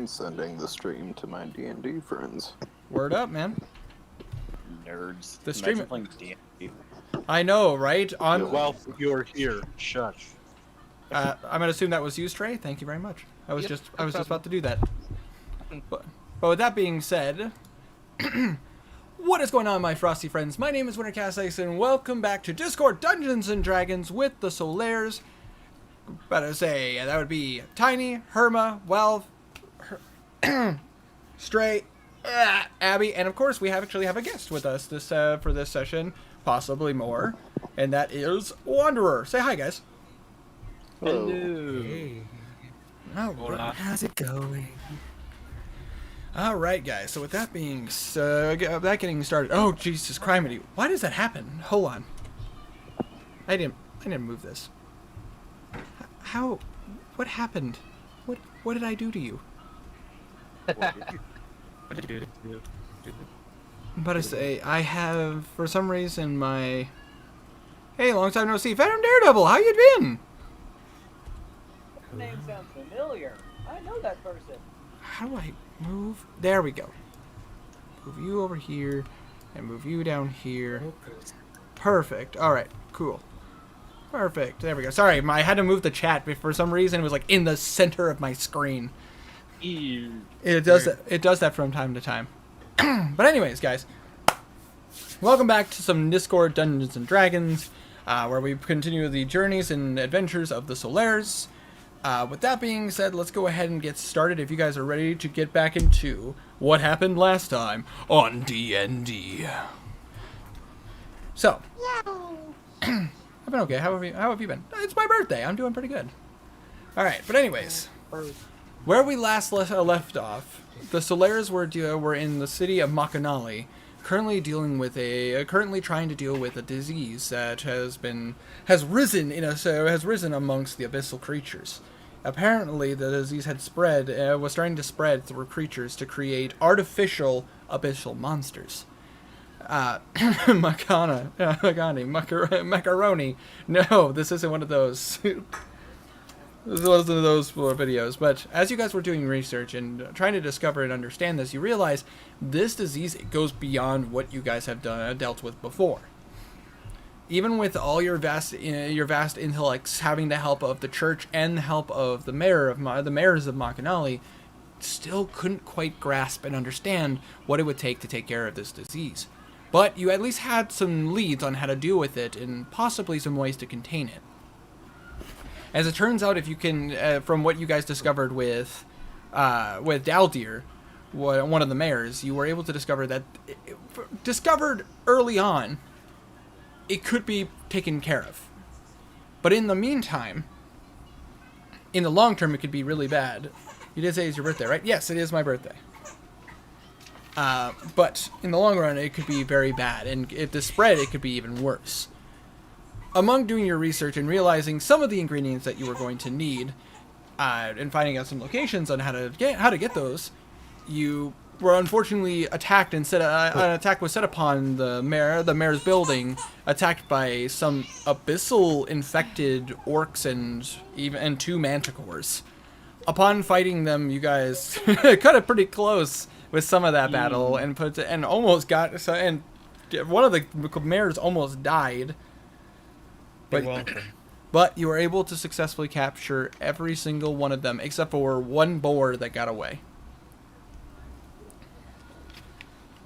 I'm sending the stream to my D&D friends. Word up, man. Nerds. The stream- Imagine playing D&D. I know, right? Well, you're here. Shush. I'm gonna assume that was you, Stray. Thank you very much. I was Yep, just no about problem. to do that. But with that being said, what is going on, my frosty friends? My name is Wintercasice, and welcome back to Discord Dungeons and Dragons with the Solaires. Better say that would be Tiny, Herma, Welv, Stray, Abby, and of course we actually have a guest with us this for this session, possibly more, and that is Wanderer. Say hi, guys. Hello. Hey. Oh, Hola. how's it going? All right, guys. So with that being that getting started. Oh, Jesus Christ! Why does that happen? Hold on. I didn't move this. How? What happened? What did I do to you? What did you do? I'm about to say I have for some reason my. Hey, long time no see, Phantom Daredevil. How you been? That name sounds familiar. I know that person. How do I move? There we go. Move you over here, and move you down here. Perfect. All right. Cool. Perfect. There we go. Sorry, I had to move the chat, but for some reason it was like in the center of my screen. Ew. It does that. It does that from time to time. But anyways, guys, welcome back to some Discord Dungeons and Dragons, where we continue the journeys and adventures of the Solaires. With that being said, let's go ahead and get started. If you guys are ready to get back into what happened last time on D&D. So, I've been okay. How have you been? It's my birthday. I'm doing pretty good. All right, but anyways, where we last left off, the Solaires were in the city of Makanali, currently trying to deal with a disease that has risen amongst the abyssal creatures. Apparently, the disease was starting to spread through creatures to create artificial abyssal monsters. Macaroni. No, this isn't one of those. This wasn't one of those videos. But as you guys were doing research and trying to discover and understand this, you realize this disease goes beyond what you guys have dealt with before. Even with all your vast intellects having the help of the church and the help of the mayors of Makanali, still couldn't quite grasp and understand what it would take to take care of this disease. But you at least had some leads on how to deal with it and possibly some ways to contain it. As it turns out, if you can, from what you guys discovered with Daldir, one of the mayors, you were able to discover that, discovered early on, it could be taken care of. But in the meantime, in the long term, it could be really bad. You did say it's your birthday, right? Yes, it is my birthday. But in the long run, it could be very bad, and if the spread, it could be even worse. Among doing your research and realizing some of the ingredients that you were going to need, and finding out some locations on how to get those, you were unfortunately attacked and an attack was set upon the mayor's building, attacked by some abyssal infected orcs and two manticores. Upon fighting them, you guys cut it pretty close with some of that battle and almost got and one of the mayors almost died. But you were able to successfully capture every single one of them except for one boar that got away.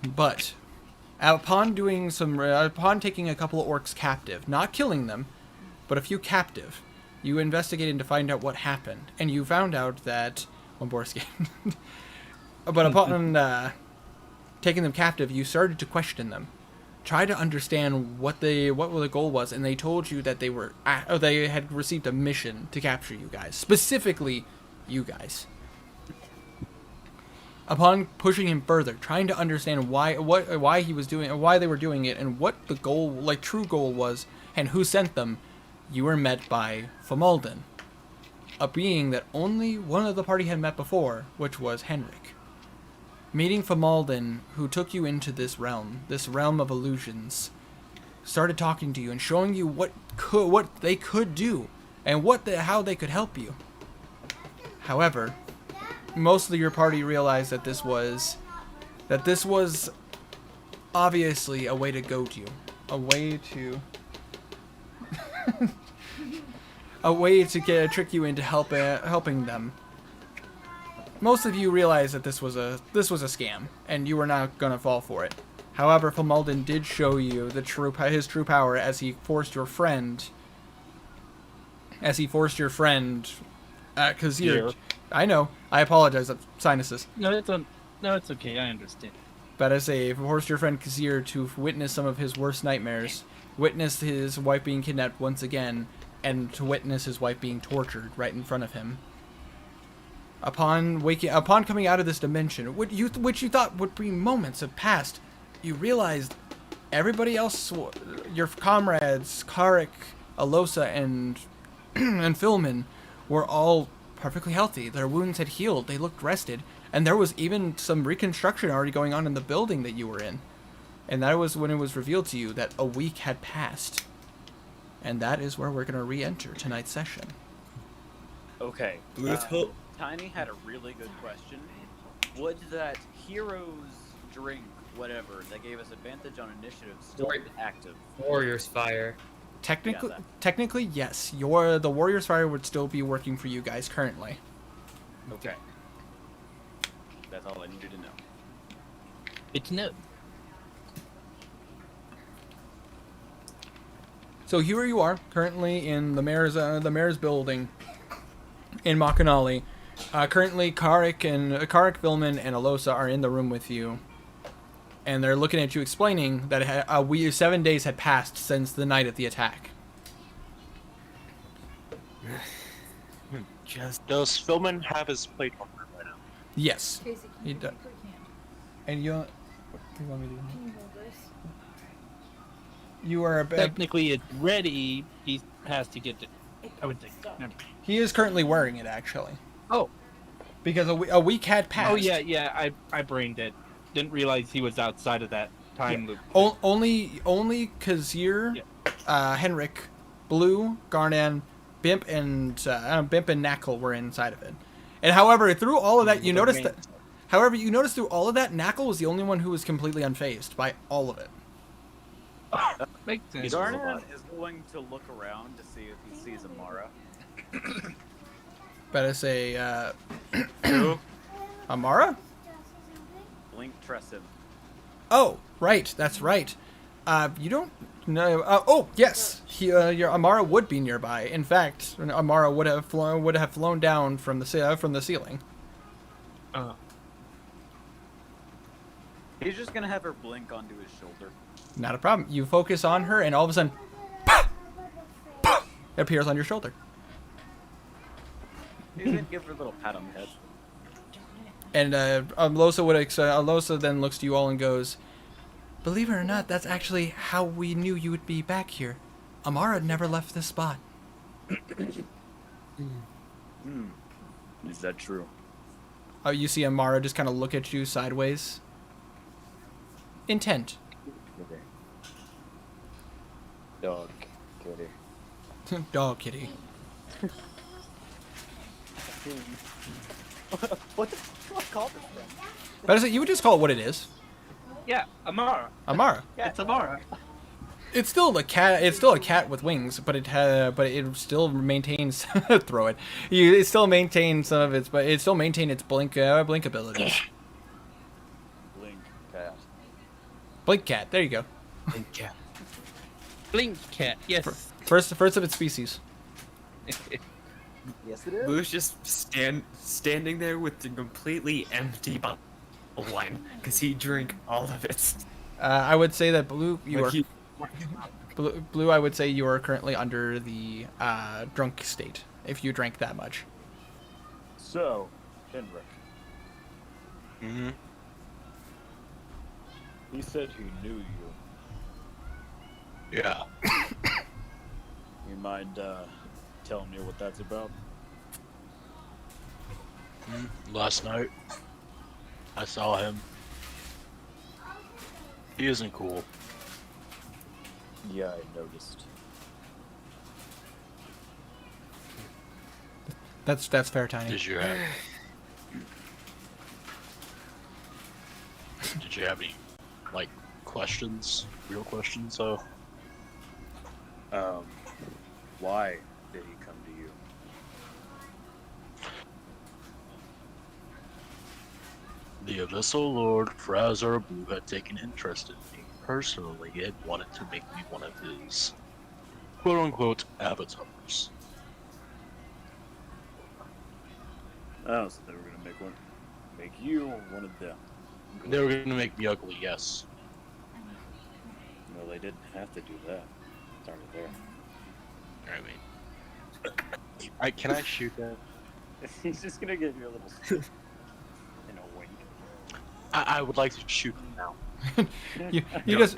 But upon taking a couple of orcs captive, not killing them, but a few captive, you investigated to find out what happened, and you found out that one boar escaped. But upon taking them captive, you started to question them. Try to understand what the goal was, and they told you that they had received a mission to capture you guys, specifically you guys. Upon pushing him further, trying to understand why he was doing it, why they were doing it, and what the goal, true goal was, and who sent them, you were met by Famalden, a being that only one of the party had met before, which was Henrik. Meeting Famalden, who took you into this realm of illusions, started talking to you and showing you what they could do and how they could help you. However, most of your party realized that this was obviously a way to goad you, a way to trick you into helping them. Most of you realized that this was a scam, and you were not gonna fall for it. However, Fomalden did show you his true power as he forced your friend. Kazir. I know. I apologize. Sinuses. No, it's okay. I understand. But as he forced your friend Kazir to witness some of his worst nightmares, witness his wife being kidnapped once again, and to witness his wife being tortured right in front of him. Upon coming out of this dimension, which you thought would be moments have passed, you realized everybody else, your comrades, Karik, Alosa, and Philman, were all perfectly healthy. Their wounds had healed. They looked rested. And there was even some reconstruction already going on in the building that you were in. And that was when it was revealed to you that a week had passed. And that is where we're going to re-enter tonight's session. Okay. Tiny had a really good question. Would that hero's drink, whatever, that gave us advantage on initiative still be active? Warrior's Fire. Technically, yes. The Warrior's Fire would still be working for you guys currently. Okay. That's all I needed to know. Good to know. So here you are, currently in the mayor's building in Makanali. Currently, Karik, Vilman, and Alosa are in the room with you, and they're looking at you, explaining that 7 days had passed since the night of the attack. Does Philman have his plate on right now? Yes, Casey, he can does. you can. And you want me to do? Can you hold this? You are Technically, it's ready. He has to get it. I would think. He is currently wearing it, actually. Oh. Because a week had passed. Oh yeah. I brained it. Didn't realize he was outside of that time loop. Only Kazir, Henrik, Blue, Garnan, Bimp, and Knackle were inside of it. And however, through all of that, you noticed that. However, you noticed through all of that, Knackle was the only one who was completely unfazed by all of it. Makes sense. Darnan is going to look around to see if he sees Amara. Better say, Amara? Blink Tressim. Oh, right, that's right. You don't know. Oh, yes, your Amara would be nearby. In fact, Amara would have flown down from the ceiling. He's just gonna have her blink onto his shoulder. Not a problem. You focus on her, and all of a sudden, it appears on your shoulder. He's gonna give her a little pat on the head. And Alosa then looks to you all and goes, "Believe it or not, that's actually how we knew you would be back here. Amara never left this spot." Is that true? Oh, you see Amara just kind of look at you sideways. Intent. Okay. Dog kitty. Dog kitty. What the fuck called this thing? But you would just call it what it is. Yeah, Amara. Amara. Yeah, it's Amara. It's still a cat. It's still a cat with wings, but it still maintains. Throw it. It still maintains some of its, but it still maintains its blink abilities. Blink cat. Blink cat. There you go. Blink cat. Blink cat. Yes. First of its species. Yes, it is. Blue's just standing there with the completely empty bottle of wine because he drank all of it. I would say that Blue, Like Blue. I would say you are currently under the drunk state. If you drank that much. So, Henrik. Mm-hmm. He said he knew you. Yeah. You mind telling me what that's about? Last night, I saw him. He isn't cool. Yeah, I noticed. That's fair, Tiny. Did you have? Do you have any, like, questions? Real questions, though? Why did he come to you? The Abyssal Lord Frazar Blue had taken interest in me personally and wanted to make me one of his quote-unquote avatars. Oh, so they were gonna make you one of them. They were gonna make me ugly, yes. No, they didn't have to do that. It's already there. I can I shoot that? He's just gonna give you a little and a wink. I would like to shoot him now.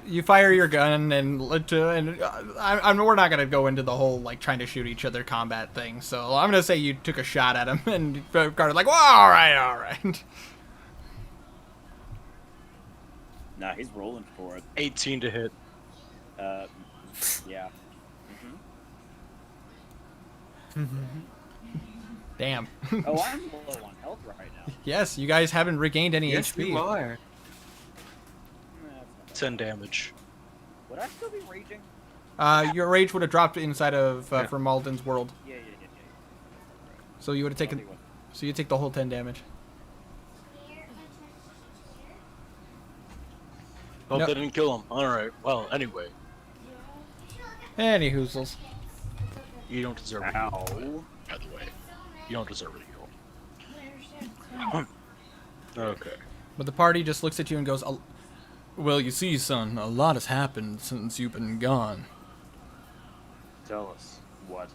you fire your gun and we're not gonna go into the whole like trying to shoot each other combat thing. So I'm gonna say you took a shot at him and Carter's like, well, all right. Nah, he's rolling for it. 18 to hit. Yeah. Damn. Oh, I'm low on health right now. Yes, you guys haven't regained any Yes, HP. you are. Nah, it's not 10 damage. bad. Would I still be raging? Your rage would have dropped inside of from Malden's world, Yeah. so you would have taken. Probably would. So you take the whole 10 damage. Oh, Nope. they didn't kill him. Alright, well, anyway. Any hoozles. You don't deserve a Ow. heal, by the way. You don't deserve a heal. Okay. But the party just looks at you and goes, well, you see, son, a lot has happened since you've been gone. Tell us what.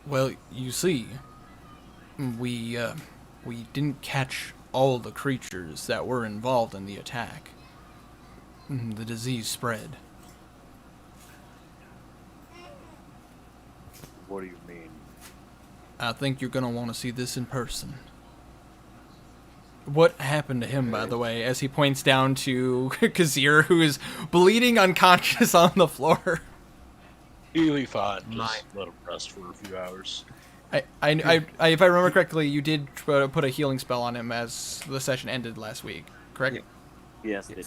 Well, you see, we didn't catch all the creatures that were involved in the attack. The disease spread. What do you mean? I think you're gonna want to see this in person. What happened to him, by the way, as he points down to Kazir, who is bleeding unconscious on the floor? He'll be fine. My- Just let him rest for a few hours. I, if I remember correctly, you did put a healing spell on him as the session ended last week, correct? Yeah. Yes, they did.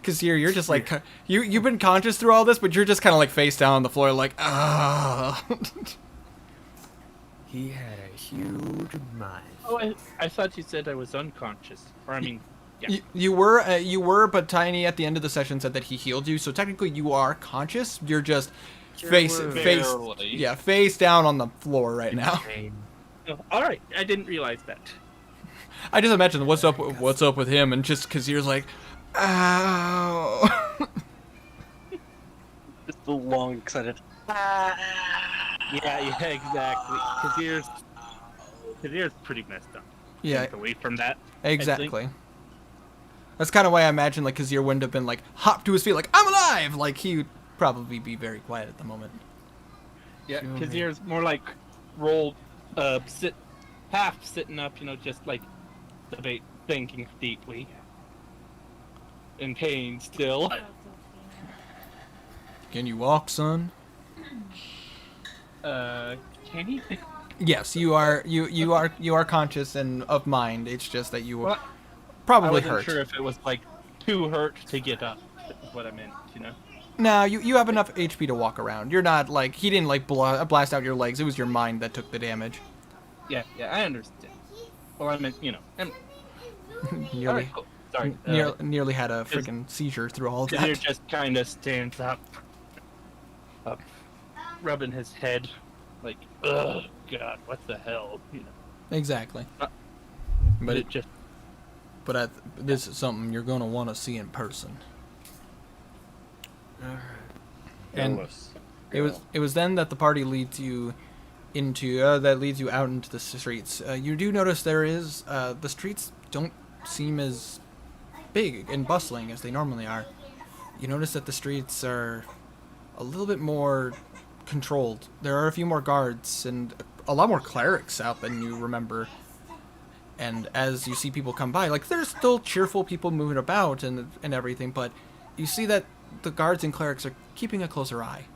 Kazir, you're just like you've been conscious through all this, but you're just kind of like face down on the floor, like ah. He had a huge mind. Oh, I thought you said I was unconscious. Or I mean, yeah. You were, but Tiny at the end of the session said that he healed you, so technically you are conscious. You're just face down on the floor right now. Pain. Oh, all right, I didn't realize that. I just imagine what's up with him, and just Kazir's like, ow. Just a long, excited. Yeah, exactly. Kazir's pretty messed up. Yeah, Take away from that. exactly. That's kind of why I imagine like Kazir wouldn't have been like hopped to his feet like I'm alive. Like he would probably be very quiet at the moment. Yeah, Sure. Kazir's more like rolled, half sitting up, just like thinking deeply. In pain still. Can you walk, son? Can he? Yes, you are. You are conscious and of mind. It's just that you Well, I probably wasn't hurt. sure if it was like too hurt to get up. Is what I meant, No, you have enough HP to walk around. You're not like he didn't like blast out your legs. It was your mind that took the damage. Yeah, I understand. Well, I meant, I'm, nearly, all right, cool. Sorry. nearly had a freaking seizure through all of Kazir that. just kind of stands up, rubbing his head, like, ugh, God, what the hell, Exactly. But it just, this is something you're gonna want to see in person. Alright. And it was then that the party leads you into out into the streets. You do notice there is the streets don't seem as big and bustling as they normally are. You notice that the streets are a little bit more controlled. There are a few more guards and a lot more clerics out than you remember. And as you see people come by, like there's still cheerful people moving about and everything, but you see that the guards and clerics are keeping a closer eye.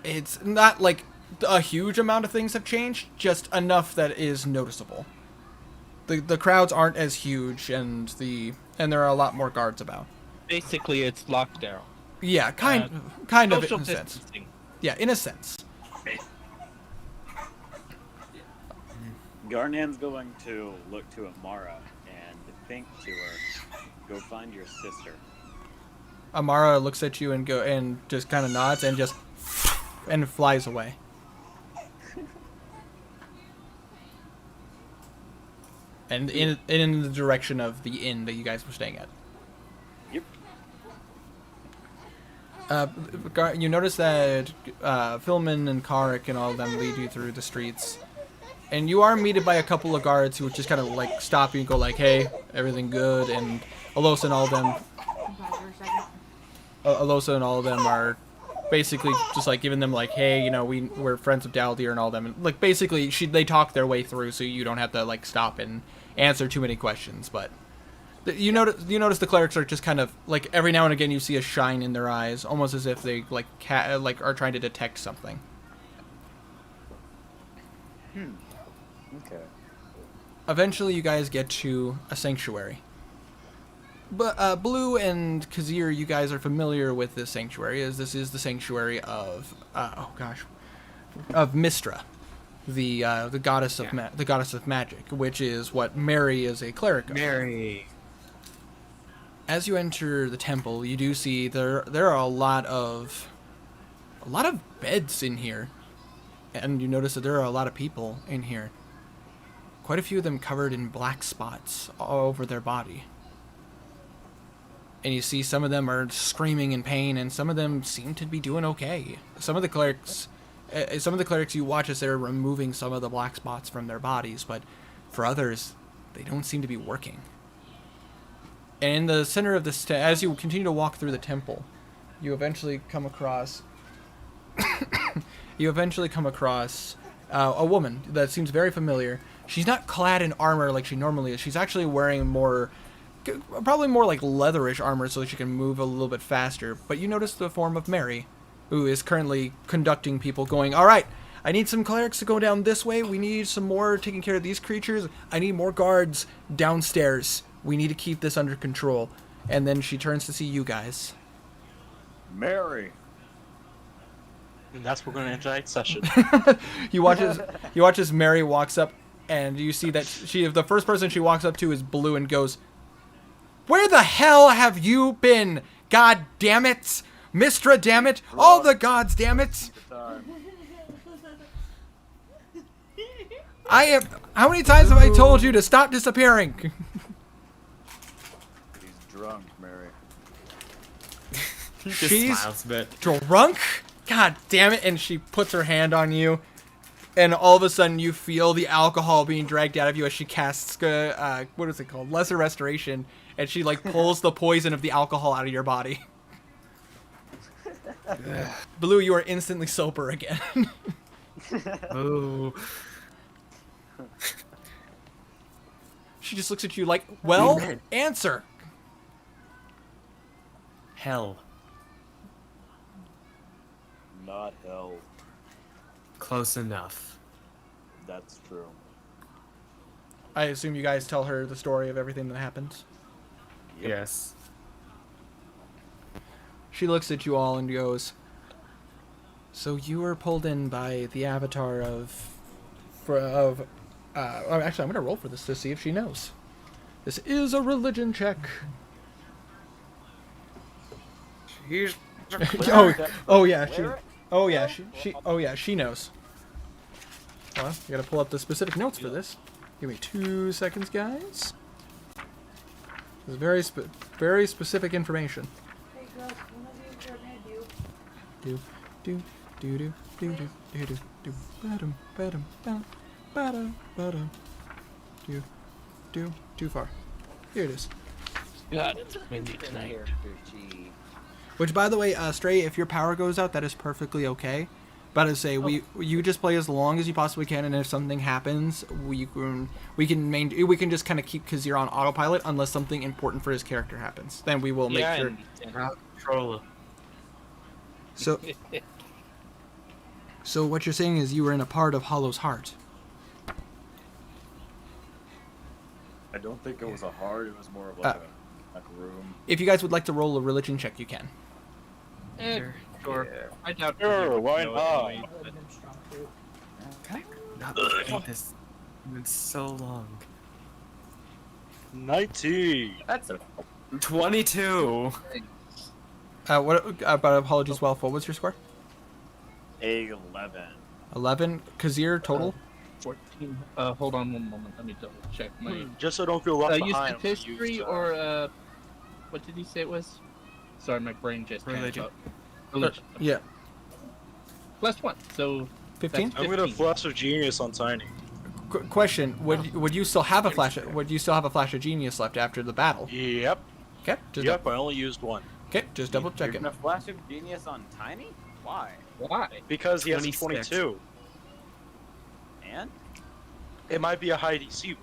It's not like a huge amount of things have changed, just enough that is noticeable. the crowds aren't as huge, and there are a lot more guards about. Basically, it's lockdown. Yeah, kind of Social in a sense. distancing. Yeah, in a sense. Garnan's going to look to Amara and think to her, "Go find your sister." Amara looks at you and just kind of nods and flies away. And in the direction of the inn that you guys were staying at. Yep. You notice that Philman and Karik and all of them lead you through the streets. And you are meted by a couple of guards who just kind of like stop you and go like, "Hey, everything good?" And Alosa and all of them are basically just like giving them like, "Hey, you know, we're friends of Daldir," and all of them. And like basically they talk their way through, so you don't have to like stop and answer too many questions. But you notice the clerics are just kind of like every now and again you see a shine in their eyes, almost as if they like are trying to detect something. Okay. Eventually, you guys get to a sanctuary. But Blue and Kazir, you guys are familiar with this sanctuary, as this is the sanctuary of of Mistra, the goddess of the goddess of magic, which is what Mary is a cleric of. Mary. As you enter the temple, you do see there are a lot of beds in here, and you notice that there are a lot of people in here. Quite a few of them covered in black spots all over their body. And you see some of them are screaming in pain, and some of them seem to be doing okay. Some of the clerics you watch as they're removing some of the black spots from their bodies, but for others, they don't seem to be working. And in the center of this, as you continue to walk through the temple, you eventually come across a woman that seems very familiar. She's not clad in armor like she normally is. She's actually wearing probably more like leatherish armor so that she can move a little bit faster. But you notice the form of Mary, who is currently conducting people, going, "All right, I need some clerics to go down this way. We need some more taking care of these creatures. I need more guards downstairs. We need to keep this under control." And then she turns to see you guys. Mary. And that's where we're going to end tonight's session. You watch as Mary walks up, and you see that the first person she walks up to is Blue and goes, "Where the hell have you been? God damn it! Mistra, damn it! All the gods, damn it! How many times have I told you to stop disappearing?" He's drunk, Mary. She's Smiles a bit. drunk? God damn it. And she puts her hand on you, and all of a sudden you feel the alcohol being dragged out of you as she casts, what is it called? Lesser Restoration, and she like pulls the poison of the alcohol out of your body. Blue, you are instantly sober again. Oh. She just looks at you like, "Well, Amen. answer." Hell. Not hell. Close enough. That's true. I assume you guys tell her the story of everything that happens. Yep. Yes. She looks at you all and goes, "So you were pulled in by the avatar actually, I'm going to roll for this to see if she knows. This is a religion check." Here's she knows. Well, you gotta pull up the specific notes for this. Give me 2 seconds, guys. This is very specific information. Hey girls, one of you grab Do do do do do do do do do badum badum bam badum badum do do too far. Here it is. God, it's windy tonight. Which, by the way, Stray, if your power goes out, that is perfectly okay. But as I say, you just play as long as you possibly can, and if something happens, we can just kind of keep Kazir on autopilot unless something important for his character happens. Then we will make sure. controller. So what you're saying is you were in a part of Hollow's heart. I don't think it was a heart. It was more of like a room. If you guys would like to roll a religion check, you can. Sure. I doubt. Sure, why know not? anyway, but- Not playing this in so long. 19. That's a 22. What about apologies, Welf? What was your score? 11. 11. Kazir total. 14. Hold on one moment. Let me double check my. Just so I don't feel left You behind. said history or what did he say it was? Sorry, my brain just Religion. Religion. Yeah. +1. So 15. that's I'm gonna 15. flash of genius on Tiny. Question: Would you still have a flash? Would you still have a flash of genius left after the battle? Yep. Okay. Just Yep. I only used one Okay. Just double You're checking. gonna flash of genius on Tiny? Why? Why? because he has a 26. 22. And? It might be a high DC.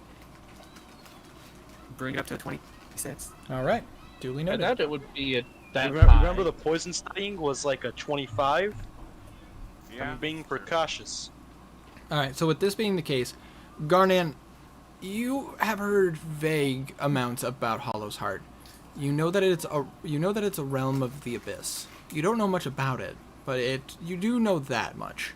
Bring it up to 26. All right. Duly I noted. doubt it would be that Remember, high. remember the poison studying was like a 25? Yeah. I'm being precautious. All right. So with this being the case, Garnan, you have heard vague amounts about Hollow's Heart. You know that it's a realm of the abyss. You don't know much about it, but you do know that much.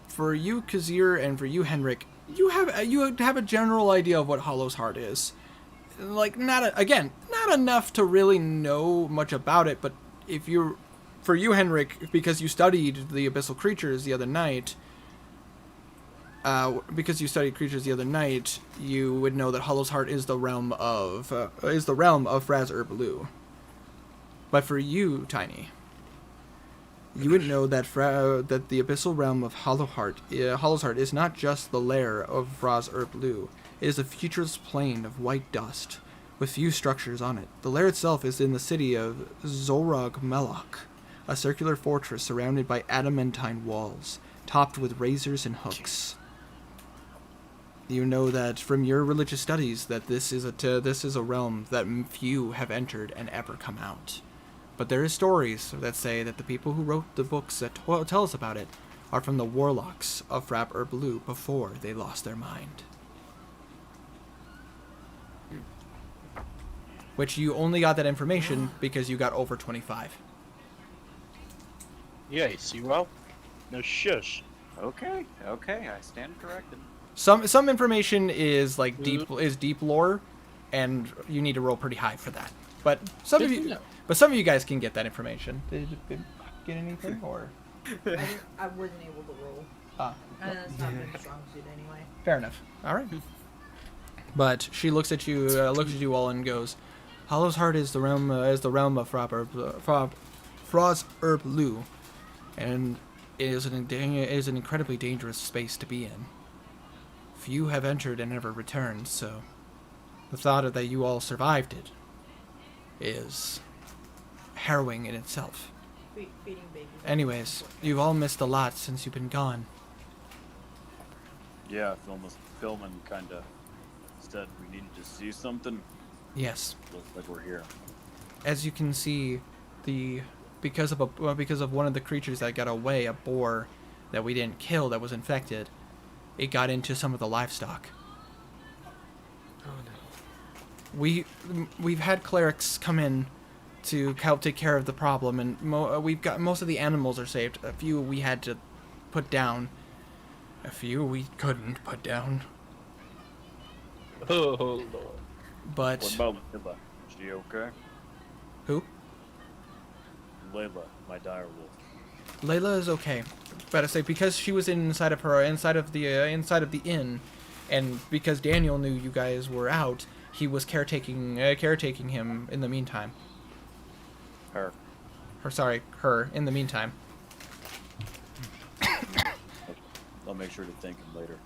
For you, Kazir, and for you, Henrik, you have a general idea of what Hollow's Heart is. Like not enough to really know much about it, but for you, Henrik, because you studied the abyssal creatures the other night. You would know that Hollow's Heart is the realm of Fraz Urbelu. But for you, Tiny, you would know that that the abyssal realm of Hollow's Heart is not just the lair of Fraz Urbelu. It is a featureless plain of white dust, with few structures on it. The lair itself is in the city of Zorog Melok, a circular fortress surrounded by adamantine walls, topped with razors and hooks. You know that from your religious studies that this is a realm that few have entered and ever come out. But there is stories that say that the people who wrote the books that tell us about it are from the warlocks of Frap Urbelu before they lost their mind. Which you only got that information because you got over 25. Yeah, you see, well? No shush. Okay, I stand corrected. Some information is like deep lore, and you need to roll pretty high for that. But some of you guys can get that information. Did you get anything or? I wasn't able to roll. And that's not my strong suit anyway. Fair enough. All right. But she looks at you all and goes, "Hollow's Heart is the realm of Froz Urbelu, and it is an incredibly dangerous space to be in. Few have entered and never returned, so the thought that you all survived it is harrowing in itself. Feeding babies. Anyways, you've all missed a lot since you've been gone. Yeah, filming kinda said we needed to see something. Yes. Looks like we're here. As you can see, because of one of the creatures that got away, a boar that we didn't kill that was infected, it got into some of the livestock. Oh no. We've had clerics come in to help take care of the problem, and we've got most of the animals are saved. A few we had to put down. A few we couldn't put down. Oh lord. But What about Layla? Is she okay? who? Layla, my dire wolf. Layla is okay, but I say because she was inside of the inn, and because Daniel knew you guys were out, he was caretaking him in the meantime. Her. Her in the meantime. I'll make sure to thank him later.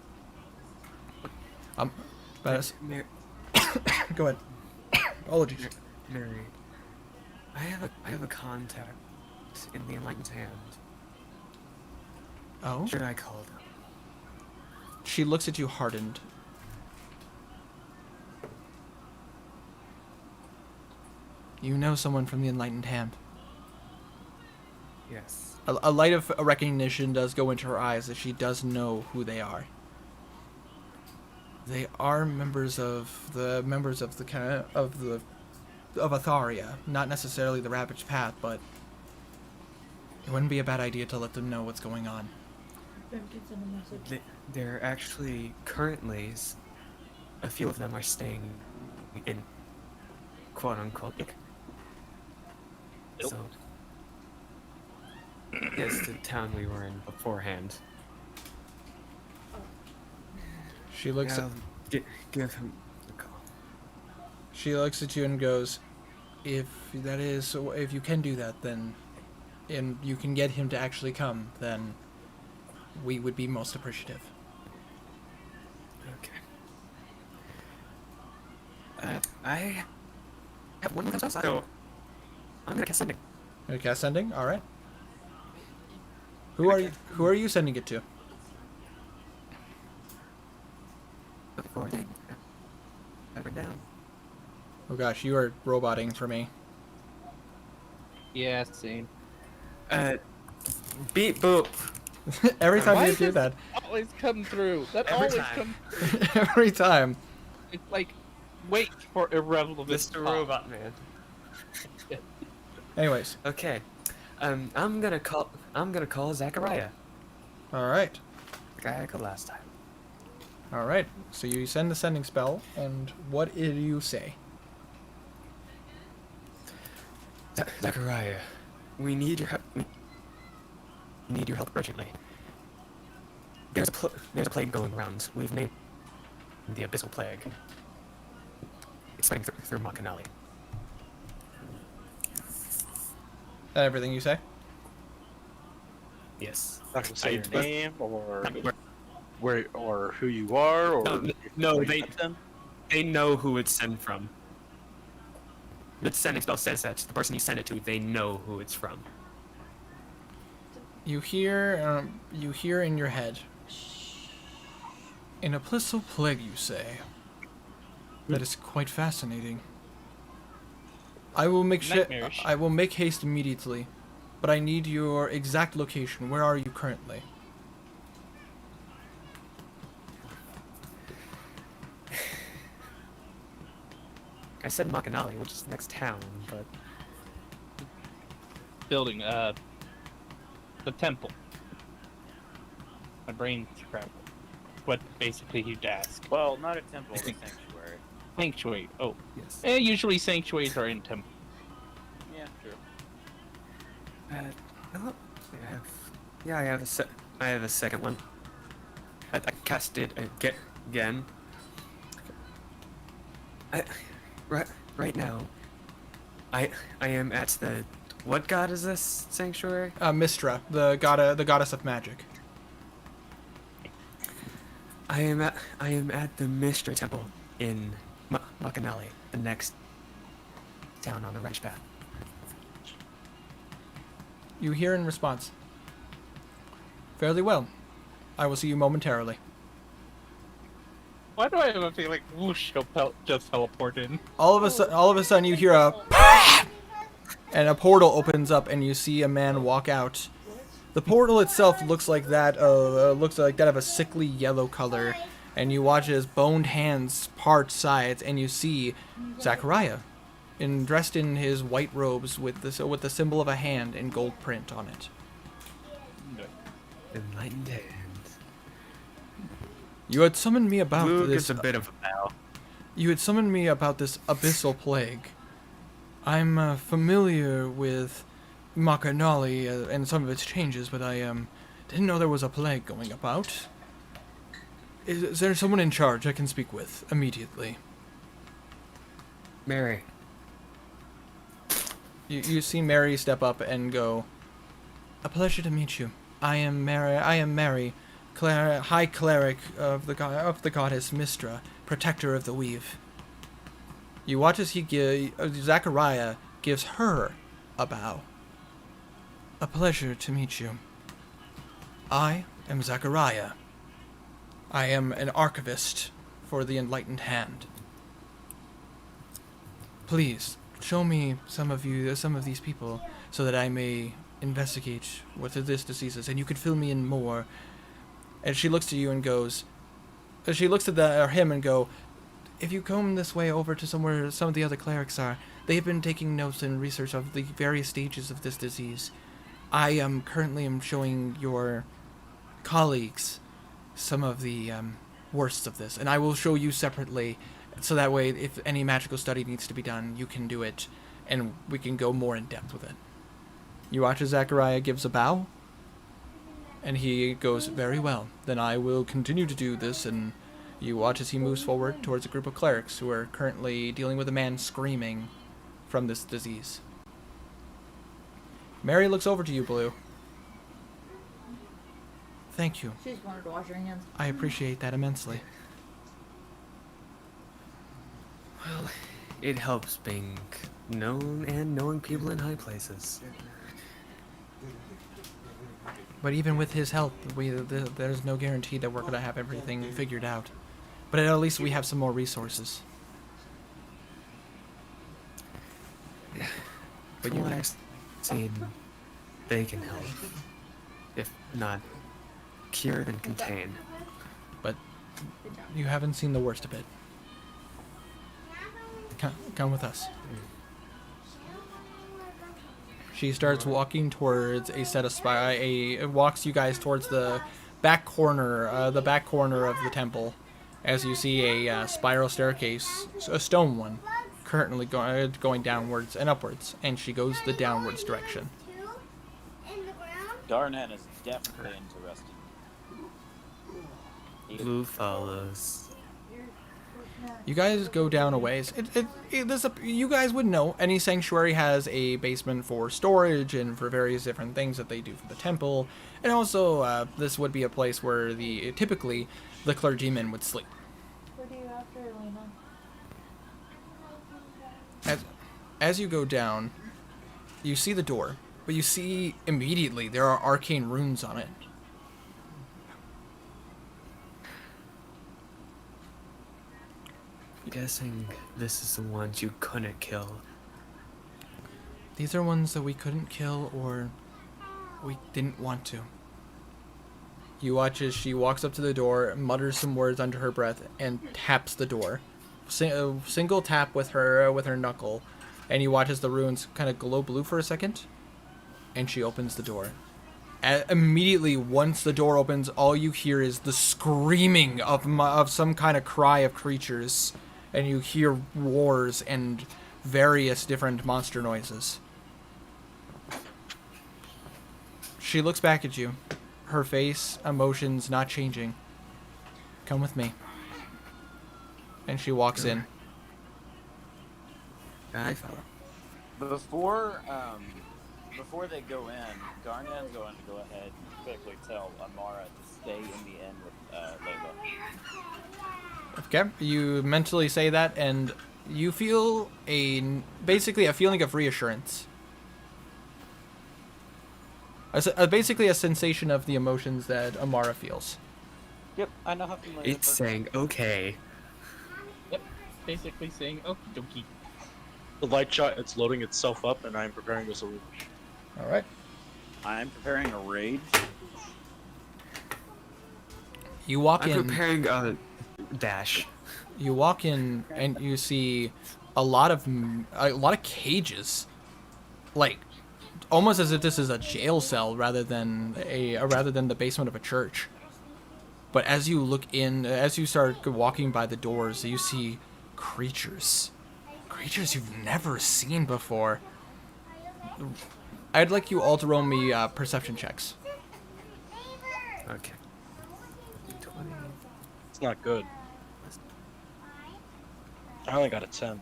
But Mary, go ahead. Apologies. Mary, I have a contact in the Enlightened Hand. Oh. Should I call them? She looks at you hardened. You know someone from the Enlightened Hand. Yes. A light of recognition does go into her eyes as she does know who they are. They are members of the of Atharia, not necessarily the Ravaged Path, but it wouldn't be a bad idea to let them know what's going on. They're actually currently, a few of them are staying in quote unquote. So, yes, the town we were in beforehand. She looks at, Give him a call. she looks at you and goes, if you can do that, then, and you can get him to actually come, then we would be most appreciative. Okay. I have one comes outside, so I'm gonna cast sending. You cast sending? All right. Who are you sending it to? Before they ever down. Oh gosh, you are roboting for me. Yeah, same. Beep boop. Every time Why you does do it that. always come through. That Every always time. comes. Every time. It's like, wait for irrelevant. Mr. Robot Man. Anyways, Okay. I'm gonna call Zachariah. all right. The guy I called last time. All right. So you send the sending spell, and what did you say? Zachariah, we need your help. We need your help urgently. There's a plague going around. We've named it the Abyssal Plague. It's spreading through Makanali. Everything you say? Yes. Not gonna say your I- name or where or who you are or No, where you they met them? they know who it's sent from. The sending spell says that the person you send it to, they know who it's from. You hear in your head. An abyssal plague, you say? That is quite fascinating. I will make Nightmarish. I will make haste immediately, but I need your exact location. Where are you currently? I said Makanali, which is next town, but Building, the temple. My brain's scrambled. What basically you'd ask. Well, not a temple, a sanctuary. Sanctuary. Oh. yes. Usually sanctuaries are in temple. Yeah, true. Oh, I have a second one. I cast it again. Right now, I am at the, what god is this sanctuary? Mistra, the goddess of magic. I am at the Mistra Temple in Makanali, the next town on the Ravaged Path. You hear in response. Fairly well. I will see you momentarily. Why do I have a feeling whoosh, he'll just teleport in? All of a sudden, you hear a and a portal opens up, and you see a man walk out. The portal itself looks like that of a sickly yellow color, and you watch his boned hands part sides, and you see Zachariah, dressed in his white robes with the symbol of a hand in gold print on it. Enlightened hand. You had summoned me about Blue this. gets a bit of a bow. You had summoned me about this abyssal plague. I'm familiar with Makanali and some of its changes, but I didn't know there was a plague going about. Is there someone in charge I can speak with immediately? Mary. You see Mary step up and go, "A pleasure to meet you. I am Mary, High Cleric of the goddess Mistra, Protector of the Weave." You watch as Zachariah gives her a bow. "A pleasure to meet you. I am Zachariah. I am an archivist for the Enlightened Hand. Please, show me some of these people, so that I may investigate what this disease is, and you could fill me in more." And she looks to you and goes, She looks at him and go, if you come this way over to somewhere some of the other clerics are, they've been taking notes and research of the various stages of this disease. I am currently showing your colleagues some of the worst of this, and I will show you separately, so that way if any magical study needs to be done, you can do it, and we can go more in depth with it. You watch as Zachariah gives a bow, and he goes, very well, then I will continue to do this, and you watch as he moves forward towards a group of clerics who are currently dealing with a man screaming from this disease. Mary looks over to you, Blue. Thank you. She just wanted to wash her hands. I appreciate that immensely. Well, it helps being known and knowing people in high places. But even with his help, there's no guarantee that we're going to have everything figured out. But at least we have some more resources. But from what I've seen, they can help. If not cure, then contain. But you haven't seen the worst of it. Come with us. She starts walking towards a set of walks you guys towards the back corner of the temple, as you see a spiral staircase, a stone one, currently going downwards and upwards, and she goes the downwards direction. Garnet is definitely interested. Blue follows. You guys go down a ways. You guys would know any sanctuary has a basement for storage and for various different things that they do for the temple, and also this would be a place where typically the clergymen would sleep. What are you after, Elena? As you go down, you see the door, but you see immediately there are arcane runes on it. Guessing this is the ones you couldn't kill. These are ones that we couldn't kill or we didn't want to. You watch as she walks up to the door, mutters some words under her breath, and taps the door. Single tap with her knuckle, and you watch as the runes kind of glow blue for a second, and she opens the door. Immediately, once the door opens, all you hear is the screaming of some kind of cry of creatures, and you hear roars and various different monster noises. She looks back at you, her face, emotions not changing. Come with me. And she walks in. I follow. Before they go in, Garnet's going to go ahead and quickly tell Amara to stay in the inn with Layla. Okay, you mentally say that, and you feel basically a feeling of reassurance. Basically a sensation of the emotions that Amara feels. Yep, I know how familiar. It's saying okay. Yep, basically saying okie dokie. The light shot, it's loading itself up, and I'm preparing this. All right. I'm preparing a rage. You walk in. I'm preparing a dash. You walk in and you see a lot of cages, like almost as if this is a jail cell rather than the basement of a church. But as you look in, as you start walking by the doors, you see creatures you've never seen before. I'd like you all to roll me perception checks. Okay. 20. It's not good. I only got a 10.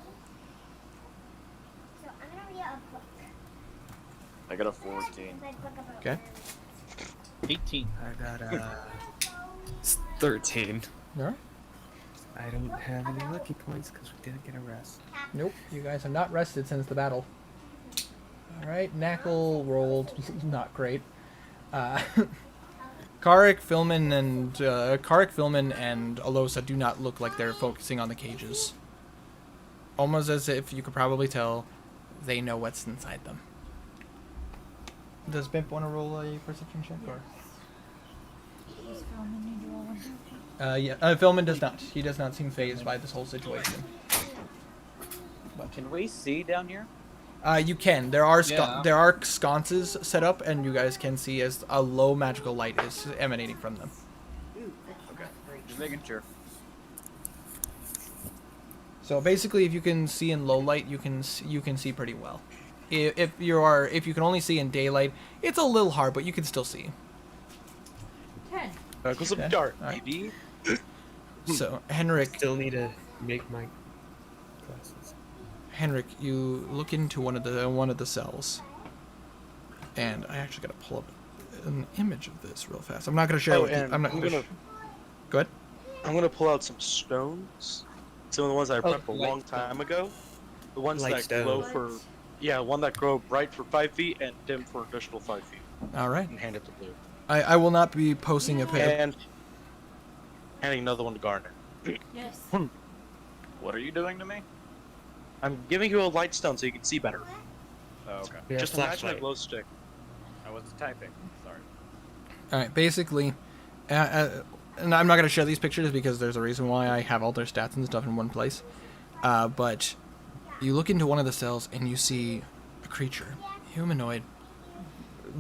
I got a 14. Okay. 18. I got a 13. All right. I don't have any lucky points because we didn't get a rest. Nope, you guys have not rested since the battle. All right, Knackle rolled not great. Karik, Philman, and Alosa do not look like they're focusing on the cages. Almost as if you could probably tell they know what's inside them. Does Bimp want to roll a perception check? Or? Yeah, Philman does not. He does not seem fazed by this whole situation. Can we see down here? You can. There are Yeah. there are sconces set up, and you guys can see as a low magical light is emanating from them. Ooh, that's Okay. not great. Just making sure. So basically, if you can see in low light, you can see pretty well. If you can only see in daylight, it's a little hard, but you can still see. 10. Goes Okay. up dark, Alright. maybe. So Henrik, Still need to make my glasses. you look into one of the cells, and I actually gotta pull up an image of this real fast. I'm not gonna share it with you. and I'm not I'm gonna. gonna Go ahead. I'm gonna pull out some stones. Some of the ones I prepped a light long time ago. The ones Light that glow stones. for, yeah, one that glow bright for 5 feet and dim for additional 5 feet. All right. And hand it to Blue. I will not be posting a pic. And handing another one to Garner. Yes. What are you doing to me? I'm giving you a light stone so you can see better. Oh, okay. Yeah, Just imagine a flashlight. glow stick. I was typing. Sorry. All right. Basically, and I'm not gonna show these pictures because there's a reason why I have all their stats and stuff in one place. But you look into one of the cells and you see a creature, humanoid.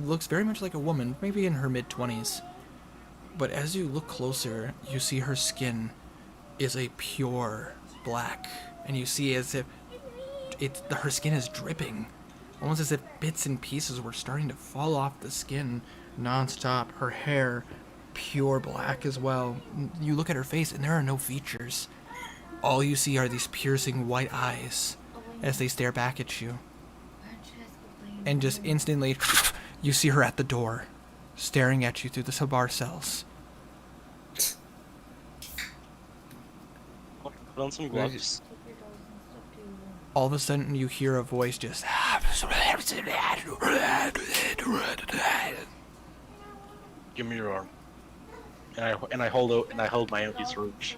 Looks very much like a woman, maybe in her mid-20s. But as you look closer, you see her skin is a pure black, and you see as if her skin is dripping, almost as if bits and pieces were starting to fall off the skin non-stop. Her hair, pure black as well. You look at her face, and there are no features. All you see are these piercing white eyes as they stare back at you. And just instantly, you see her at the door, staring at you through the bar cells. Put on some gloves. All of a sudden, you hear a voice just. Give me your arm. And I hold my empty syringe.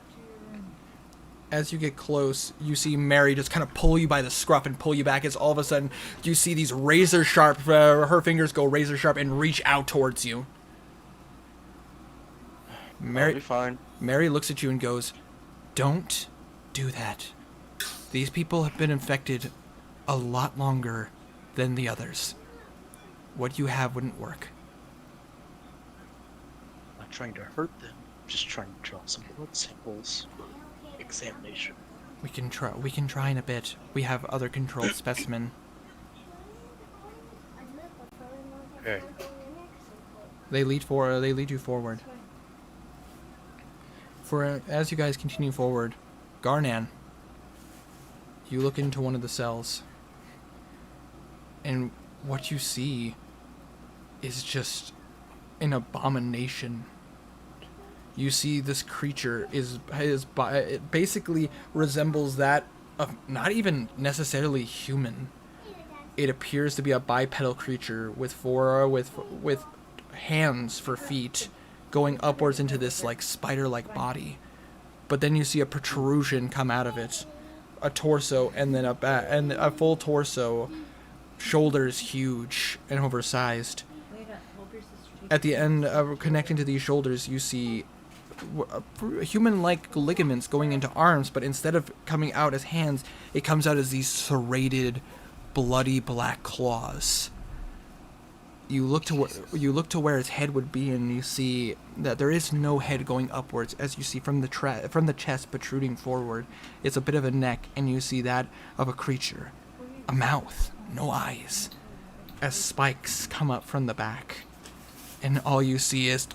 As you get close, you see Mary just kind of pull you by the scruff and pull you back. As all of a sudden, you see these razor sharp. Her fingers go razor sharp and reach out towards you. I'll Mary, be fine. Mary looks at you and goes, "Don't do that. These people have been infected a lot longer than the others. What you have wouldn't work." I'm not trying to hurt them. I'm just trying to draw some blood samples for examination. We can try in a bit. We have other controlled specimen. Okay. They lead you forward. As you guys continue forward, Garnan, you look into one of the cells, and what you see is just an abomination. You see this creature it basically resembles that of not even necessarily human. It appears to be a bipedal creature with hands for feet, going upwards into this like spider-like body. But then you see a protrusion come out of it, a torso, and then a full torso, shoulders huge and oversized. At the end, connecting to these shoulders, you see human-like ligaments going into arms, but instead of coming out as hands, it comes out as these serrated, bloody black claws. You look to where its head would be, and you see that there is no head going upwards, as you see from the chest protruding forward. It's a bit of a neck, and you see that of a creature, a mouth, no eyes, as spikes come up from the back, and all you see is.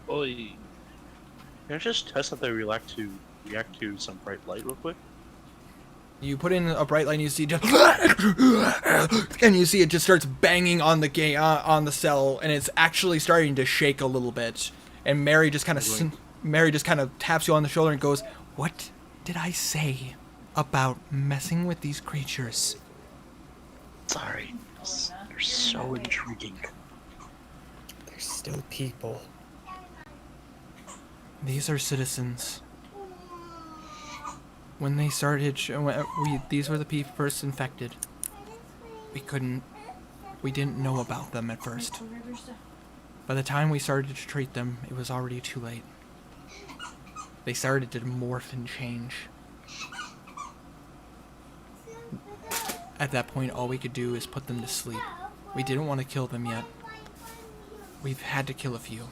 Oi. Can I just test that they react to some bright light real quick? You put in a bright light, and you see just, and you see it just starts banging on the cell, and it's actually starting to shake a little bit. And Mary just kind of taps you on the shoulder and goes, "What did I say about messing with these creatures?" Sorry, they're so intriguing. They're still people. These are citizens. When they started, these were the first infected. We didn't know about them at first. By the time we started to treat them, it was already too late. They started to morph and change. At that point, all we could do is put them to sleep. We didn't want to kill them yet. We've had to kill a few.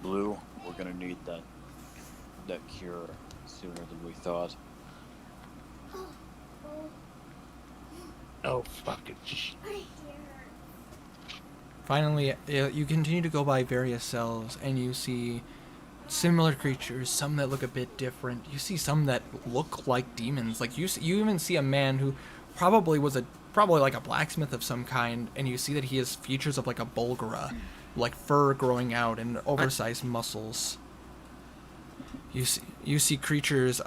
Blue, we're gonna need that cure sooner than we thought. Oh, fucking shit. Finally, you continue to go by various cells, and you see similar creatures, some that look a bit different. You see some that look like demons. Like you even see a man who probably like a blacksmith of some kind, and you see that he has features of like a Bulgara, like fur growing out and oversized muscles. You see humans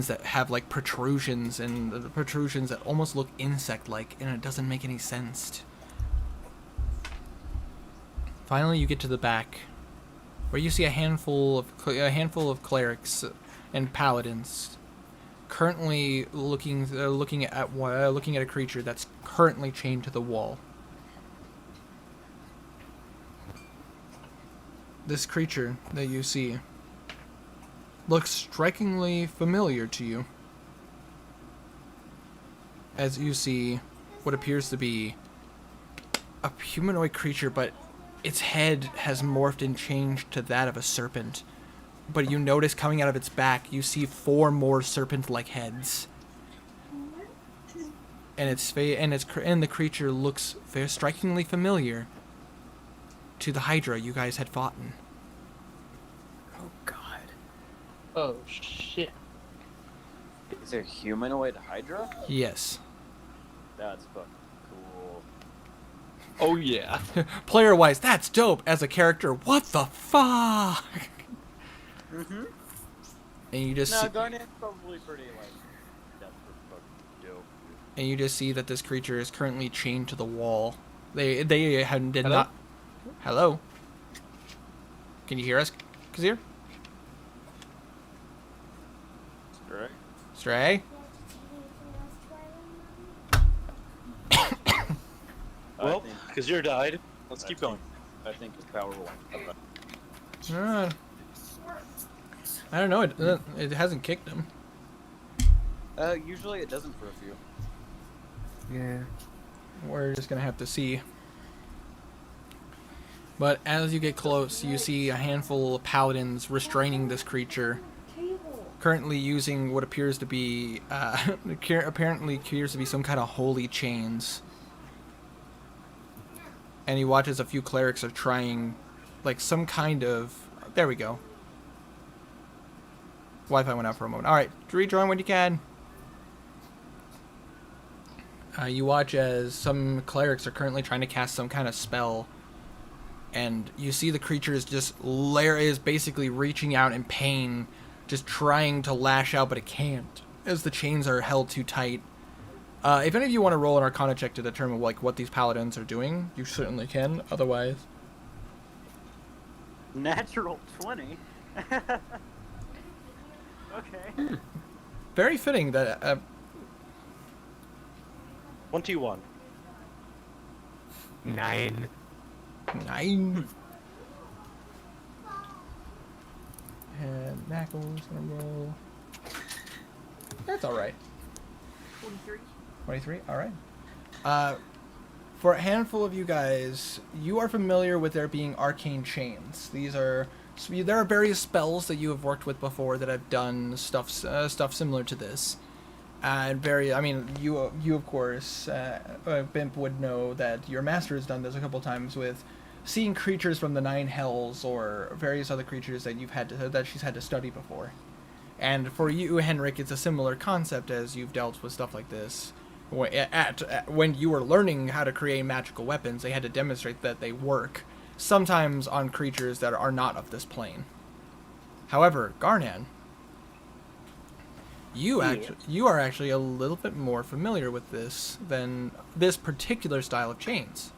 that have like protrusions, and the protrusions that almost look insect-like, and it doesn't make any sense. Finally, you get to the back, where you see a handful of clerics and paladins currently looking at a creature that's currently chained to the wall. This creature that you see looks strikingly familiar to you, as you see what appears to be a humanoid creature, but its head has morphed and changed to that of a serpent. But you notice coming out of its back, you see 4 more serpent-like heads. And the creature looks very strikingly familiar to the Hydra you guys had fought in. Oh God. Oh, shit. Is there humanoid Hydra? Yes. That's fucking cool. Oh, yeah. Player-wise, that's dope. As a character, what the fuck? Mm-hmm. And you just No, Garnet's probably pretty, like, that's fucking dope. and you just see that this creature is currently chained to the wall. They did Hello? not. Hello. Can you hear us, Kazir? Right? Stray? Well, because you died. Let's keep going. I think his power will. I don't know. It hasn't kicked him. Usually it doesn't for a few. Yeah. We're just gonna have to see. But as you get close, you see a handful of paladins restraining this creature, currently using what appears to be some kind of holy chains. And he watches a few clerics are trying, like, some kind of... There we go. Wi-Fi went out for a moment. Alright, rejoin when you can. You watch as some clerics are currently trying to cast some kind of spell. And you see the creature is is basically reaching out in pain, just trying to lash out, but it can't, as the chains are held too tight. If any of you want to roll an Arcana check to determine like what these paladins are doing, you certainly can. Otherwise, Natural 20. Okay. very fitting that 21. 9. 9. And Knackle's gonna roll. That's all right. 43. 23. All right. For a handful of you guys, you are familiar with there being arcane chains. There are various spells that you have worked with before that have done stuff similar to this. You of course, Bimp would know that your master has done this a couple times with seeing creatures from the 9 hells or various other creatures that she's had to study before. And for you, Henrik, it's a similar concept as you've dealt with stuff like this. When you were learning how to create magical weapons, they had to demonstrate that they work, sometimes on creatures that are not of this plane. However, Garnan, you are actually a little bit more familiar with this than this particular style of chains,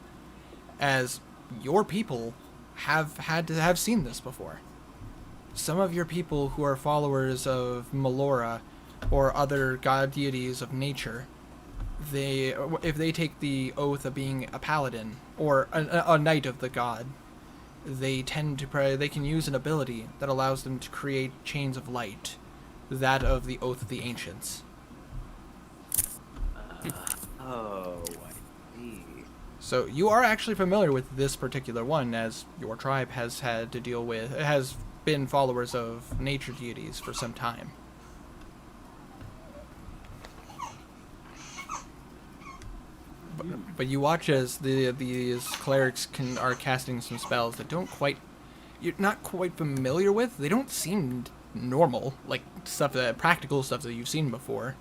as your people have had to have seen this before. some of your people who are followers of Melora or other god deities of nature, if they take the oath of being a paladin or a knight of the god, they tend to they can use an ability that allows them to create chains of light, that of the oath of the ancients. Oh, I see. So you are actually familiar with this particular one, as your tribe has had to deal with, has been followers of nature deities for some time. But you watch as these clerics are casting some spells that you're not quite familiar with. They don't seem normal, like stuff practical stuff that you've seen before.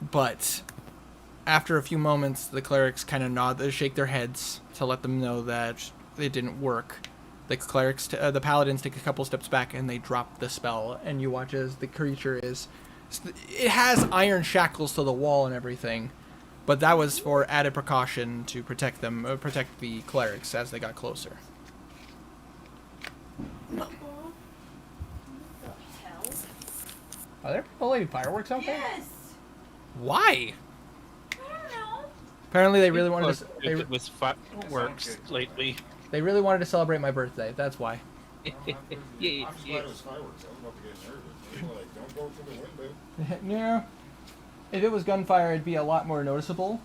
But after a few moments, the clerics kind of shake their heads to let them know that it didn't work. The the paladins take a couple steps back and they drop the spell, and you watch as the creature it has iron shackles to the wall and everything, but that was for added precaution to protect the clerics as they got closer. Are there people lighting fireworks out there? Yes. Why? I don't know. Apparently they really wanted to. It was fireworks lately. They really wanted to celebrate my birthday. That's why. Yeah. I'm just glad it was fireworks. I was about to get nervous. They were like, don't go through the window. Yeah. If it was gunfire, it'd be a lot more noticeable.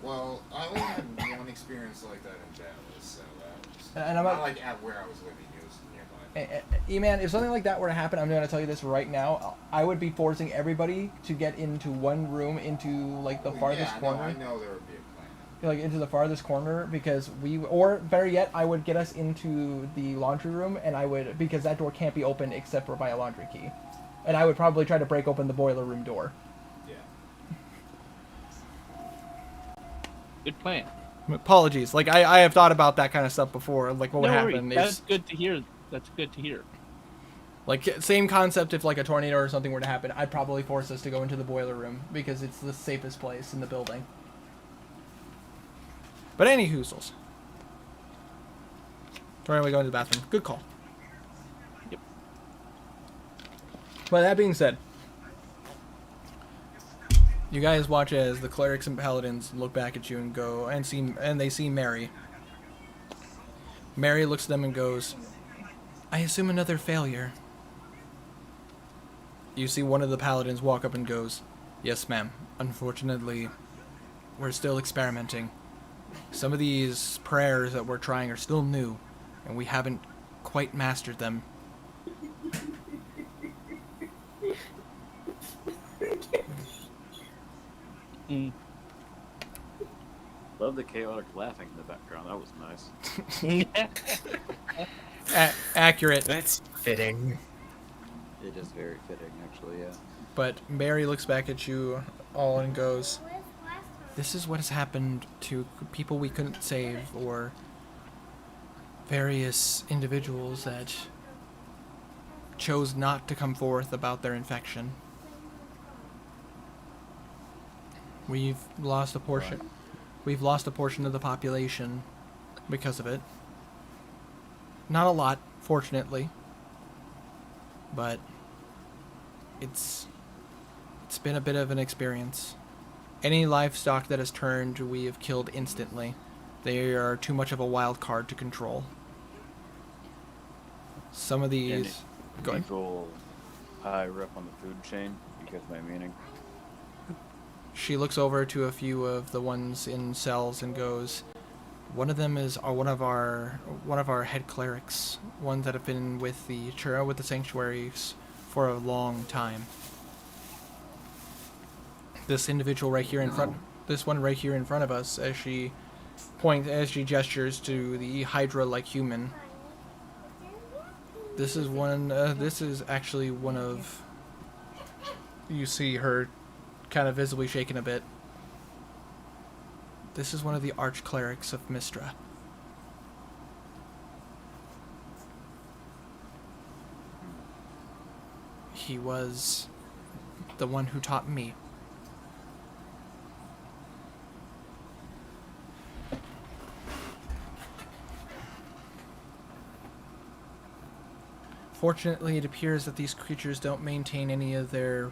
Well, I only had one experience like that in Dallas, so that was And I'm not like at where I was living. It was nearby. E-Man, if something like that were to happen, I'm going to tell you this right now. I would be forcing everybody to get into one room, into like the farthest corner. I know there would be a plan. Like into the farthest corner, because or better yet, I would get us into the laundry room, and because that door can't be opened except for by a laundry key, and I would probably try to break open the boiler room door. Good plan. Apologies. Like I have thought about that kind of stuff before. Like what would No happen? worries. That's good to hear. That's good to hear. Like same concept. If like a tornado or something were to happen, I'd probably force us to go into the boiler room because it's the safest place in the building. But any hoozles. Torian, we go into the bathroom. Good call. Yep. But that being said, you guys watch as the clerics and paladins look back at you and go and they see Mary. Mary looks at them and goes, "I assume another failure." You see one of the paladins walk up and goes, "Yes, ma'am. Unfortunately, we're still experimenting. Some of these prayers that we're trying are still new, and we haven't quite mastered them." Love the chaotic laughing in the background. That was nice. Accurate. That's fitting. It is very fitting, actually, yeah. But Mary looks back at you all and goes, "This is what has happened to people we couldn't save, or various individuals that chose not to come forth about their infection. We've lost a portion. We've lost a portion of the population because of it. Not a lot, fortunately, but it's been a bit of an experience. Any livestock that has turned, we have killed instantly. They are too much of a wild card to control. Some of these... Go ahead. People higher up on the food chain, you get my meaning. She looks over to a few of the ones in cells and goes, "One of them is one of our head clerics, ones that have been with the sanctuaries for a long time. This individual right here in front, this one right here in front of us," as she gestures to the Hydra-like human. This is actually one of. You see her kind of visibly shaken a bit. This is one of the arch-clerics of Mistra. He was the one who taught me. Fortunately, it appears that these creatures don't maintain any of their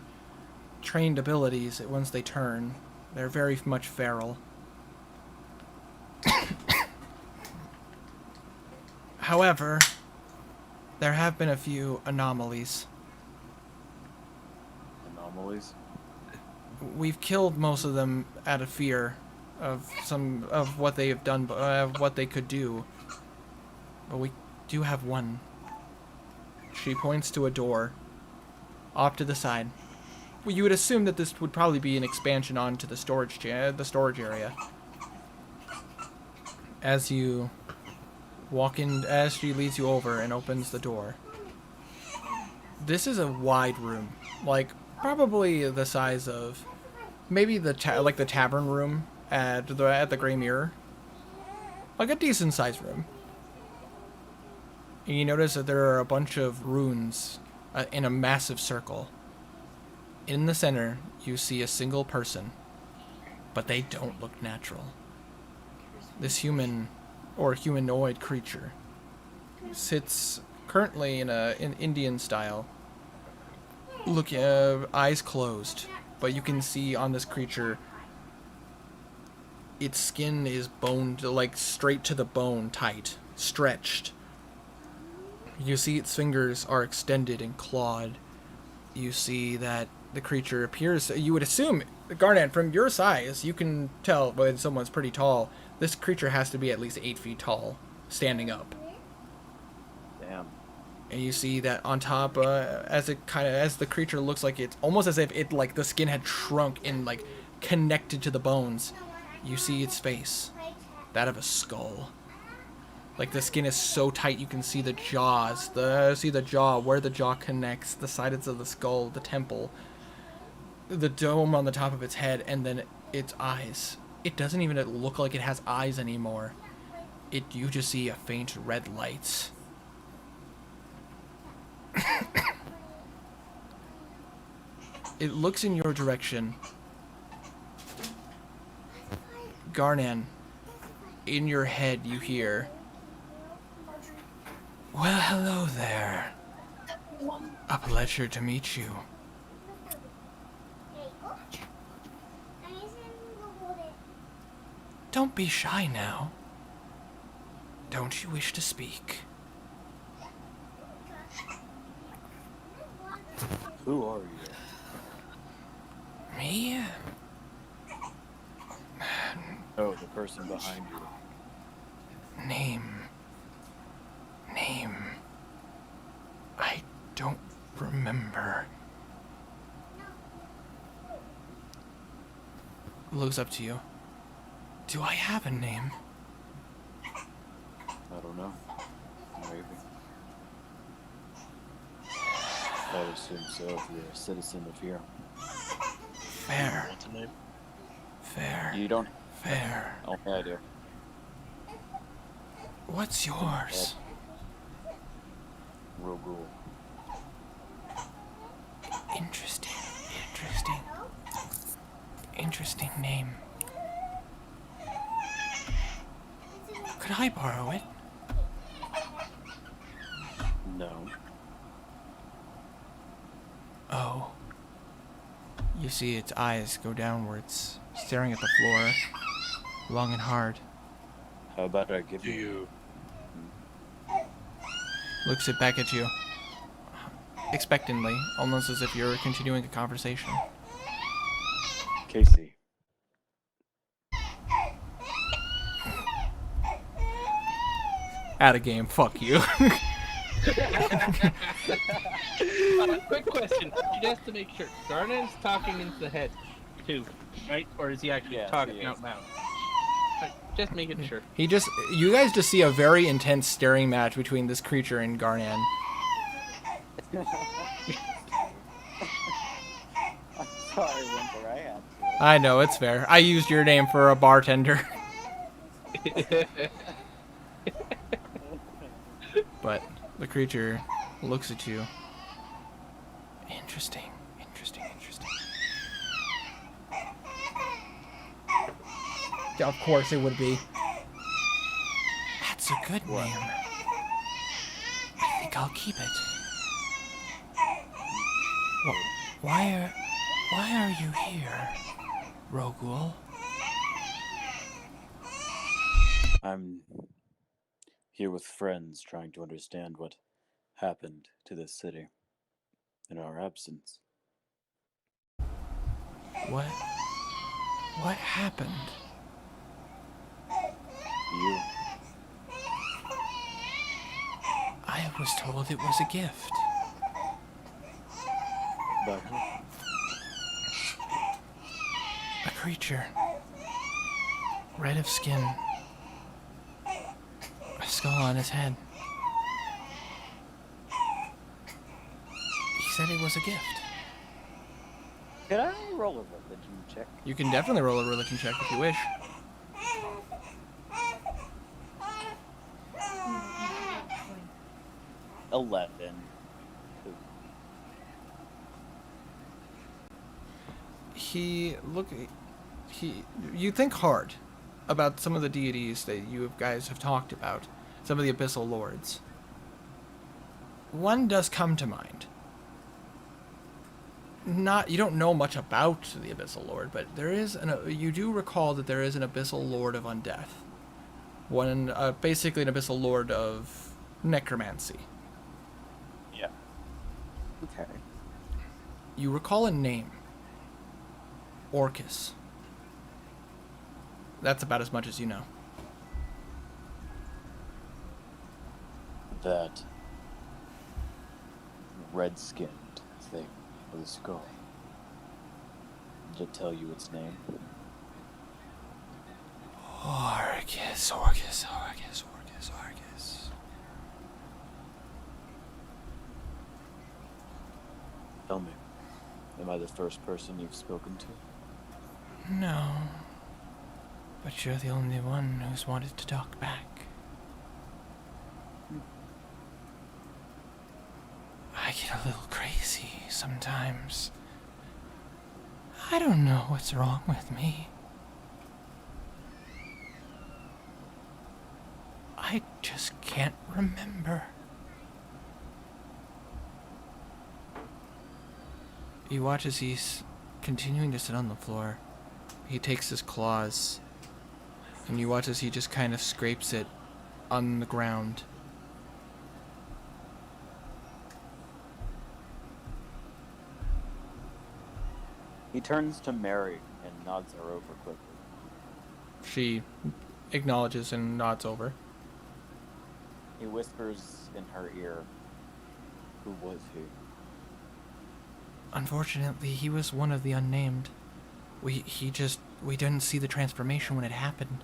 trained abilities once they turn. They're very much feral. However, there have been a few anomalies. Anomalies? We've killed most of them out of fear of some of what they have done, what they could do. But we do have one. She points to a door off to the side. Well, you would assume that this would probably be an expansion onto the storage area. As you walk in, as she leads you over and opens the door. This is a wide room, like probably the size of maybe the tavern room at the Grey Mirror, like a decent sized room. And you notice that there are a bunch of runes in a massive circle. In the center, you see a single person, but they don't look natural. This human or humanoid creature sits currently in an Indian style, eyes closed, but you can see on this creature its skin is boned, like straight to the bone, tight, stretched. You see its fingers are extended and clawed. You see that the creature appears, you would assume, Garnet, from your size, you can tell when someone's pretty tall. This creature has to be at least 8 feet tall, standing up. Damn. And you see that on top, as the creature looks like it's almost as if it, like, the skin had shrunk and, like, connected to the bones. You see its face, that of a skull. Like, the skin is so tight you can see the jaws, see the jaw, where the jaw connects, the sides of the skull, the temple, the dome on the top of its head, and then its eyes. It doesn't even look like it has eyes anymore. You just see a faint red light. It looks in your direction. Garnan, in your head you hear, "Well, hello there. A pleasure to meet you. Don't be shy now. Don't you wish to speak?" Who are you? Me? Oh, the person behind you. Name. I don't remember. Looks up to you. Do I have a name? I don't know. Maybe. I would assume so if you're a citizen of here. Fair. What's the name? Fair. You don't? Fair. Okay, I do. What's yours? Rogul. Interesting name. Could I borrow it? No. Oh. You see its eyes go downwards, staring at the floor, long and hard. How about I give Do you? you Looks it back at you, expectantly, almost as if you're continuing a conversation. Casey. Out of game, fuck you. Quick question. Just to make sure, Garnet's talking into the head, too, right? Or is he actually Yes, talking he is. out loud? Just making sure. You guys just see a very intense staring match between this creature and Garnan. I'm sorry, Winter. I had to. I know, it's fair. I used your name for a bartender. But the creature looks at you. Interesting. Of course it would be. That's a good name. I think I'll keep it. Why are you here, Rogul? I'm here with friends trying to understand what happened to this city in our absence. What happened? You, I was told it was a gift. by who? A creature. Red of skin. A skull on his head. He said it was a gift. Could I roll a religion check? You can definitely roll a religion check if you wish. Wait. 11. You think hard about some of the deities that you guys have talked about, some of the abyssal lords. One does come to mind. You don't know much about the abyssal lord, but you do recall that there is an abyssal lord of undeath. Basically an abyssal lord of necromancy. Yeah. Okay. You recall a name. Orcus. That's about as much as you know. That red-skinned thing with a skull. Did it tell you its name? Orcus. Tell me, am I the first person you've spoken to? No. But you're the only one who's wanted to talk back. I get a little crazy sometimes. I don't know what's wrong with me. I just can't remember. You watch as he's continuing to sit on the floor. He takes his claws, and you watch as he just kind of scrapes it on the ground. He turns to Mary and nods her over quickly. She acknowledges and nods over. He whispers in her ear, "Who was he?" Unfortunately, he was one of the unnamed. We didn't see the transformation when it happened.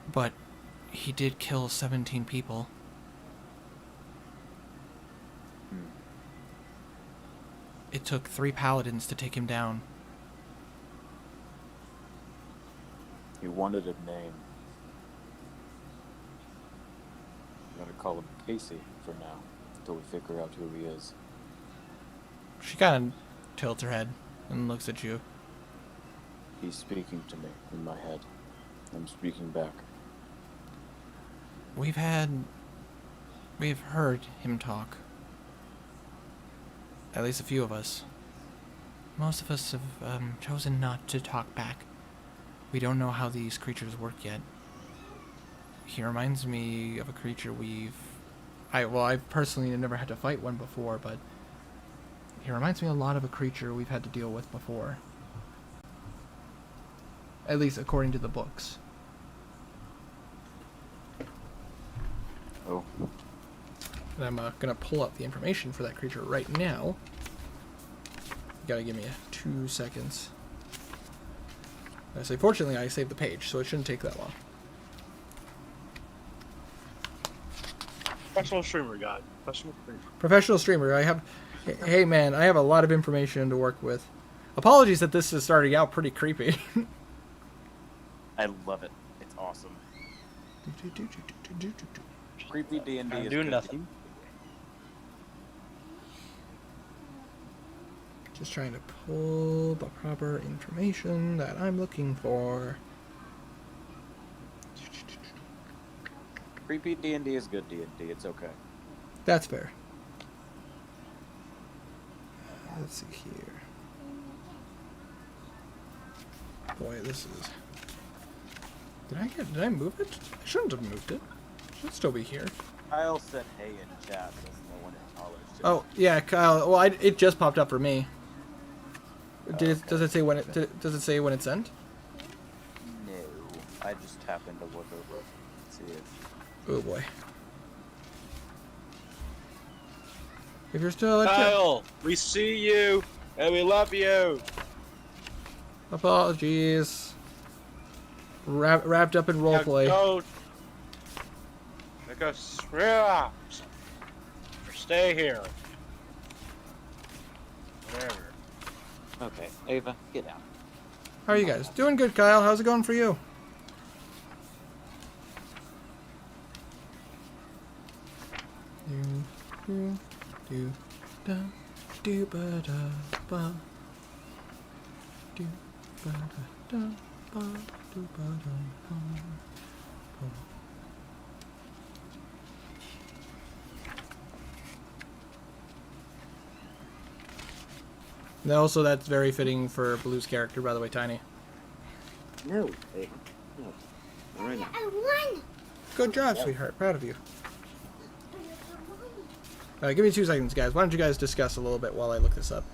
But he did kill 17 people. It took 3 paladins to take him down. He wanted a name. I'm gonna call him Casey for now, until we figure out who he is. She kind of tilts her head and looks at you. He's speaking to me in my head. I'm speaking back. We've heard him talk. At least a few of us. Most of us have chosen not to talk back. We don't know how these creatures work yet. He reminds me of a creature I've personally never had to fight one before, but he reminds me a lot of a creature we've had to deal with before. At least according to the books. Oh. And I'm gonna pull up the information for that creature right now. You gotta give me 2 seconds. I say, fortunately, I saved the page, so it shouldn't take that long. Professional streamer guy. Professional streamer. Hey man, I have a lot of information to work with. Apologies that this is starting out pretty creepy. I love it. It's awesome. Creepy D&D is doing good. nothing. Just trying to pull the proper information that I'm looking for. Creepy D&D is good D&D. It's okay. That's fair. Let's see here. Boy, this is. Did I move it? I shouldn't have moved it. It should still be here. Kyle said hey in chat. That's no one acknowledged it. Oh yeah, Kyle. Well, it just popped up for me. Does it say when it? Does it say when it's sent? No, I just happened to look over it and see it. Oh boy. If you're still at Kyle, we see you and we love you. apologies. Wrapped up in roleplay. Go relax. Or stay here. Whatever. Okay, Ava, get down. How are you guys? Doing good, Kyle. How's it going for you? Do da do ba da ba do ba da da ba do ba da ba. Now, also, that's very fitting for Blue's character, by the way, Tiny. No, Ava. No. All right now. Good job, sweetheart. Proud of you. Give me 2 seconds, guys. Why don't you guys discuss a little bit while I look this up?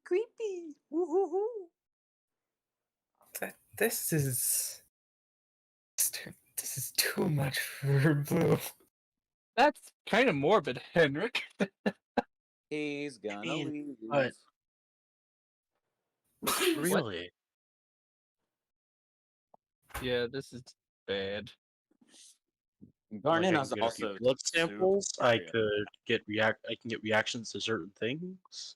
Creepy. Woo-hoo-hoo. This is too much for Blue. That's kind of morbid, Henrik. He's gonna leave. But really, Yeah, this is bad. Garnet I is can get a few also blood samples. I super could get I can get reactions to certain things.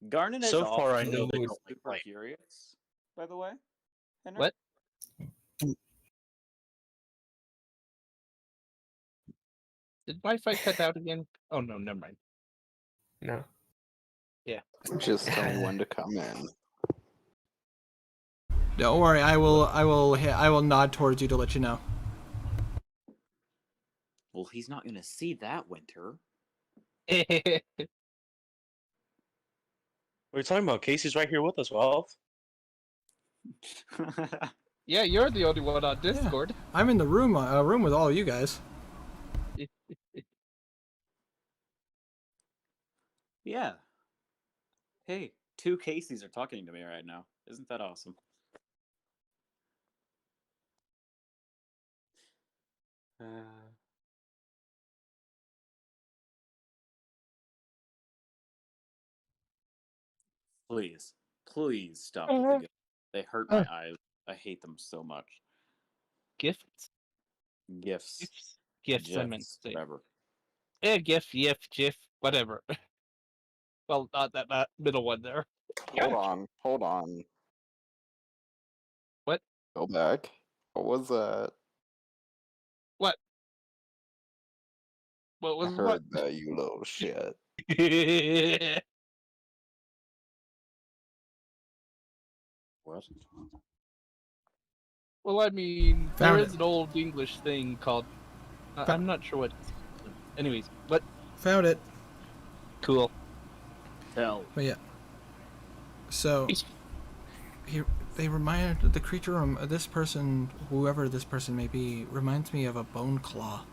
Garnet is So far, I also know they don't like super light. curious. By the way, Henrik? What? Did Wi-Fi cut out again? Oh no, never mind. No. Just tell me when to come in. Don't worry, I will nod towards you to let you know. Well, he's not gonna see that, Winter. What are you talking about? Casey's right here with us, Valve. Yeah, you're the only one on Discord. I'm in the room with all you guys. Yeah. Hey, 2 Caseys are talking to me right now. Isn't that awesome? Please, please stop with the gifts. They hurt my eyes. I hate them so much. Gifts? Gifts. Gifts, I meant to GIFs, say. whatever. GIF, GIF, whatever. Well, not that middle one there. Hold on. What? Go back. What was that? What? What I was heard what? that, you little shit. What? Well, I mean, Found there it. is an old English thing called. I'm not sure what. Anyways, but Found it. cool. Hell. But yeah. So they remind the creature this person, whoever this person may be, reminds me of a bone claw.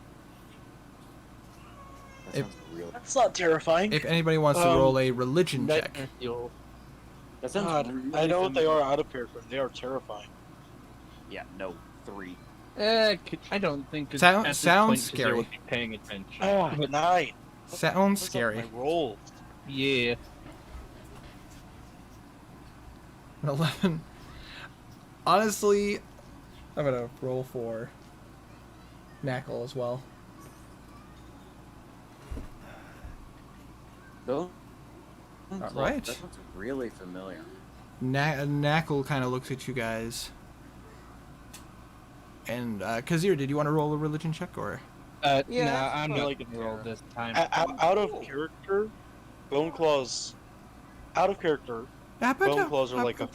That sounds real. That's not terrifying. If anybody wants to roll a religion check. That sounds God, really I know what they familiar. are out of character. They are terrifying. Yeah, no, 3. I don't think. Sounds at this scary. point, 'cause they would be paying attention. Oh, 9. Sounds What's scary. up my roll? Yeah. 11. Honestly, I'm gonna roll for Knackle as well. All right. That looks really familiar. Knackle kind of looks at you guys. And Kazir, did you want to roll a religion check or? Yeah, nah, I'm not gonna roll this time. Out of character, Bone Claws. Out of character, Bone Claws are like a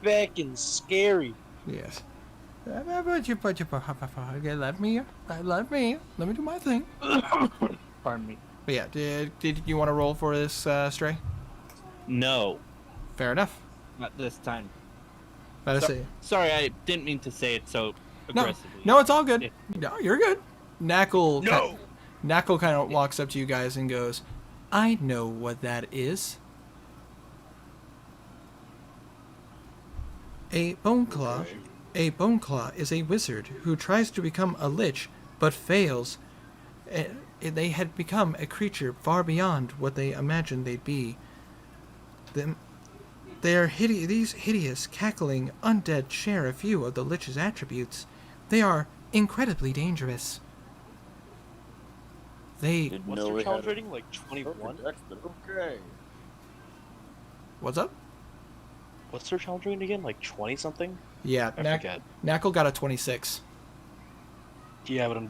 fucking scary. Yes. Okay, let me do my thing. Pardon me. But yeah, did you want to roll for this, Stray? No, Fair enough. not this time. Better say. Sorry, I didn't mean to say it so No, aggressively. no, it's all good. Yeah. No, you're good. Knackle. No! Knackle kind of walks up to you guys and goes, "I know what that is. A bone claw. A bone claw is a wizard who tries to become a lich, but fails. They had become a creature far beyond what they imagined they'd be. They are these hideous, cackling undead share a few of the lich's attributes. They are incredibly dangerous. Didn't What's know their we challenge had rating? Like 21? Okay. What's up? What's their challenge rating again? Like 20 something? Yeah, I forget. Knackle got a 26. Yeah, but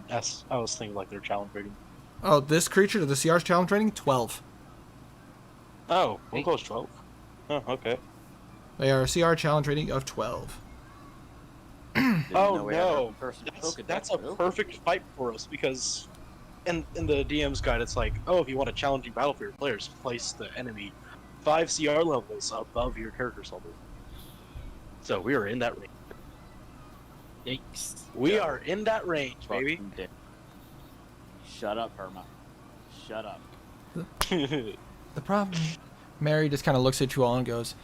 I was thinking like their challenge rating. Oh, this creature, the CR's challenge rating, 12. Oh, one goes 12. Oh, okay. They are a CR challenge rating of 12. Didn't Oh know we had our no, person that's Pokedex, a though. perfect fight for us because in the DM's guide it's like, oh, if you want a challenging battle for your players, place the enemy 5 CR levels above your character's level. So we are in that range. Yikes. We are in that range, baby. Fucking dick. Shut up, Herma. Shut up. The problem, Mary just kind of looks at you all and goes,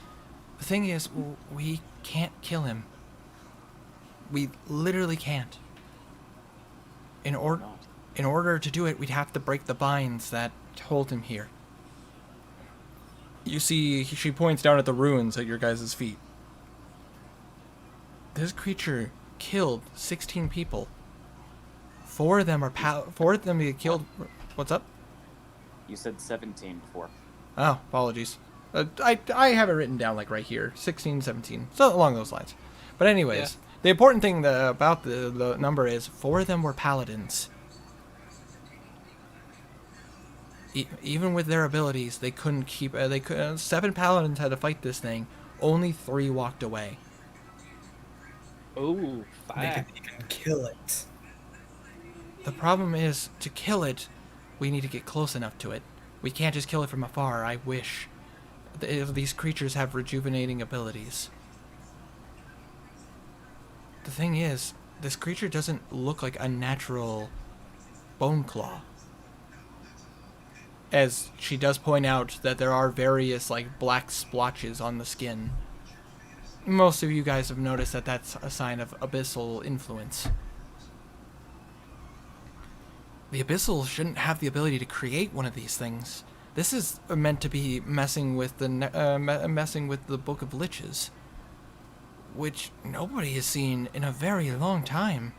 the thing is, we can't kill him. We literally can't. In order to do it, we'd have to break the binds that hold him here. You see, she points down at the ruins at your guys' feet. This creature killed 16 people. 4 of them get killed. What's up? You said 17 before. Oh, apologies. I have it written down like right here, 16, 17, so along those lines. But anyways, the important thing about the number is 4 of them were paladins. Even with their abilities, they couldn't keep. 7 paladins had to fight this thing. Only 3 walked away. Oh, They fuck. can kill it. The problem is, to kill it, we need to get close enough to it. We can't just kill it from afar. I wish. These creatures have rejuvenating abilities. The thing is, this creature doesn't look like a natural bone claw. As she does point out that there are various like black splotches on the skin. Most of you guys have noticed that that's a sign of abyssal influence. The abyssal shouldn't have the ability to create one of these things. This is meant to be messing with the Book of Liches, which nobody has seen in a very long time.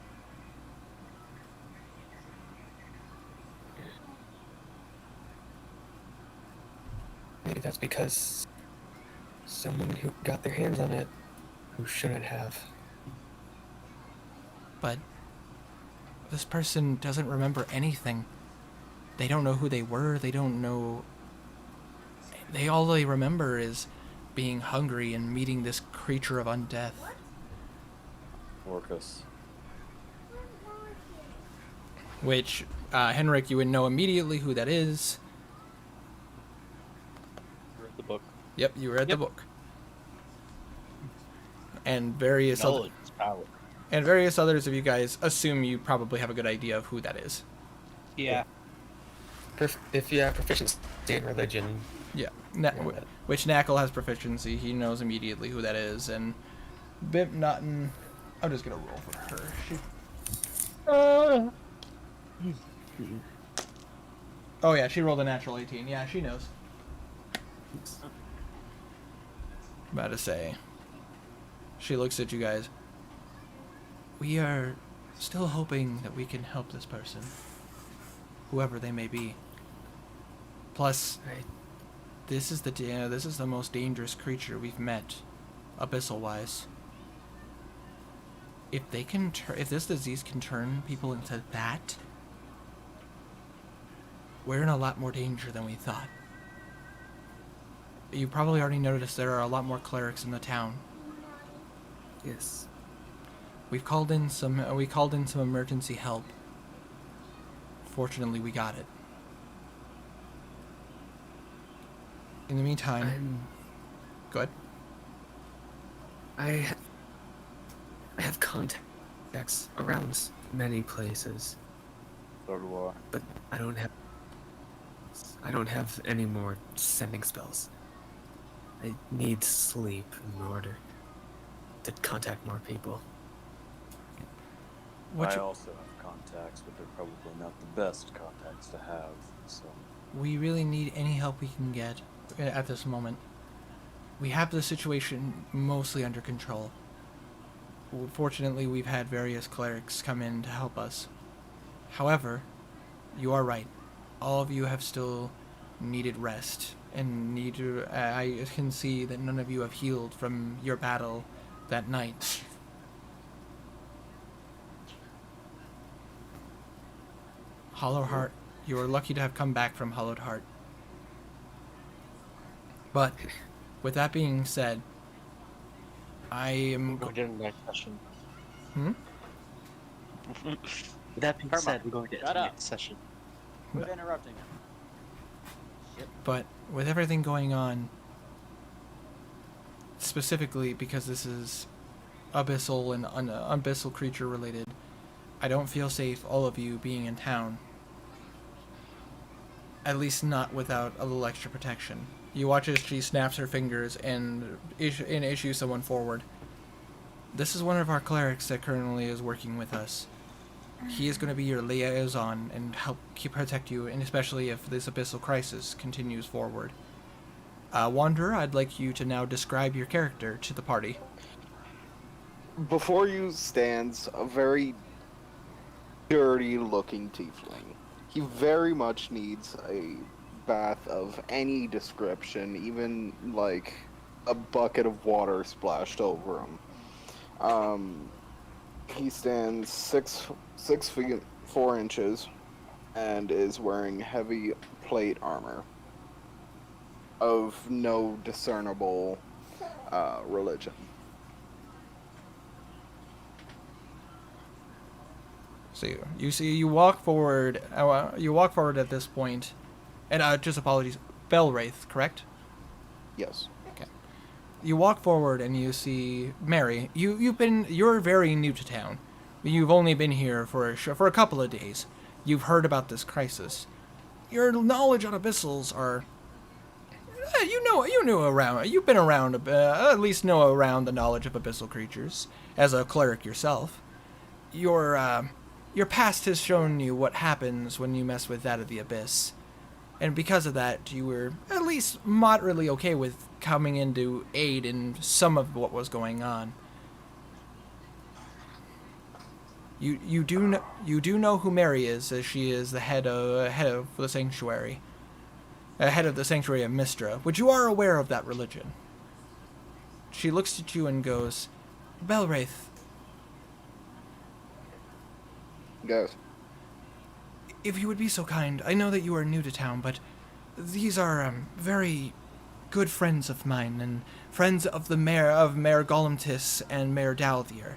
Maybe that's because someone who got their hands on it who shouldn't have. But this person doesn't remember anything. They don't know who they were. They don't know. All they remember is being hungry and meeting this creature of undeath. Orcus. Which, Henrik, you would know immediately who that is. Read the book. Yep, you read the book. And various other, Knowledge is power. and various others of you guys assume you probably have a good idea of who that is. Yeah. If you have proficiency in religion, Yeah, that. which Knackle has proficiency. He knows immediately who that is. And Bip Nutton, I'm just gonna roll for her. Oh yeah, she rolled a natural 18. Yeah, she knows. About to say. She looks at you guys. We are still hoping that we can help this person, whoever they may be. Plus, this is the most dangerous creature we've met, abyssal-wise. If this disease can turn people into that, we're in a lot more danger than we thought. You probably already noticed there are a lot more clerics in the town. Yes. We called in some emergency help. Fortunately, we got it. In the meantime, go ahead. I have contacts around many places. So do I. But I don't have any more sending spells. I need sleep in order to contact more people. I also have contacts, but they're probably not the best contacts to have, so... We really need any help we can get at this moment. We have the situation mostly under control. Fortunately, we've had various clerics come in to help us. However, you are right. All of you have still needed rest, and I can see that none of you have healed from your battle that night. Hollow Heart, you are lucky to have come back from Hollowed Heart. But, with that being said, I am... We're going to the next session. Hmm? With that being said, we're going to the next session. Quit interrupting him. But with everything going on, specifically because this is abyssal and abyssal creature related, I don't feel safe all of you being in town. At least not without a little extra protection. You watch as she snaps her fingers and issues someone forward. This is one of our clerics that currently is working with us. He is going to be your liaison and help protect you, and especially if this abyssal crisis continues forward. Wanderer, I'd like you to now describe your character to the party. Before you stands a very dirty-looking tiefling. He very much needs a bath of any description, even like a bucket of water splashed over him. He stands 6 feet 4 inches and is wearing heavy plate armor of no discernible religion. So you walk forward. You walk forward at this point, and just apologies, Belwraith, correct? Yes. Okay. You walk forward and you see Mary. You're very new to town. You've only been here for a couple of days. You've heard about this crisis. Your knowledge on abyssals are. You've been around, at least know around the knowledge of abyssal creatures as a cleric yourself. Your past has shown you what happens when you mess with that of the abyss. And because of that, you were at least moderately okay with coming in to aid in some of what was going on. You do know who Mary is, as she is the head of the sanctuary. Head of the sanctuary of Mistra, which you are aware of that religion. She looks at you and goes, Belwraith. Yes. If you would be so kind, I know that you are new to town, but these are very good friends of mine, and friends of Mayor Golemtis and Mayor Dalthier.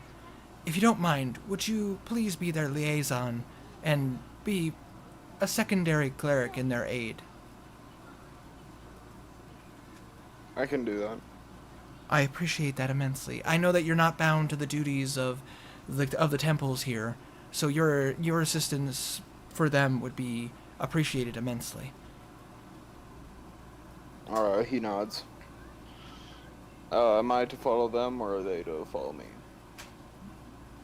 If you don't mind, would you please be their liaison and be a secondary cleric in their aid? I can do that. I appreciate that immensely. I know that you're not bound to the duties of the temples here, so your assistance for them would be appreciated immensely. Alright, he nods. Am I to follow them, or are they to follow me?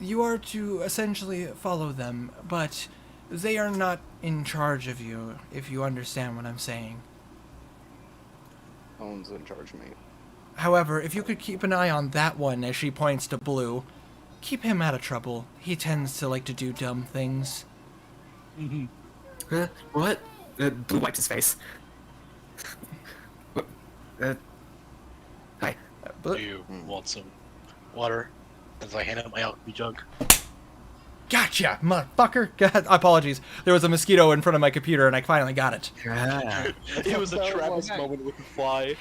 You are to essentially follow them, but they are not in charge of you, if you understand what I'm saying. No one's in charge of me. However, if you could keep an eye on that one, as she points to Blue, keep him out of trouble. He tends to like to do dumb things. Mm-hmm. What? Blue wiped his face. Hi. Do you want some water as I hand out my alchemy jug? Gotcha, motherfucker. God, apologies. There was a mosquito in front of my computer, and I finally got it. Ah. It was a Travis moment with the fly.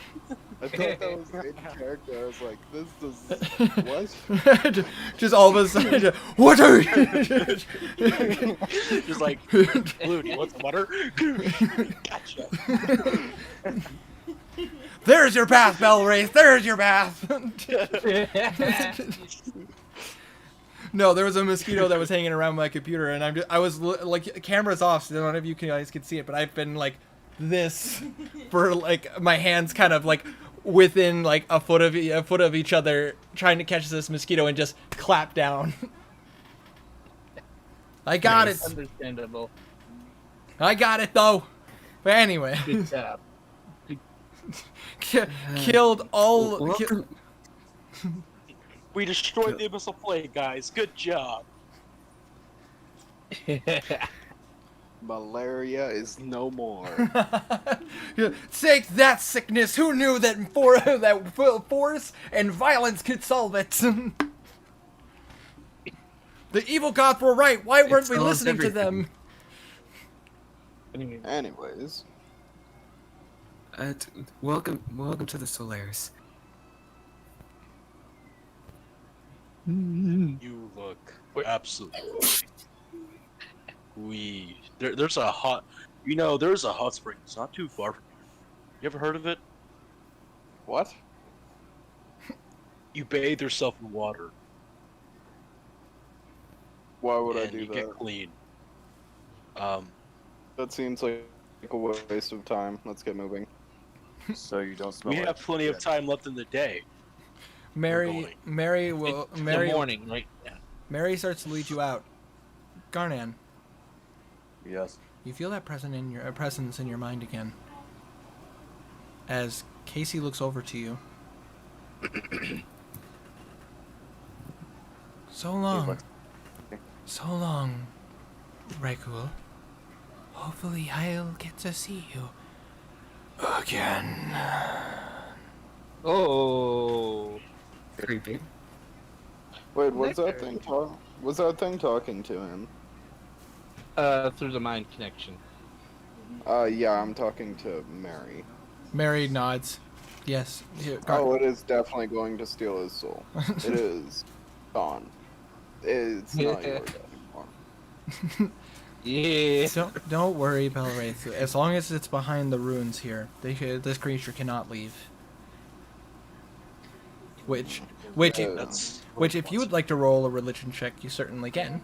I thought that was in character. I was like, this does what? Just all of a sudden, what are you? Just like, Blue, do you want some butter? Gotcha. There's your bath, Belwraith. There's your bath. No, there was a mosquito that was hanging around my computer, and I was like, camera's off, so none of you guys can see it, but I've been like this for like my hands kind of like within like a foot of each other, trying to catch this mosquito and just clap down. I got it. Understandable. I got it though. But anyway, Good job. killed all. Welcome. We destroyed the Abyssal Plague, guys. Good job. Malaria is no more. Take that, sickness! Who knew that force and violence could solve it? The evil gods were right. Why weren't we listening to them? Anyways. Welcome to the Solaris. You look absolutely there's a hot spring. It's not too far from here. You ever heard of it? What? You bathe yourself in water. Why would I and do you that? get clean. That seems like a waste of time. Let's get moving. So you don't smell We like have plenty of time left in the day. Mary will. It's Mary. the morning, right? Yeah. Mary starts to lead you out. Garnan, Yes. you feel that presence in your mind again. As Casey looks over to you. So long, Raikul. Hopefully I'll get to see you again. Oh. Creepy. Wait, was that thing talking to him? Through the mind connection. Yeah, I'm talking to Mary. Mary nods. Yes. Oh, it is definitely going to steal his soul. It is gone. It's not yours anymore. Yeah. Don't worry, Belwraith. As long as it's behind the ruins here, this creature cannot leave. Which, if you would like to roll a religion check, you certainly can.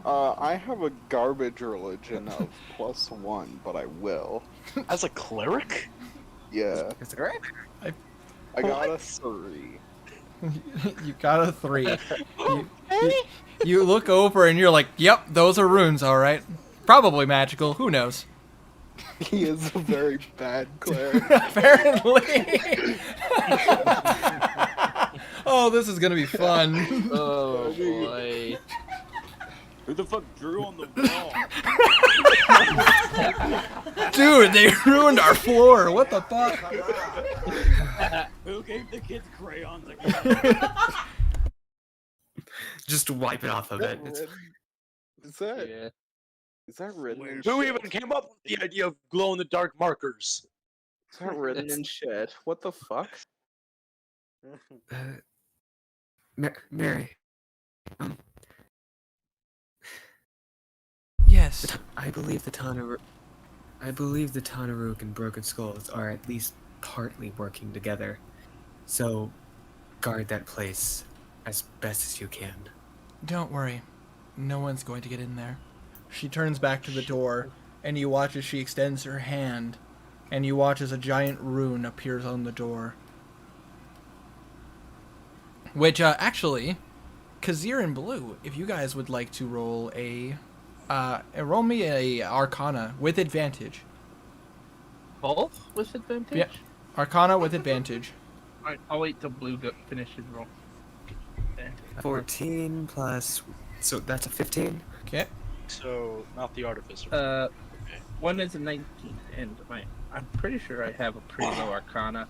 I have a garbage religion of +1, but I will. As a cleric? Yeah. Is it right? I got a 3. You got a 3. You look over and you're like, yep, those are runes, alright. Probably magical, who knows? He is a very bad cleric. Apparently. Oh, this is gonna be fun. Oh boy. Who the fuck drew on the wall? Dude, they ruined our floor. What the fuck? Who gave the kids crayons again? Just wipe it off of it. Is that Yeah. is that written in Who shit? even came up with the idea of glow-in-the-dark markers? Is that written in shit? What the fuck? Mary. Yes. I believe the Tanaruk and Broken Skulls are at least partly working together. So, guard that place as best as you can. Don't worry. No one's going to get in there. She turns back to the door, and you watch as she extends her hand, and you watch as a giant rune appears on the door. Which, actually, Kazir and Blue, if you guys would like to roll roll me a Arcana with advantage. Both with advantage? Yeah. Arcana with advantage. Alright, I'll wait till Blue finishes roll. 14 plus... So that's a 15? Okay. So, not the artificer. One is a 19, and I'm pretty sure I have a pretty low Arcana.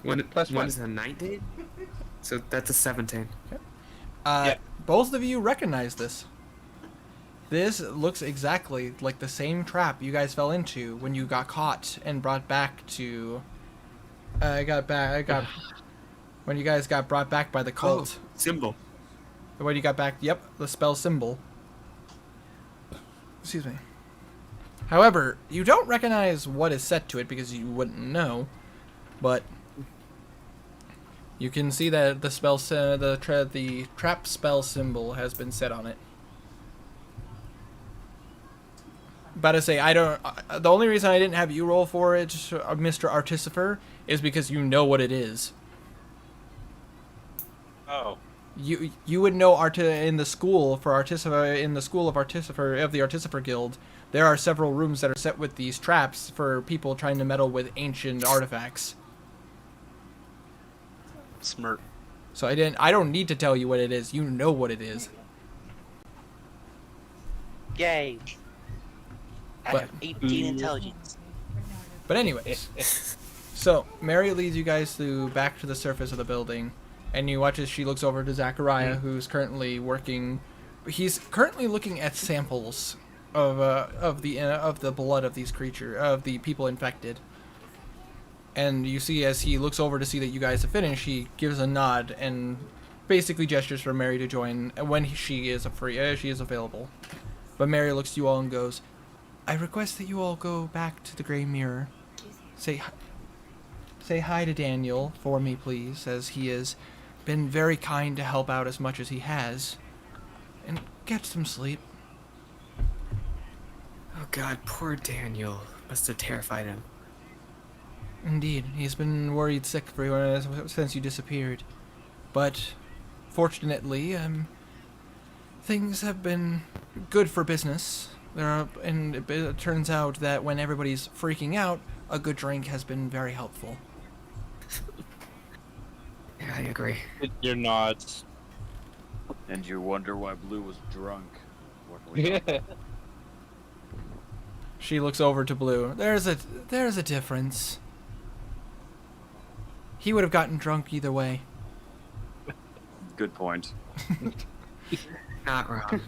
One plus is a 19? So that's a 17. Okay. Both of you recognize this. This looks exactly like the same trap you guys fell into when you got caught and brought back to. When you guys got brought back by the cult. Oh, symbol. When you got back, yep, the spell symbol. Excuse me. However, you don't recognize what is set to it because you wouldn't know, but you can see that the spell, the trap spell symbol has been set on it. About to say, I don't. The only reason I didn't have you roll for it, Mr. Artificer, is because you know what it is. Oh. You would know in the school for Artificer, in the school of Artificer of the Artificer Guild, there are several rooms that are set with these traps for people trying to meddle with ancient artifacts. Smirk. So I don't need to tell you what it is. You know what it is. Yay. I But- have 18 intelligence. But anyways, so Mary leads you guys back to the surface of the building, and you watch as she looks over to Zachariah, who's currently working. He's currently looking at samples of the blood of these of the people infected. And you see as he looks over to see that you guys have finished, he gives a nod and basically gestures for Mary to join when she is available. But Mary looks to you all and goes, "I request that you all go back to the Grey Mirror. Say hi to Daniel for me, please, as he has been very kind to help out as much as he has. And get some sleep." Oh God, poor Daniel. Must have terrified him. Indeed, he's been worried sick since you disappeared. But fortunately, things have been good for business. And it turns out that when everybody's freaking out, a good drink has been very helpful. Yeah, I agree. You're not. And you wonder why Blue was drunk. What can we do? Yeah. She looks over to Blue. There's a difference. He would have gotten drunk either way. Good point. Not wrong.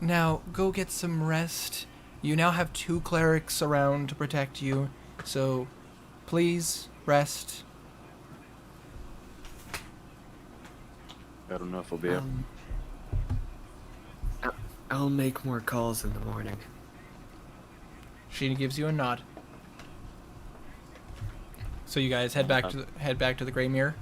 Now, go get some rest. You now have 2 clerics around to protect you, so please rest. I don't know if we'll be able. I'll make more calls in the morning. She gives you a nod. So you guys head back to the Grey Mirror.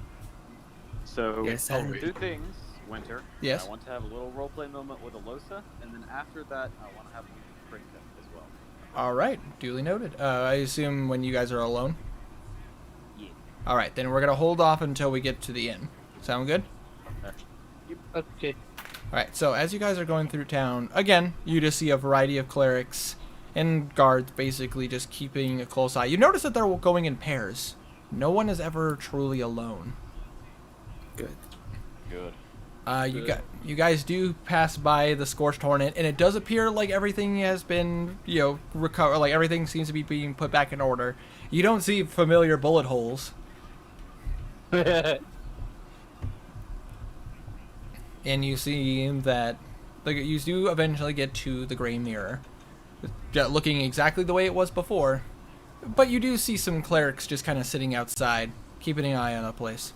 So, Yes, sir. 2 things, Winter. Yes. I want to have a little roleplay moment with Alosa, and then after that, I want to have one with Brenda as well. All right, duly noted. I assume when you guys are alone. Yeah. All right, then we're gonna hold off until we get to the inn. Sound good? Okay. All right. So as you guys are going through town, again, you just see a variety of clerics and guards, basically just keeping a close eye. You notice that they're going in pairs. No one is ever truly alone. Good. Good. You guys do pass by the Scorched Hornet, and it does appear like everything has been, recovered. Like everything seems to be being put back in order. You don't see familiar bullet holes. And you see that you do eventually get to the Grey Mirror, looking exactly the way it was before. But you do see some clerics just kind of sitting outside, keeping an eye on the place.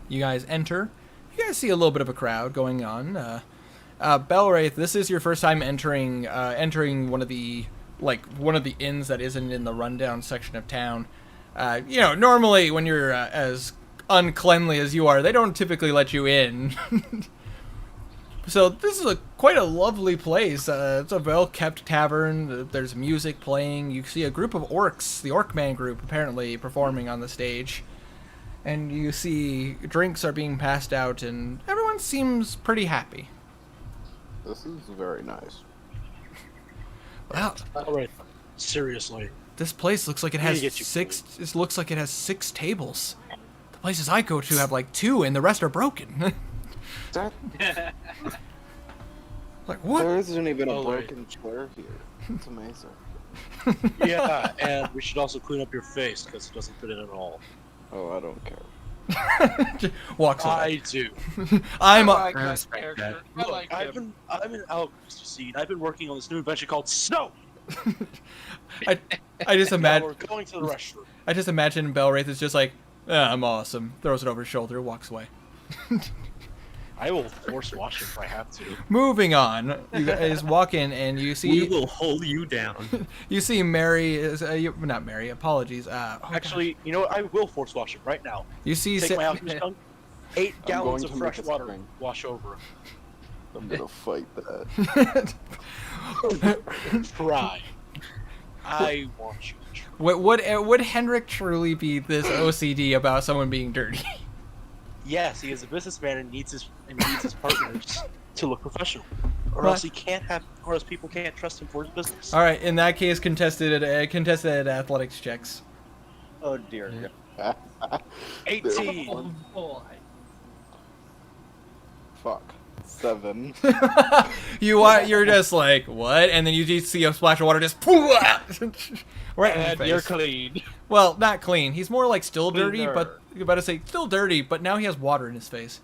You guys enter. You guys see a little bit of a crowd going on. Belwraith, this is your first time entering one of the inns that isn't in the rundown section of town. Normally when you're as uncleanly as you are, they don't typically let you in. So this is quite a lovely place. It's a well-kept tavern. There's music playing. You see a group of orcs, the Orcman group, apparently performing on the stage. And you see drinks are being passed out, and everyone seems pretty happy. This is very nice. Well, Alright. Seriously. this place looks like it has Let me get you six. It looks like it has 6 tables. The places I go to have like 2, and the rest are broken. That, Like what? there isn't even a Oh, wait. broken chair here. It's amazing. Yeah, and we should also clean up your face because it doesn't fit in at all. Oh, I don't care. Walks away. I do. I'm I a, like I that respect character. that. I like him. I'm in Alchemist, you see, and I've been working on this new invention called Snow. I just Now imagine. we're going to the restroom. I just imagine Belwraith is just like, I'm awesome. Throws it over his shoulder, walks away. I will force wash it if I have to. Moving on, you guys walk in and you We see will hold you down. you see Mary is not Mary. Apologies. Actually, you know what? I will force wash it right now. you see Take my alchemist gun. 8 I'm gallons going of to make fresh a water. spring. Wash over. I'm gonna fight that. Try. I want you to try. would Henrik truly be this OCD about someone being dirty? Yes, he is a businessman and needs his partners to look professional, or But- else people can't trust him for his business. All right, in that case, contested athletics checks. Oh dear. 18. Oh boy. Fuck. 7. You're just like what, and then you just see a splash of water just right in And your you're face. clean. Well, not clean. He's more like still dirty, Cleaner. but you're about to say still dirty, but now he has water in his face,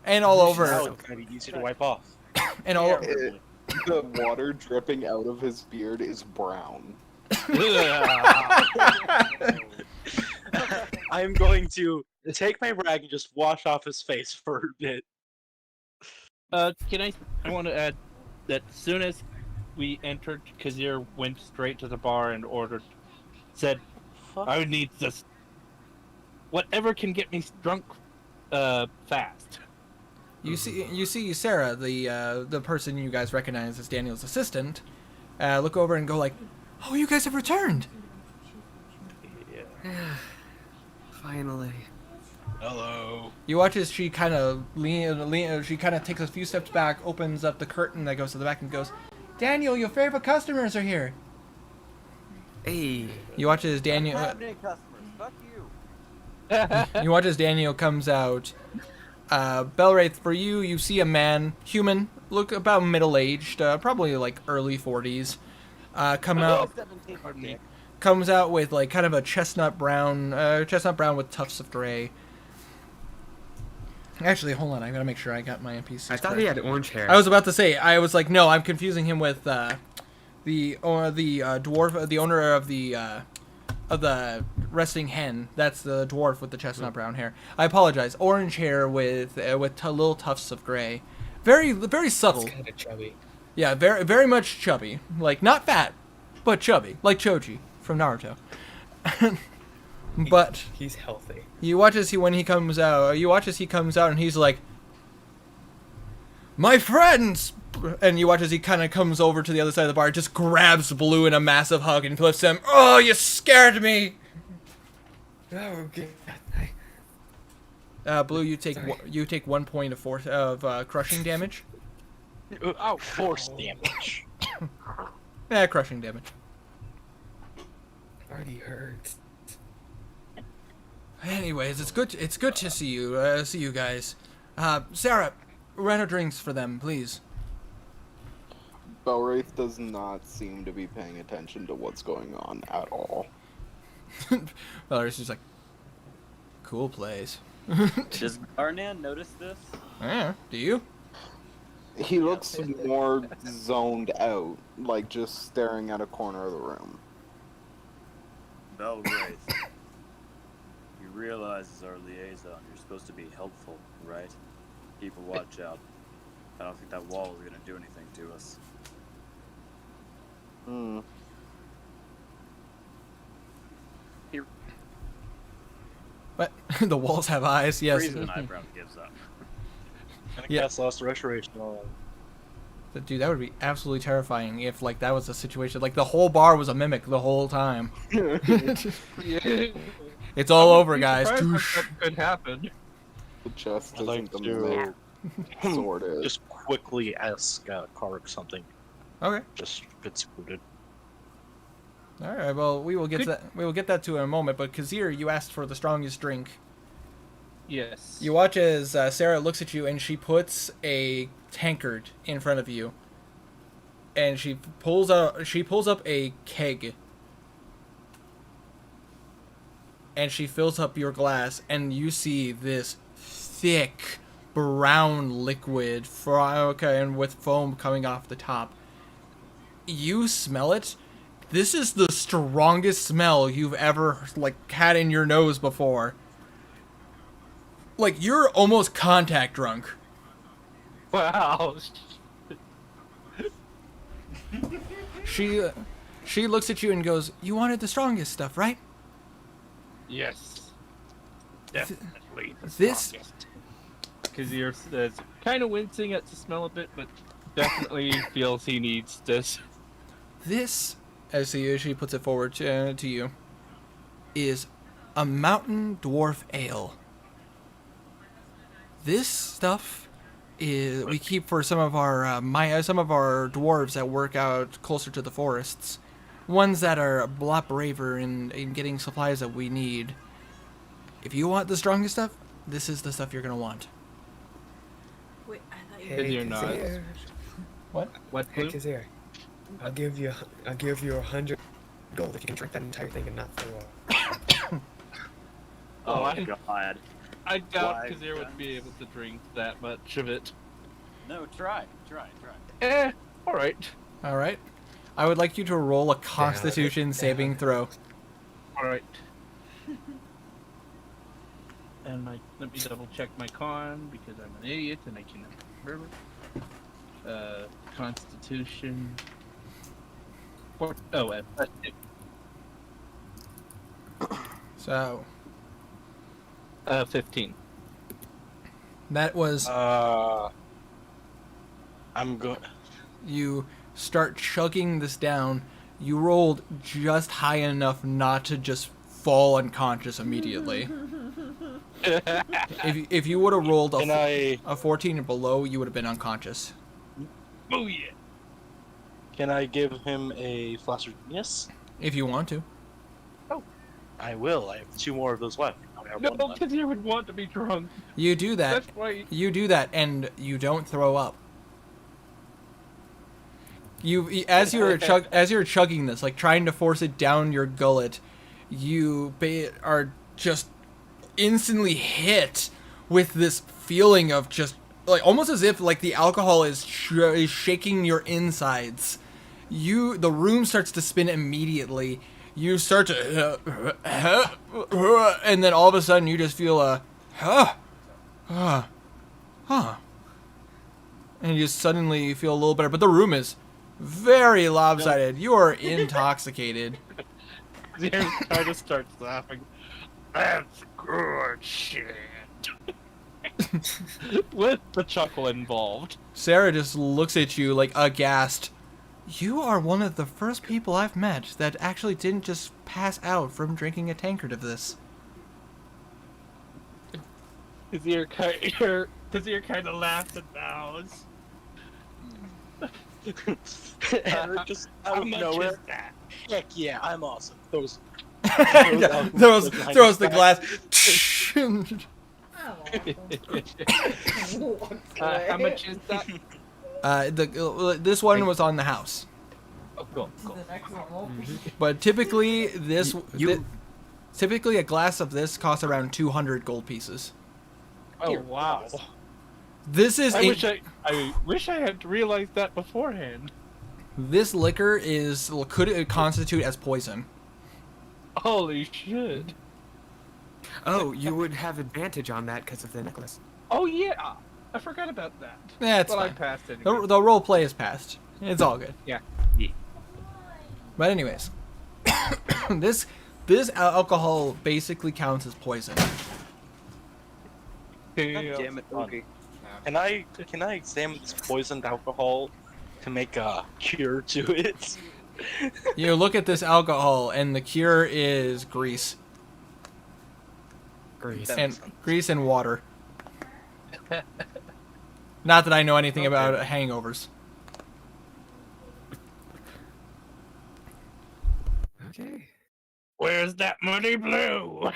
and all over, Now it's gonna be easy to wipe off. and all. The water dripping out of his beard is brown. I'm going to take my rag and just wash off his face for a bit. I want to add that as soon as we entered, Kazir went straight to the bar and said, I need this. Whatever can get me drunk fast. You see Sarah, the person you guys recognize as Daniel's assistant, look over and go like, "Oh, you guys have returned." Finally. Hello. You watch as she kind of she kind of takes a few steps back, opens up the curtain that goes to the back, and goes, "Daniel, your favorite customers are here." Hey. You watch as Daniel. Happening customers. Fuck you. You watch as Daniel comes out. Belwraith, for you, you see a man, human, look about middle-aged, probably like early 40s, comes out with like kind of a chestnut brown with tufts of gray. Actually, hold on, I gotta make sure I got my NPCs. I thought correct. he had orange hair. I was about to say, I was like, no, I'm confusing him with the dwarf, the owner of the resting hen. That's the dwarf with the chestnut brown hair. I apologize. Orange hair with little tufts of gray. Very, very subtle. It's kind of chubby. Yeah, very, very much chubby. Like not fat, but chubby, like Choji from Naruto. But He's healthy. you watch as he comes out and he's like, "My friends!" And you watch as he kind of comes over to the other side of the bar, just grabs Blue in a massive hug and lifts him. "Oh, you scared me!" Oh, okay. Blue, you take Sorry. you take 1 point of crushing damage. Oh, force damage. Crushing damage. Already hurts. Anyways, it's good to see you guys. Sarah, run our drinks for them, please. Belwraith does not seem to be paying attention to what's going on at all. Valerie's just like, cool place. Does Garnan notice this? Yeah, do you? He looks more zoned out, like just staring at a corner of the room. Belwraith. You realize as our liaison, you're supposed to be helpful, right? Keep a watch out. I don't think that wall is gonna do anything to us. Hmm. But the walls have eyes. Yes. Reason eyebrow gives up. And Yeah. cast Lost Restoration on him. Dude, that would be absolutely terrifying if like that was a situation. Like the whole bar was a mimic the whole time. It's all over, guys. That could happen. The chest I'd like isn't the to mimic. Sword is. just quickly ask Kark something. Okay. Just if it's suited. All right. Well, we will get that to in a moment. But Kazir, you asked for the strongest drink. Yes. You watch as Sarah looks at you and she puts a tankard in front of you. and she pulls up a keg, and she fills up your glass, and you see this thick brown liquid, and with foam coming off the top. You smell it. This is the strongest smell you've ever had in your nose before. Like, you're almost contact drunk. Wow. She looks at you and goes, "You wanted the strongest stuff, right?" Yes. Definitely the This- strongest. Kazir says, kind of wincing at the smell of it, but definitely feels he needs this. This, as she puts it forward to you, is a mountain dwarf ale. This stuff is we keep for some of our dwarves that work out closer to the forests, ones that are a lot braver in getting supplies that we need. If you want the strongest stuff, this is the stuff you're gonna want. Wait, I thought you Hey, you're not. Kazir. What? What, Hey, Blue? Kazir. I'll give you 100 gold if you can drink that entire thing and not throw up. Oh I- god. I doubt Live Kazir would be able to drink that much of it. No, try. Alright. All right. I would like you to roll a Constitution saving throw. Alright. And let me double check my con because I'm an idiot and I cannot remember. Constitution. That's it. So 15. that was I'm good. you start chugging this down. You rolled just high enough not to just fall unconscious immediately. If you would have rolled a 14 and below, you would have been unconscious. Oh yeah. Can I give him a flash of genius? If you want to. I will. I have 2 more of those left. I have No, 1 left. Kazir would want to be drunk. You do that. That's why. You do that, and you don't throw up. As you're chugging this, like trying to force it down your gullet, you are just instantly hit with this feeling of just like almost as if like the alcohol is shaking your insides. The room starts to spin immediately. You start to and then all of a sudden you just feel and you suddenly feel a little better, but the room is very lopsided. You are intoxicated. Kazir kind of starts laughing. That's good shit. With the chuckle involved. Sarah just looks at you like aghast. You are one of the first people I've met that actually didn't just pass out from drinking a tankard of this. Kazir kind of laughs and bows. Eric just out of nowhere. Heck yeah, I'm awesome. Throws throws the glass. How much is that? This one was on the house, Oh, cool. The next level. but typically typically a glass of this costs around 200 gold pieces. Oh wow! This is I wish I had realized that beforehand. this liquor could constitute as poison. Holy shit! Oh, you would have advantage on that because of the necklace. Oh yeah, I forgot about that. That's Well, I fine. passed anyway. The role play is passed. It's all good. Yeah. But anyways, this alcohol basically counts as poison. Damn it, Mookie. Can I examine this poisoned alcohol to make a cure to it? You look at this alcohol, and the cure is grease Grease. and water. Not that I know anything about hangovers. Okay. Where's that money, Blue?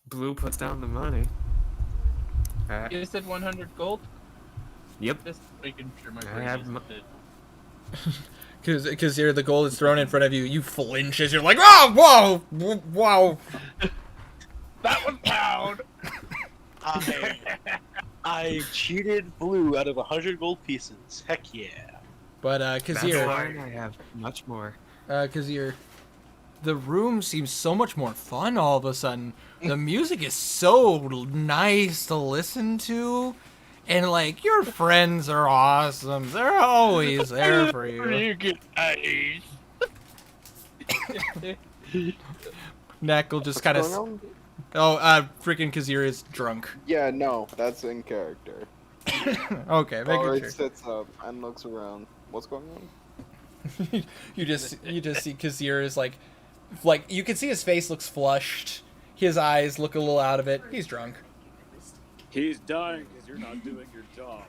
Blue puts down the money. You said 100 gold? Yep. Just making sure my I brain have isn't m- dead. Because here the goal is thrown in front of you. You flinch as you're like, oh, whoa, wow. That was pound! I cheated blue out of 100 gold pieces. Heck yeah. But That's Kazir, fine. I have much more. Kazir, the room seems so much more fun all of a sudden. The music is so nice to listen to. And, like, your friends are awesome. They're always there for you. You get ice. Neck will just What's kind going of... on? Oh, freaking Kazir is drunk. Yeah, no, that's in character. Okay, making Or sure. it sits up and looks around. What's going on? you just see Kazir is like you can see his face looks flushed. His eyes look a little out of it. He's drunk. He's dying because you're not doing your job.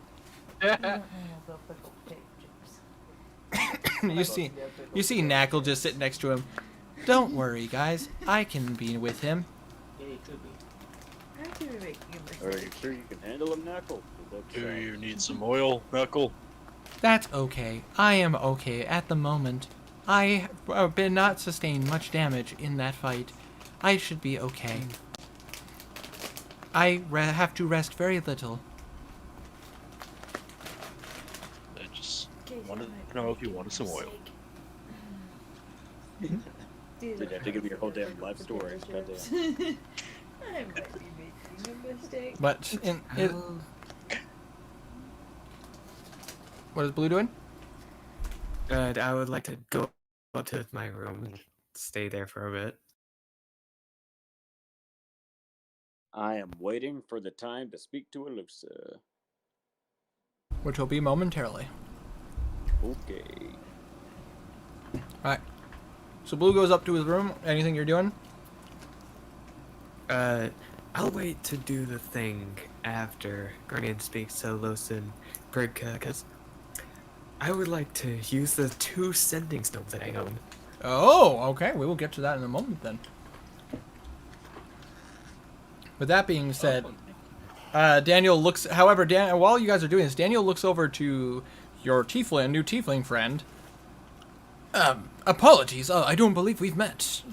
You see Knackle just sitting next to him. Don't worry, guys. I can be with him. How do we make you Are you sure you can handle him, Knuckle? Do you need some oil, Knuckle? That's okay. I am okay at the moment. I have been not sustained much damage in that fight. I should be okay. I have to rest very little. I just wanted to know if you wanted some oil. Did you have to give me your whole damn life story? Goddamn. I might be making a mistake. But what is Blue doing? I would like to go up to my room and stay there for a bit. I am waiting for the time to speak to Elusa. Which will be momentarily. Okay. Alright. So Blue goes up to his room. Anything you're doing? I'll wait to do the thing after Guardian speaks to Losin Grigka, because I would like to use the 2 sending stones that I own. Oh, okay. We will get to that in a moment then. With that being said, Daniel looks. However, while you guys are doing this, Daniel looks over to your new tiefling friend. Apologies. I don't believe we've met.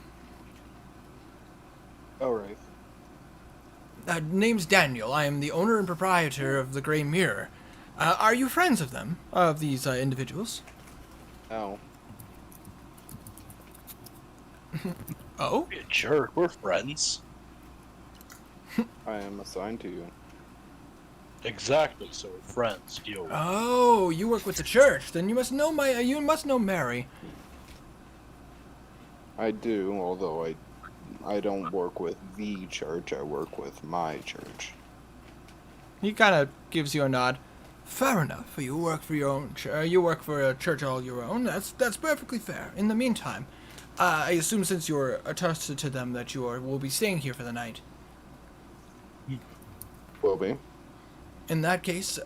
Alright. Name's Daniel. I am the owner and proprietor of the Grey Mirror. Are you friends of them? Of these individuals? No. Oh? You jerk, we're friends. I am assigned to you. Exactly, so we're friends, yo. Oh, you work with the church. Then you must know you must know Mary. I do, although I don't work with the church, I work with my church. He kind of gives you a nod. Fair enough. You work for your own you work for a church all your own. That's perfectly fair. In the meantime, I assume since you're attested to them that will be staying here for the night. Will be. In that case,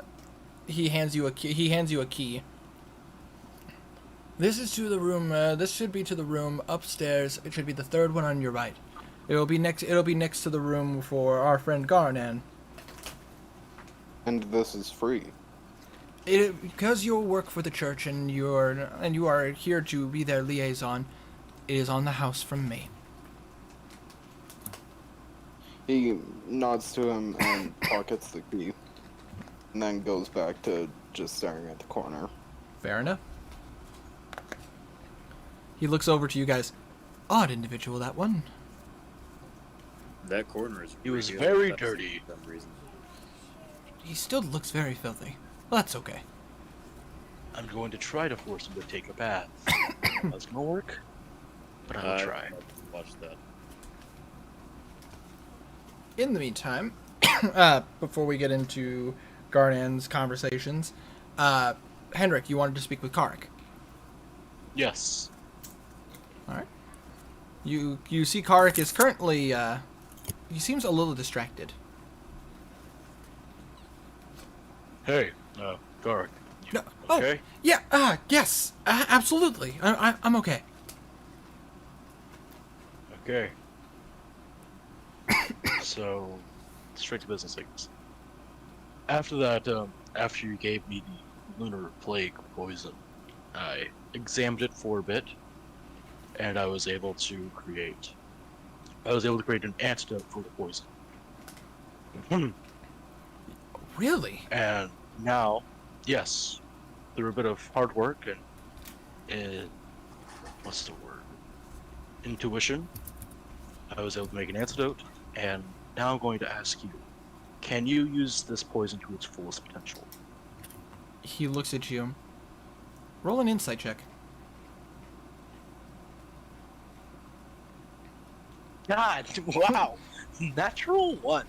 he hands you a key. This is to the room. This should be to the room upstairs. It should be the third one on your right. It'll be next to the room for our friend Garnan. And this is free. Because you work for the church and you are here to be their liaison, it is on the house from me. He nods to him and pockets the key. And then goes back to just staring at the corner. Fair enough. He looks over to you guys. Odd individual, that one. That corner is. He was really very upset dirty. For some reason. He still looks very filthy. Well, that's okay. I'm going to try to force him to take a bath. That's gonna work, but I will try. Watch that. In the meantime, before we get into Garnan's conversations, Henrik, you wanted to speak with Karik. Yes. All right. You see Karik is currently he seems a little distracted. Hey, Garrick. No. Okay? Oh, yeah. Yes. Absolutely. I'm okay. Okay. So, straight to business, I guess. After that after you gave me the lunar plague poison, I examined it for a bit, and I was able to create an antidote for the poison. Really? And now, yes, through a bit of hard work and what's the word? Intuition, I was able to make an antidote, and now I'm going to ask you, can you use this poison to its fullest potential? He looks at you. Roll an insight check. God, wow. Natural 1.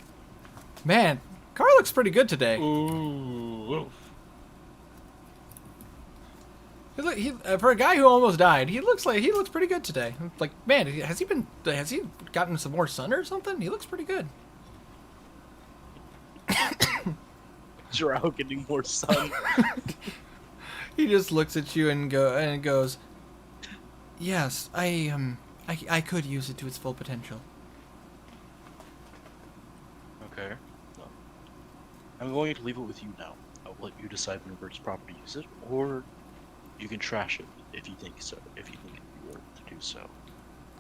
Man, Carl looks pretty good today. Ooh. For a guy who almost died, he looks pretty good today. Like, man, has he gotten some more sun or something? He looks pretty good. Drow getting more sun. He just looks at you and goes, "Yes, I could use it to its full potential." Okay. Well, I'm going to leave it with you now. I'll let you decide whenever it's proper to use it, or you can trash it if you think so. If you think it'd be worth to do so.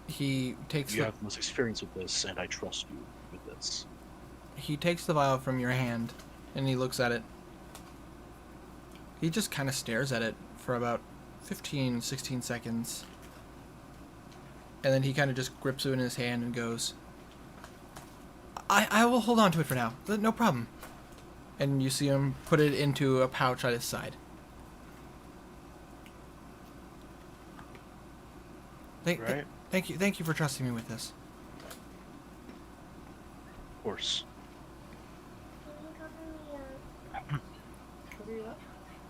He takes. You have the most experience with this, and I trust you with this. He takes the vial from your hand, and he looks at it. He just kind of stares at it for about 15, 16 seconds. And then he kind of just grips it in his hand and goes, I will hold on to it for now. No problem. And you see him put it into a pouch at his side. Thank you for trusting me with this. Of course.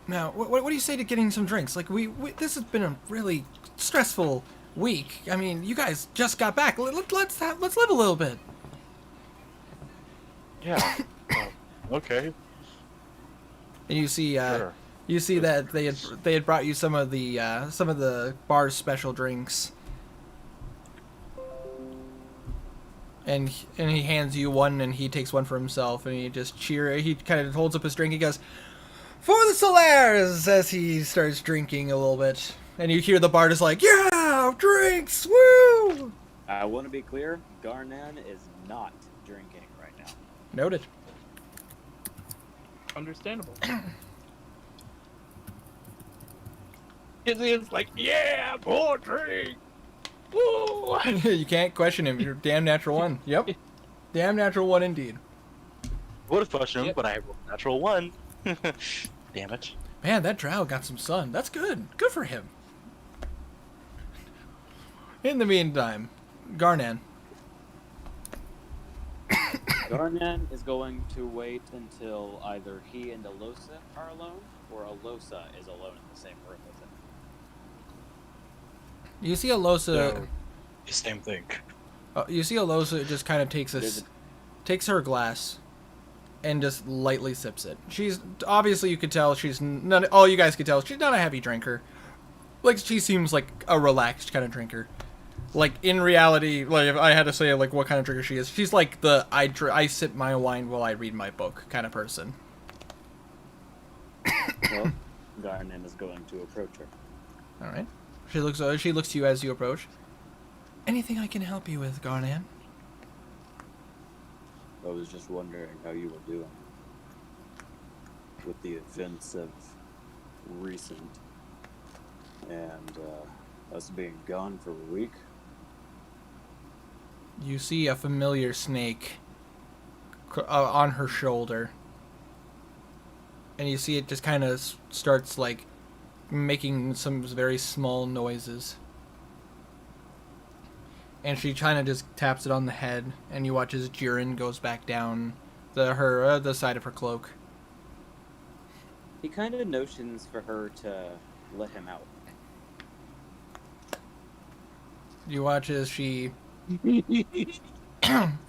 Now, what do you say to getting some drinks? Like, this has been a really stressful week. I mean, you guys just got back. Let's live a little bit. Yeah. Okay. And you see, Sure. you see that they had brought you some of the bar's special drinks. And he hands you one, and he takes one for himself, and he kind of holds up his drink. He goes, "For the Solaires," as he starts drinking a little bit. And you hear the bard is like, "Yeah, drinks, woo!" I want to be clear, Garnan is not drinking right now. Noted. Understandable. It's like, yeah, more drink. Woo! You can't question him. You're damn natural one. Yep. Damn natural one indeed. Would have questioned him, but I rolled a natural 1. Damn it. Man, that drow got some sun. That's good. Good for him. In the meantime, Garnan. Garnan is going to wait until either he and Alosa are alone, or Alosa is alone in the same room with him. You see Alosa. So, same thing. You see Alosa just kind of takes her glass and just lightly sips it. She's obviously, you could tell she's none. All you guys could tell she's not a heavy drinker. Like, she seems like a relaxed kind of drinker. Like, in reality, like, if I had to say like what kind of drinker she is, she's like the I sip my wine while I read my book kind of person. Well, Garnan is going to approach her. All right. She looks to you as you approach. Anything I can help you with, Garnan? I was just wondering how you were doing with the events of recent and us being gone for a week. You see a familiar snake on her shoulder. And you see it just kind of starts, like, making some very small noises. And she kind of just taps it on the head, and you watch as Jiren goes back down the side of her cloak. He kind of notions for her to let him out. You watch as she...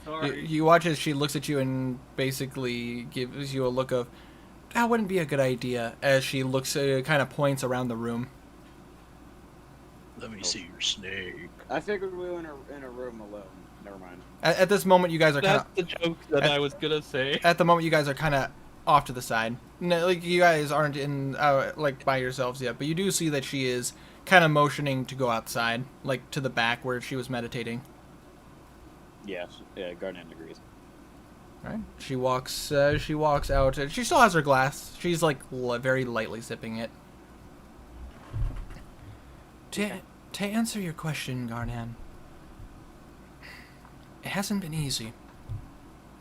Sorry. You watch as she looks at you and basically gives you a look of, that wouldn't be a good idea, as she looks, kind of points around the room. Let me see your snake. I figured we were in a room alone. Never mind. At this moment, you guys are kind That's of... the joke that I was gonna say. At the moment, you guys are kind of off to the side. No, like you guys aren't in like by yourselves yet, but you do see that she is kind of motioning to go outside, like to the back where she was meditating. Yeah, Garnet agrees. All right. She walks out. She still has her glass. She's like very lightly sipping it. To answer your question, Garnan, it hasn't been easy.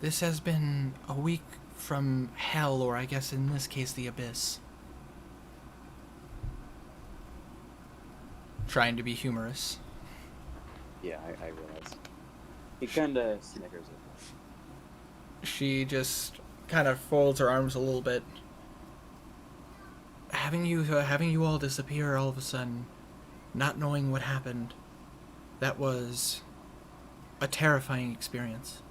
This has been a week from hell, or I guess in this case, the abyss. Trying to be humorous. Yeah, I realize. He kind of snickers at She just kind of folds her arms a little bit. Having you all disappear all of a sudden, not knowing what happened, that was a terrifying experience.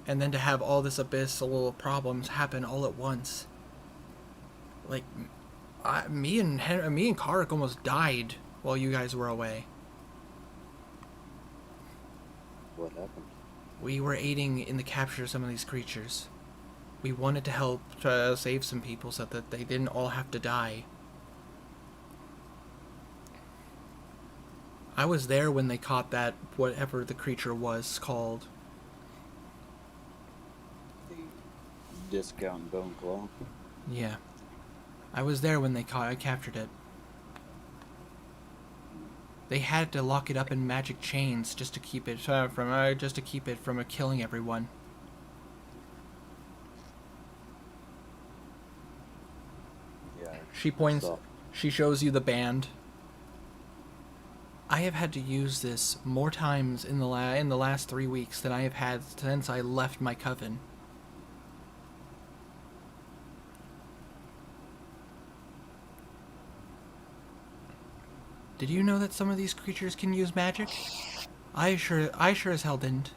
And then to have all this abyssal problems happen all at once. Like, me and Karik almost died while you guys were away. What happened? We were aiding in the capture of some of these creatures. We wanted to help save some people so that they didn't all have to die. I was there when they caught that, whatever the creature was called. The discount bone claw? Yeah. I was there when they captured it. They had to lock it up in magic chains just to keep it from killing everyone. Yeah. She points. She shows you the band. I have had to use this more times in the last 3 weeks than I have had since I left my coven. Did you know that some of these creatures can use magic? I sure as hell didn't.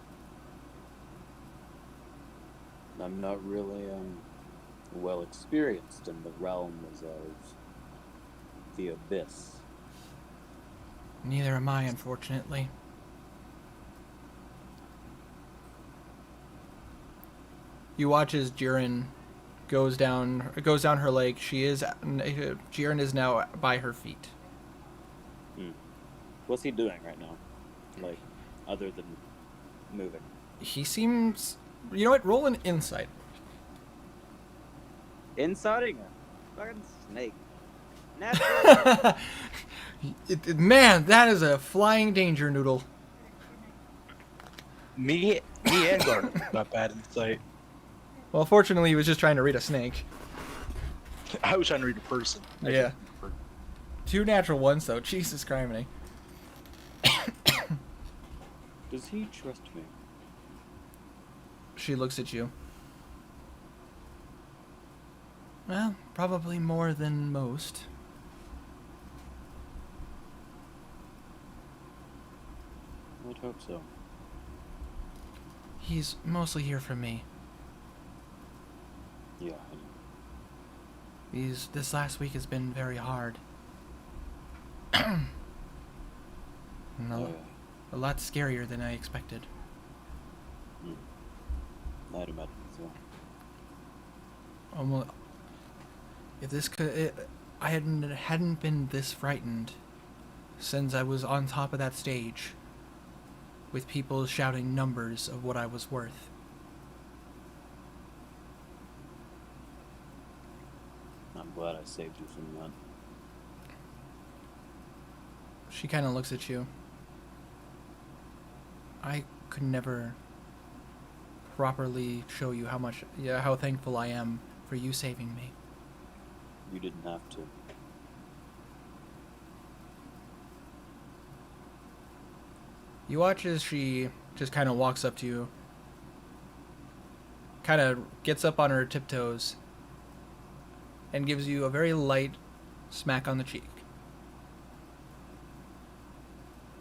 I'm not really well experienced in the realms of the abyss. Neither am I, unfortunately. You watch as Jiren goes down her leg. Jiren is now by her feet. What's he doing right now? Like, other than moving? He seems... You know what? Roll an insight. Insiding a fucking snake. Man, that is a flying danger noodle. Me and Garnet not bad insight. Well, fortunately, he was just trying to read a snake. I was trying to read a person. Yeah. 2 natural ones, though. Jesus criminy. Does he trust me? She looks at you. Well, probably more than most. I'd hope so. He's mostly here for me. Yeah. This last week has been very hard. A lot scarier than I expected. I'd imagine so. Almost, if this could, I hadn't been this frightened since I was on top of that stage, with people shouting numbers of what I was worth. I'm glad I saved you from that. She kind of looks at you. I could never properly show you how thankful I am for you saving me. You didn't have to. You watch as she just kind of walks up to you, kind of gets up on her tiptoes, and gives you a very light smack on the cheek.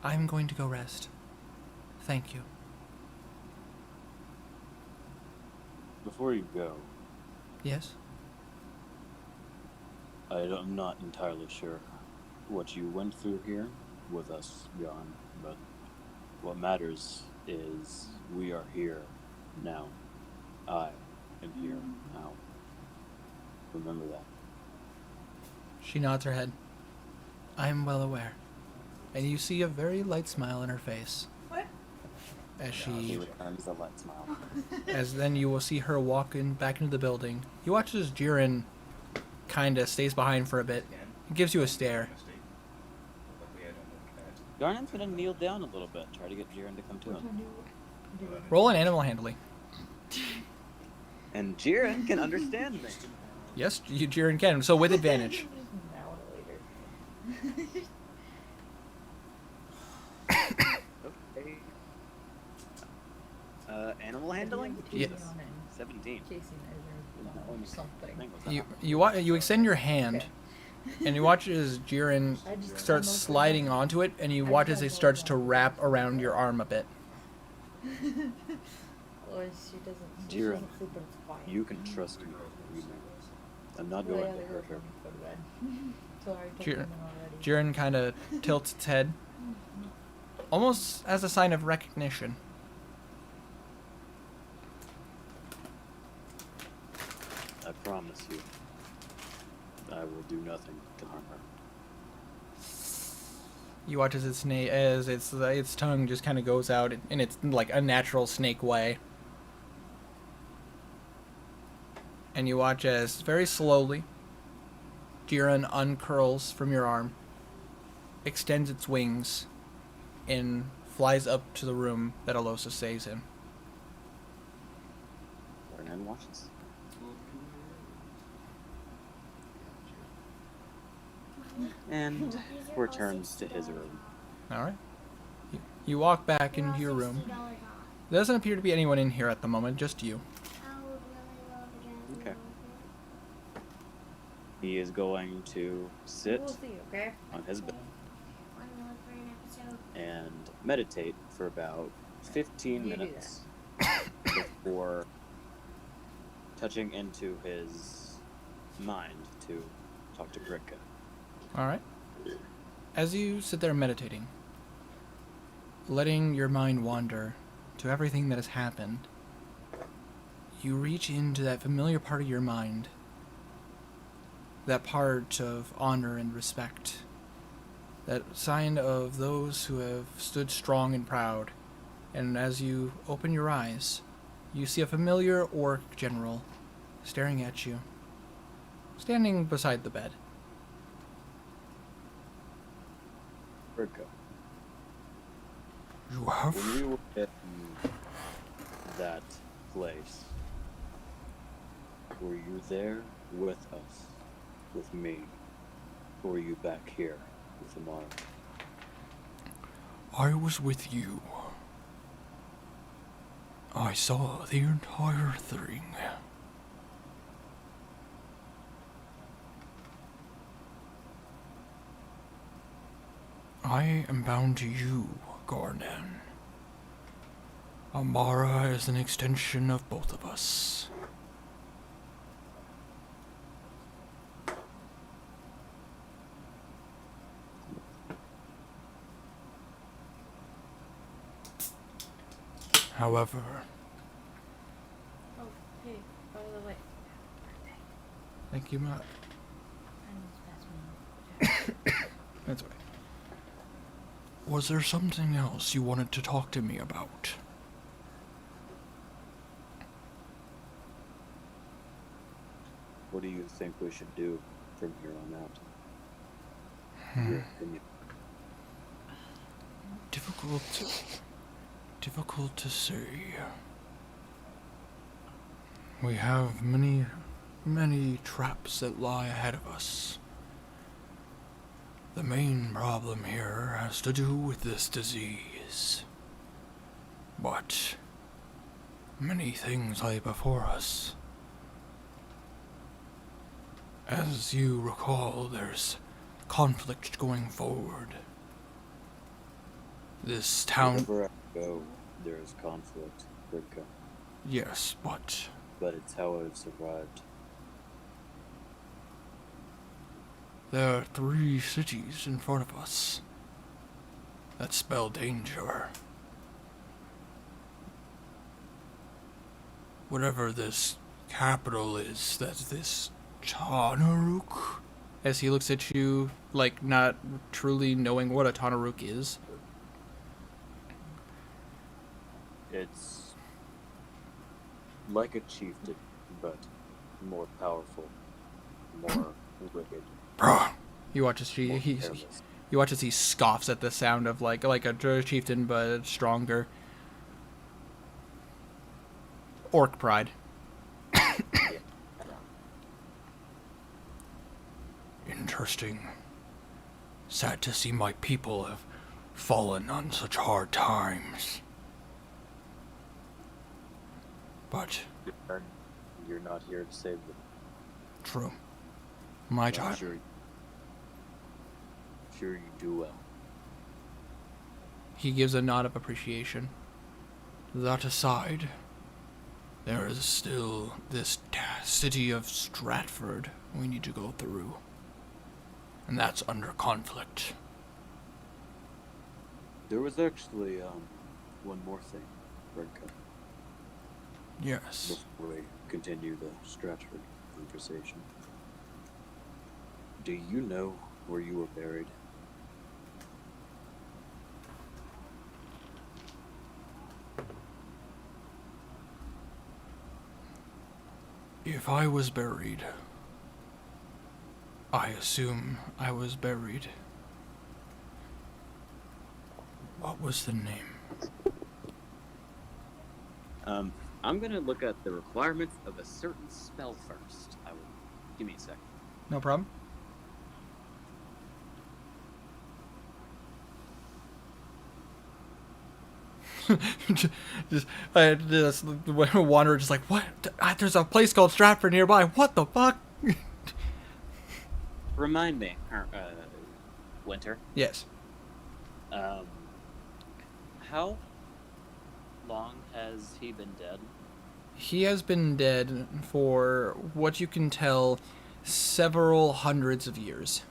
I'm going to go rest. Thank you. Before you go, Yes? I'm not entirely sure what you went through here with us gone, but what matters is we are here now. I am here now. remember that. She nods her head. I am well aware. And you see a very light smile on her face. What? As He she, returns the light smile. as then you will see her walk back into the building. You watch as Jiren kind of stays behind for a bit. He gives you a stare. Garnon's gonna kneel down a little bit, try to get Jiren to come to him. Roll an animal handling. And Jiren can understand me. Yes, Jiren can. So with advantage. Now or later. Okay. Animal handling? Yeah. 17. Chasing Ezra or something. You extend your hand, and you watch as Jiren starts sliding onto it, and you watch as it starts to wrap around your arm a bit. Well, she doesn't. She Jiren, doesn't sleep, but it's fine. You can trust me. You know. I'm not Well, going yeah, to hurt her. Go to bed. So I told Jiren, them already. Jiren kind of tilts its head, almost as a sign of recognition. I promise you, I will do nothing to harm her. You watch as its tongue just kind of goes out in its like a natural snake way. And you watch as very slowly Jiren uncurls from your arm, extends its wings, and flies up to the room that Alosa stays in. Garnon watches. And returns to his room. Alright. You walk back into your room. There doesn't appear to be anyone in here at the moment, just you. Okay. He is going to sit We'll see, okay? on his bed and meditate for about 15 You do minutes before touching into his mind to talk to Britka. Alright. As you sit there meditating, letting your mind wander to everything that has happened, you reach into that familiar part of your mind, that part of honor and respect, that sign of those who have stood strong and proud. And as you open your eyes, you see a familiar orc general staring at you, standing beside the bed. Britka, You have? when we were in that place, were you there with us, with me, or were you back here with Amara? I was with you. I saw the entire thing. I am bound to you, Garnon. Amara is an extension of both of us. However, Oh, hey, by the way. thank you, Matt. I need to pass me. That's right. Was there something else you wanted to talk to me about? What do you think we should do from here on out? Your opinion. Difficult to say. We have many traps that lie ahead of us. The main problem here has to do with this disease. But many things lay before us. As you recall, there's conflict going forward. This town... Wherever I go, there is conflict, Britka. Yes, but... But it's how I've survived. There are 3 cities in front of us that spell danger. Whatever this capital is that this Tanaruk? As he looks at you, like not truly knowing what a Tanaruk is. It's like a chieftain, but more powerful, more wicked. Bruh. You watch as more he careless. you watch as he scoffs at the sound of like a chieftain but stronger. Orc pride. Interesting. Sad to see my people have fallen on such hard times. But You're not here to save them. true. My I'm job. sure you do well. He gives a nod of appreciation. That aside, there is still this city of Stratford we need to go through. And that's under conflict. There was actually one more thing, Redcut, Yes. before we continue the Stratford conversation. Do you know where you were buried? If I was buried, I assume I was buried. What was the name? I'm gonna look at the requirements of a certain spell first. Give me a second. No problem. just the wanderer just like, what? There's a place called Stratford nearby. What the fuck? Remind me, Winter. Yes. How long has he been dead? He has been dead for what you can tell several hundreds of years.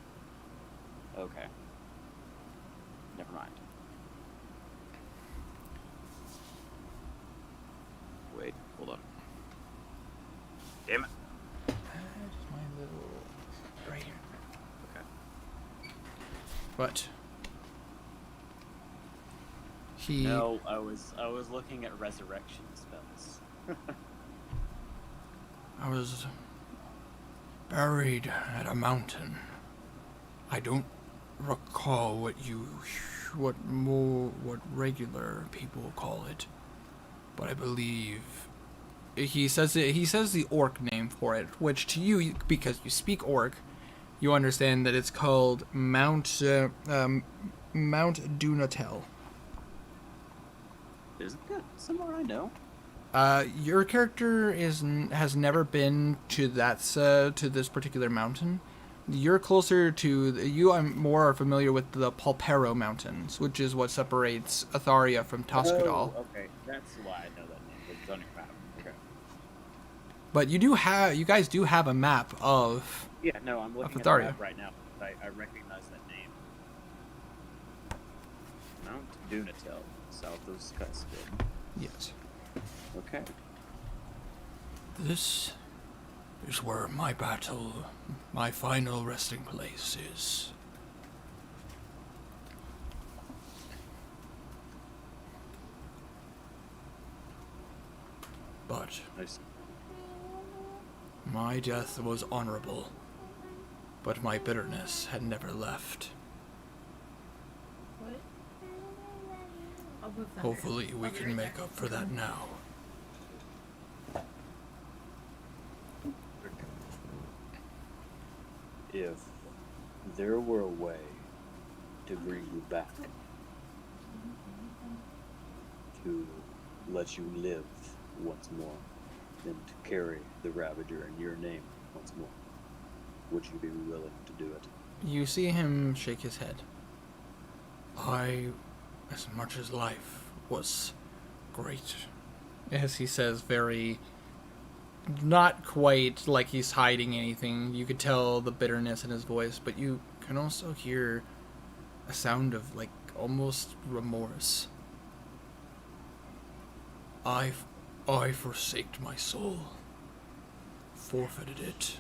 Okay. Never mind. Wait, hold on. Damn it. Just my little right here. Okay. But he No, I was looking at resurrection spells. I was buried at a mountain. I don't recall what regular people call it, but I believe he says the orc name for it, which to you, because you speak orc, you understand that it's called Mount Dunatel. Isn't that somewhere I know? Your character has never been to this particular mountain. You're closer to you. I'm more familiar with the Palpero Mountains, which is what separates Atharia from Toscadal. Oh, okay, that's why I know that name. It's on your map. Okay. But you guys do have a map of. Yeah, no, I'm looking at the Atharia map right now. I recognize that name. Mount Dunatel, south of Skyspin. Yes. Okay. This is where my final resting place is. But Nice. my death was honorable, but my bitterness had never left. What? I'll move that. Hopefully we can make up for that now. If there were a way to bring you back, to let you live once more, and to carry the Ravager in your name once more, would you be willing to do it? You see him shake his head. As much as life was great, as he says, very, not quite like he's hiding anything. You could tell the bitterness in his voice, but you can also hear a sound of, like, almost remorse. I forsaked my soul, forfeited it,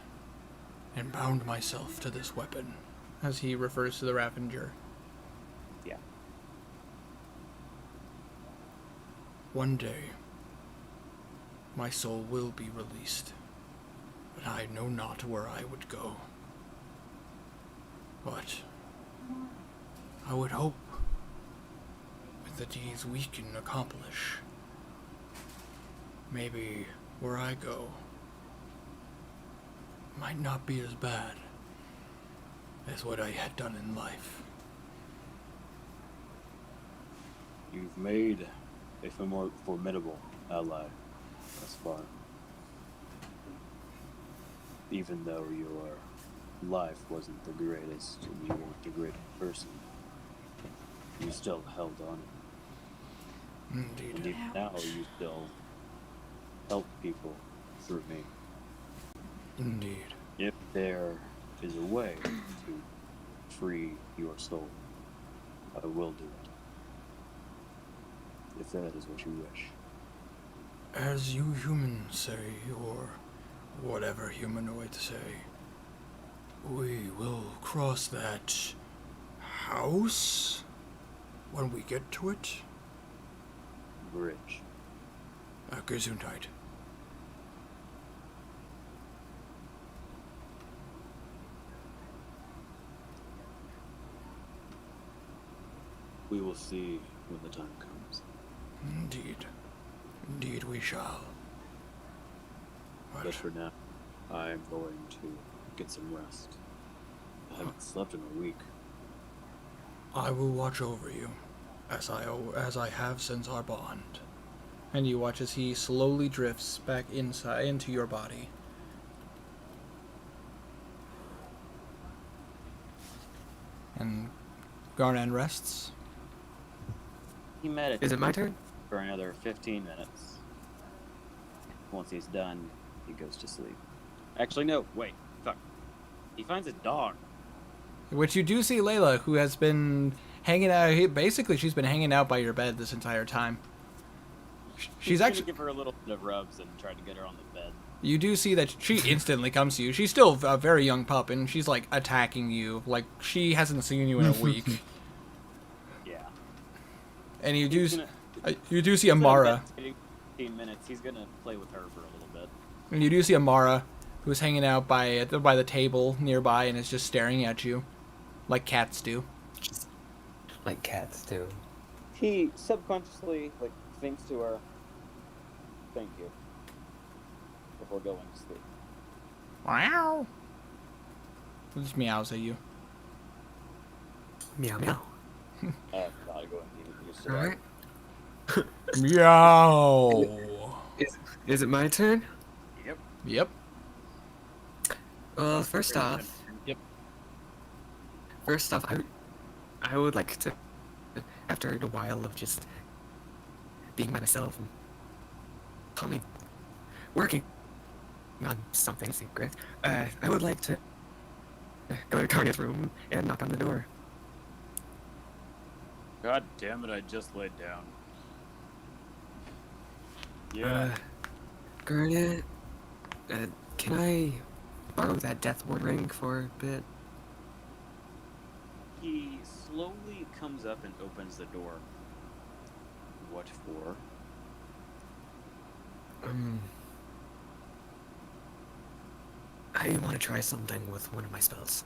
and bound myself to this weapon, as he refers to the Ravager. Yeah. One day, my soul will be released, but I know not where I would go. But I would hope, with the deeds we can accomplish, maybe where I go might not be as bad as what I had done in life. You've made a formidable ally thus far. Even though your life wasn't the greatest and you weren't the greatest person, you still held on. Indeed. And even now you still help people through me. Indeed. If there is a way to free your soul, I will do it. If that is what you wish. As you humans say, or whatever humanoids say, we will cross that house when we get to it. Bridge. Gesundheit. We will see when the time comes. Indeed. Indeed we shall. But for now, I am going to get some rest. I haven't slept in a week. I will watch over you, as I have since our bond. And you watch as he slowly drifts back inside into your body. And Garnan rests. He meditates. Is it my turn? For another 15 minutes. Once he's done, he goes to sleep. Actually, no, wait, fuck. He finds a dog. Which you do see Layla, who has been hanging out. Basically, she's been hanging out by your bed this entire time. She's gonna actually. give her a little bit of rubs and try to get her on the bed. You do see that she instantly comes to you. She's still a very young pup, and she's like attacking you. Like she hasn't seen you in a week. Yeah. And you do see Amara. 15 minutes. He's gonna play with her for a little bit. And you do see Amara, who's hanging out by the table nearby and is just staring at you, like cats do. Like cats do. He subconsciously thinks to her, "Thank you," before going to sleep. Wow. Just meows at you. Meow meow. Not going to use it. Alright. Meow. Is it my turn? Yep. Yep. Well, first off, I would like to, after a while of just being by myself and probably working on something secret, I would like to go to Karya's room and knock on the door. God damn it! I just laid down. Yeah. Garnet, can I borrow that death ward ring for a bit? He slowly comes up and opens the door. What for? I want to try something with one of my spells.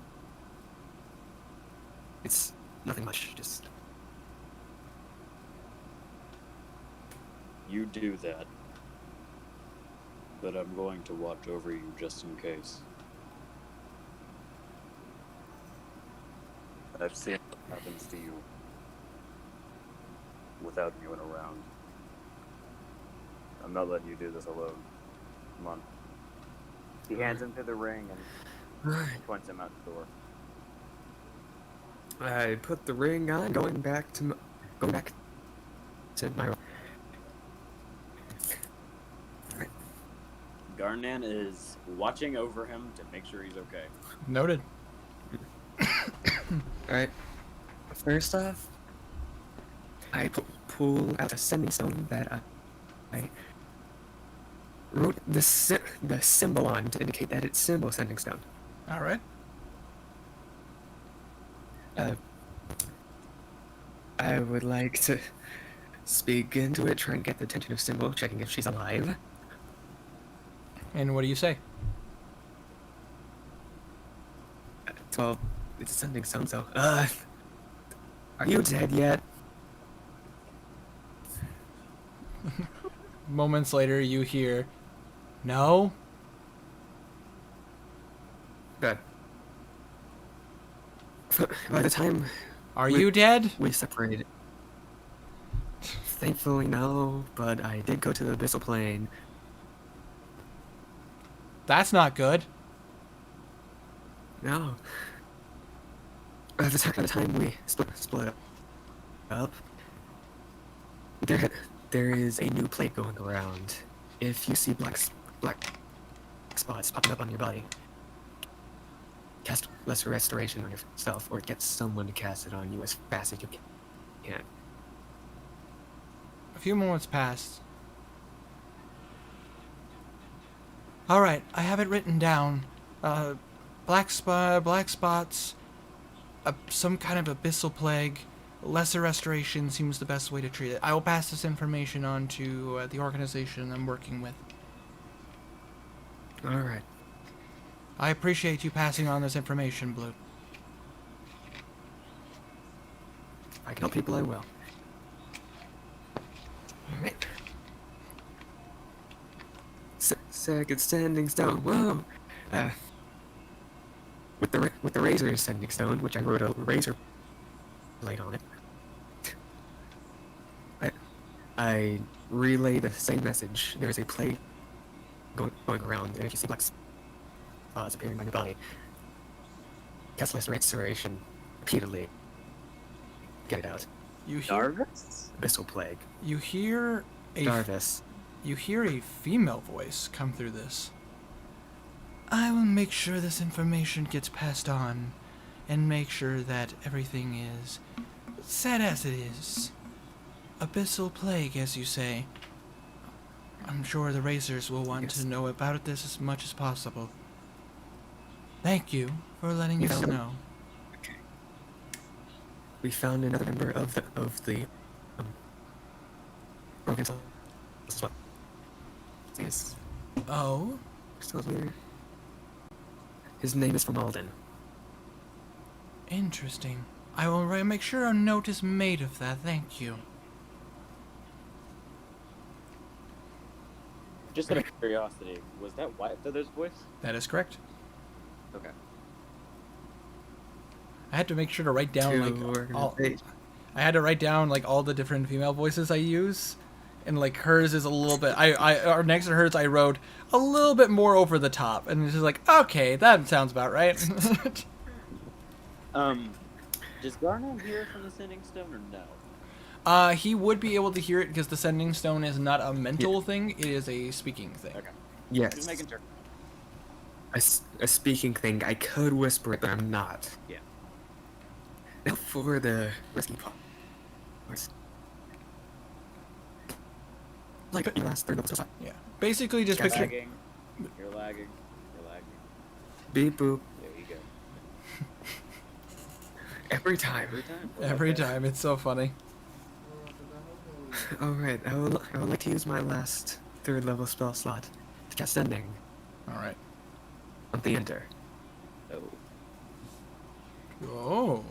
It's nothing much, just... You do that. But I'm going to watch over you just in case. I've seen what happens to you without anyone around. I'm not letting you do this alone. Come on. He hands him to the ring and Alright. points him out the door. I put the ring on, going back to my room. Alright. Garnan is watching over him to make sure he's okay. Noted. Alright. First off, I pull out a sending stone that I wrote the symbol on to indicate that it's symbol sending stone. All right. I would like to speak into it, try and get the attention of Symbol, checking if she's alive. And what do you say? Well, it's sending so. Are you dead yet? Moments later, you hear, "No." Good. By the time Are you dead? we separated, thankfully no, but I did go to the abyssal plane. That's not good. No. By the time we split up, there is a new plague going around. If you see black spots popping up on your body, cast Lesser Restoration on yourself, or get someone to cast it on you as fast as you can. A few moments passed. All right, I have it written down. Black spots, some kind of abyssal plague. Lesser restoration seems the best way to treat it. I will pass this information on to the organization I'm working with. All right. I appreciate you passing on this information, Blue. If I can help people, I will. Alright. Second standing stone. Whoa. With the razor ascending stone, which I wrote a razor blade on it. I relay the same message. There is a plague going around, and if you see black spots appearing on your body, cast Lesser Restoration repeatedly. Get it out. You hear Darvis? Abyssal plague. You hear a Darvis. You hear a female voice come through this. I will make sure this information gets passed on, and make sure that everything is sad as it is. Abyssal plague, as you say. I'm sure the Razors will want to know about this as much as possible. Thank you for letting us know. Okay. We found another member of the Broken Soul. Yes. Oh? Still here. His name is from Alden. Interesting. I will make sure a note is made of that. Thank you. Just out of curiosity, was that White Feather's voice? That is correct. Okay. I had to make sure to write down I had to write down like all the different female voices I use, and like hers is a little bit. Or next to hers I wrote a little bit more over the top, and it's just like, okay, that sounds about right. Does Garner hear from the Sending Stone or no? He would be able to hear it because the Sending Stone is not a mental thing; it is a speaking thing. Okay. Yes. Just making sure. A speaking thing. I could whisper it, but I'm not. Yeah. Now for the risky part. Like the last third of the Yeah. Basically, just You're picture. lagging. You're lagging. You're lagging. Beep boop. There you go. Every time. Every time, it's so funny. Alright, I would like to use my last third level spell slot to cast Sending. Alright. On the enter. Oh.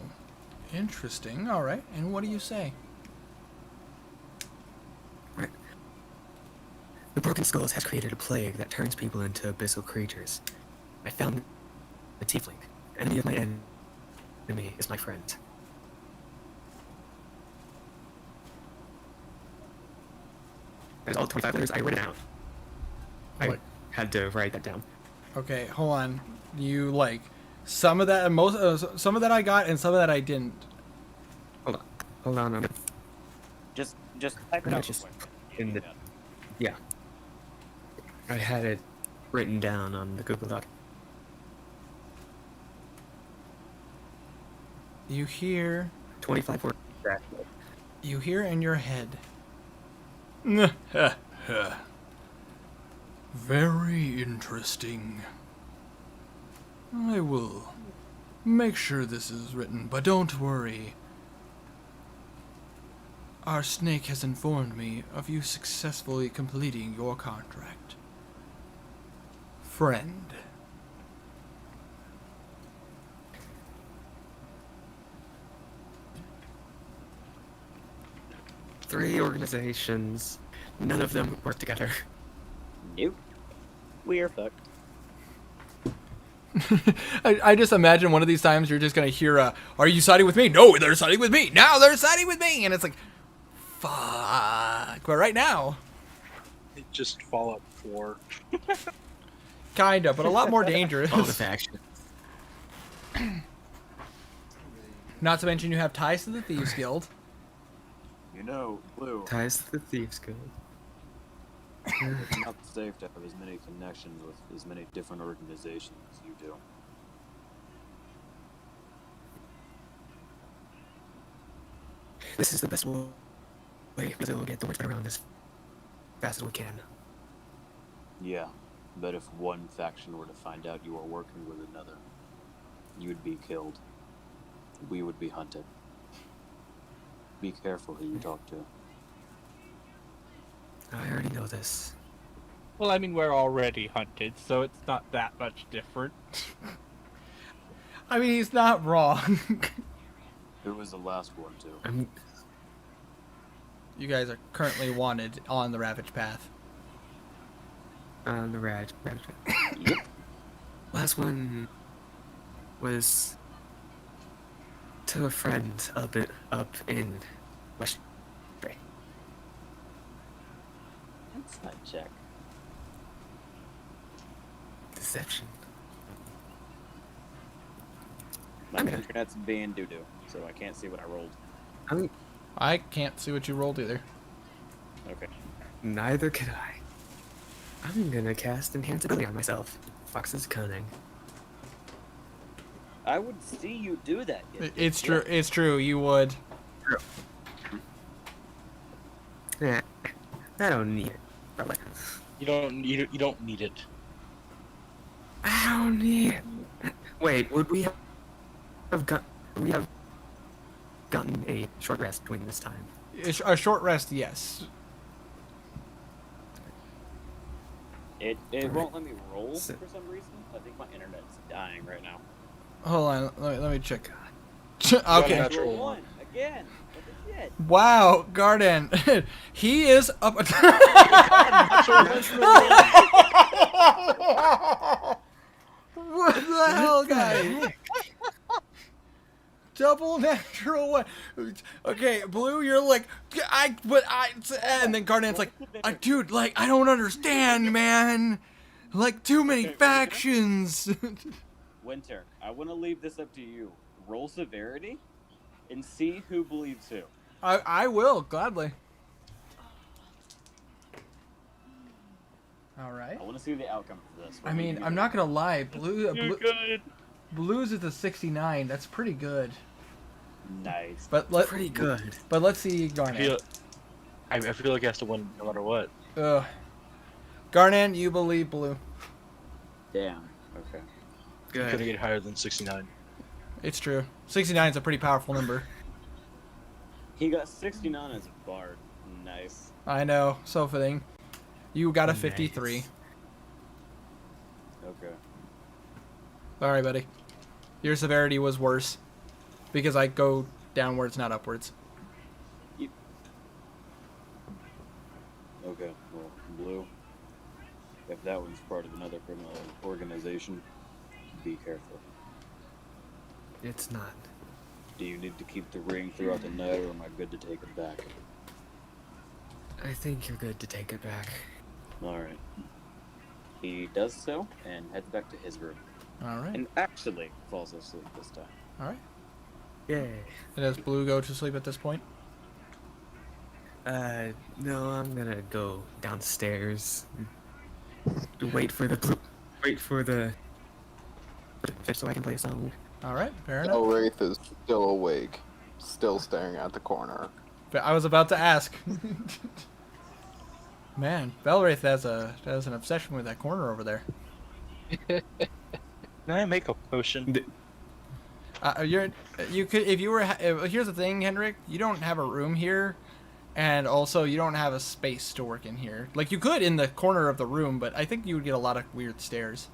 Interesting. Alright. And what do you say? Right. The Broken Skulls has created a plague that turns people into abyssal creatures. I found the tiefling. Enemy of my enemy is my friend. There's all 25 letters. I wrote it down. I had to write that down. Okay, hold on. You like some of that, some of that I got, and some of that I didn't. Hold on. Just type it No, out. just in the yeah. I had it written down on the Google Doc. You hear 25 words. You hear in your head. Very interesting. I will make sure this is written, but don't worry. Our snake has informed me of you successfully completing your contract. Friend. Three organizations. None of them work together. Nope. We're fucked. I just imagine one of these times you're just going to hear, are you siding with me? No, they're siding with me. Now they're siding with me. And it's like, fuck. But right now. It just Fallout 4. Kinda, but a lot more dangerous. All the factions. Not to mention you have ties to the Thieves Guild. You know, Blue, Ties to the Thieves Guild. it's not safe to have as many connections with as many different organizations as you do. This is the best way because it will get the word spread around as fast as we can. Yeah, but if one faction were to find out you are working with another, you would be killed. We would be hunted. Be careful who you talk to. I already know this. Well, I mean, we're already hunted, so it's not that much different. I mean, he's not wrong. Who was the last one, too? You guys are currently wanted on the Ravage Path. On the Ravage Path. Yep. Last one was to a friend up in West. That's not check. Deception. My internet's being doo-doo, so I can't see what I rolled. I can't see what you rolled either. Okay. Neither can I. I'm gonna cast Enhance Ability on myself. Fox's Cunning. I would see you do that. It's true. It's true. You would. True. Yeah, I don't need it. Probably. You don't need it. I don't need it. Wait, would we have gotten a short rest between this time? A short rest, yes. It won't let me roll for some reason. I think my internet's dying right now. Hold on. Let me check. Okay. Natural one again. What the shit? Wow, Garden. He is up. What the hell, guys? Double natural one. Okay, Blue, you're like, and then Garden's like, dude, like, I don't understand, man. Like, too many factions. Winter, I want to leave this up to you. Roll severity, and see who believes who. I will, gladly. All right. I want to see the outcome of this. I mean, I'm not gonna lie, Blues is a 69. That's pretty good. Nice. But pretty good. But let's see Garnet. I feel like he has to win no matter what. Garnet, you believe Blue. Damn. Okay. Good. Couldn't get higher than 69. It's true. 69 is a pretty powerful number. He got 69 as a bard. Nice. I know. So fitting. You got a 53. Okay. Sorry, buddy. Your severity was worse. Because I go downwards, not upwards. Yep. Okay, well, Blue, if that one's part of another criminal organization, be careful. It's not. Do you need to keep the ring throughout the night, or am I good to take it back? I think you're good to take it back. Alright. He does so, and heads back to his room. Alright. And actually falls asleep this time. Alright. Yay. And does Blue go to sleep at this point? No, I'm gonna go downstairs. Wait for the fish so I can play a song. Alright, fair enough. Wraith is still awake, still staring at the corner. But I was about to ask. Man, Belwraith has an obsession with that corner over there. Can I make a potion? You could if you were. Here's the thing, Henrik. You don't have a room here, and also you don't have a space to work in here. Like you could in the corner of the room, but I think you would get a lot of weird stares.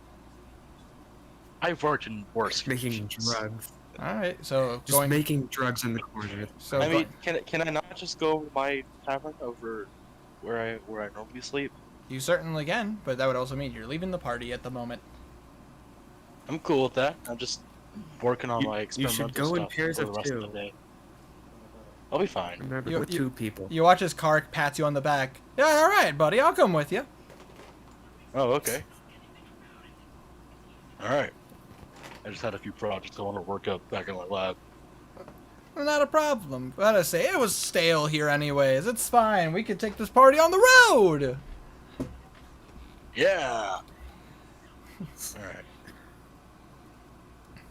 I've worked in worse Making conditions. drugs. All right, so Just making drugs in the corner. So I mean, can I not just go over my tavern over where I normally sleep? you certainly can, but that would also mean you're leaving the party at the moment. I'm cool with that. I'm just working on my You experimental should go in stuff pairs for the of rest of 2. the day. I'll be fine. Remember, with 2 people. You watch as Kark pats you on the back. Yeah, all right, buddy. I'll come with you. Oh, okay. Alright. I just had a few projects I want to work up back in my lab. Not a problem. But I say it was stale here anyways. It's fine. We could take this party on the road. Yeah. Alright.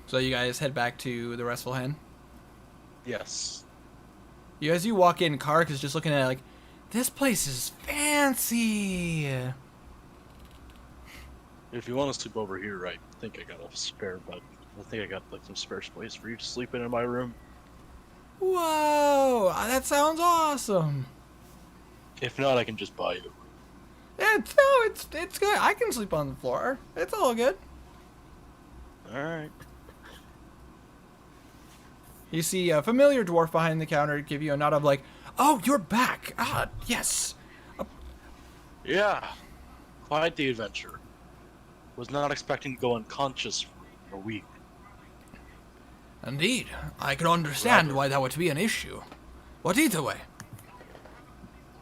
So you guys head back to the Restful Hen. Yes. As you walk in, Kark is just looking at it like, this place is fancy. If you want to sleep over here, I think I got a spare bed. I think I got like some spare space for you to sleep in my room. Whoa, that sounds awesome. If not, I can just buy you. It's good. I can sleep on the floor. It's all good. Alright. You see a familiar dwarf behind the counter give you a nod of like, oh, you're back. Ah, yes. Yeah. Quite the adventure. Was not expecting to go unconscious for a week. Indeed. I can understand why that would be an issue. But either way,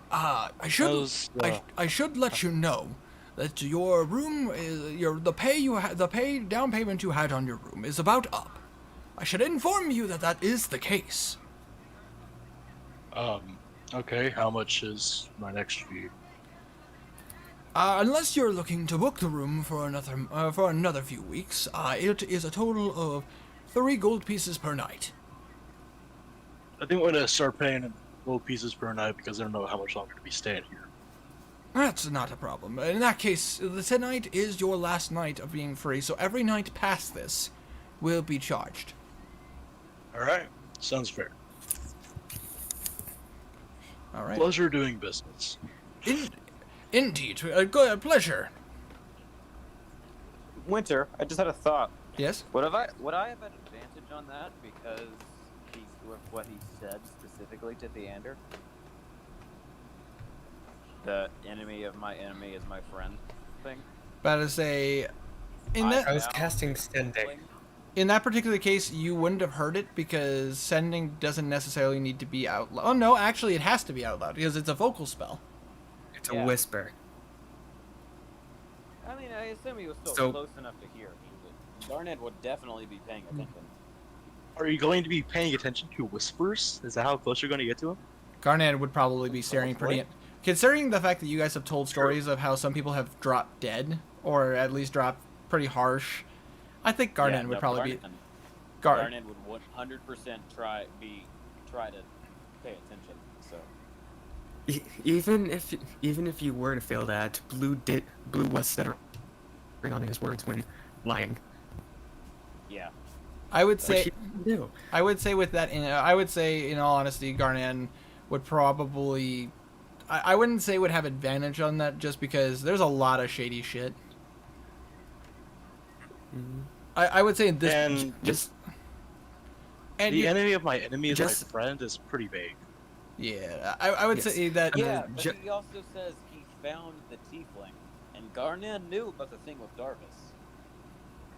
I should let you know that your room is the down payment you had on your room is about up. I should inform you that that is the case. Okay, how much is my next fee? Unless you're looking to book the room for another few weeks, it is a total of 3 gold pieces per night. I think we're gonna start paying in gold pieces per night because I don't know how much longer to be staying here. That's not a problem. In that case, tonight is your last night of being free, so every night past this will be charged. Alright, sounds fair. Alright. Pleasure doing business. Indeed, a pleasure. Winter, I just had a thought. Yes? Would I have an advantage on that because what he said specifically to Theander? The enemy of my enemy is my friend thing? About to say, I was casting Sending. In that particular case, you wouldn't have heard it because sending doesn't necessarily need to be out loud. Oh no, actually it has to be out loud because it's a vocal spell. It's a whisper. I mean, I assume he was still close enough to hear. Garnet would definitely be paying attention. Are you going to be paying attention to whispers? Is that how close you're going to get to him? Garnet would probably be staring pretty... Considering the fact that you guys have told stories of how some people have dropped dead, or at least dropped pretty harsh, I think Garnet would probably be... Garnet would 100% try to pay attention, so... Even if you were to fail that, Blue was stuttering on his words when lying. Yeah. I would say with that, I would say in all honesty, Garnan would probably, I wouldn't say would have advantage on that just because there's a lot of shady shit. Mm-hmm. I would say this and the enemy of my enemy is my just friend is pretty vague. Yeah, I would say that. Yeah, but he also says he found the tiefling, and Garnan knew about the thing with Darvis.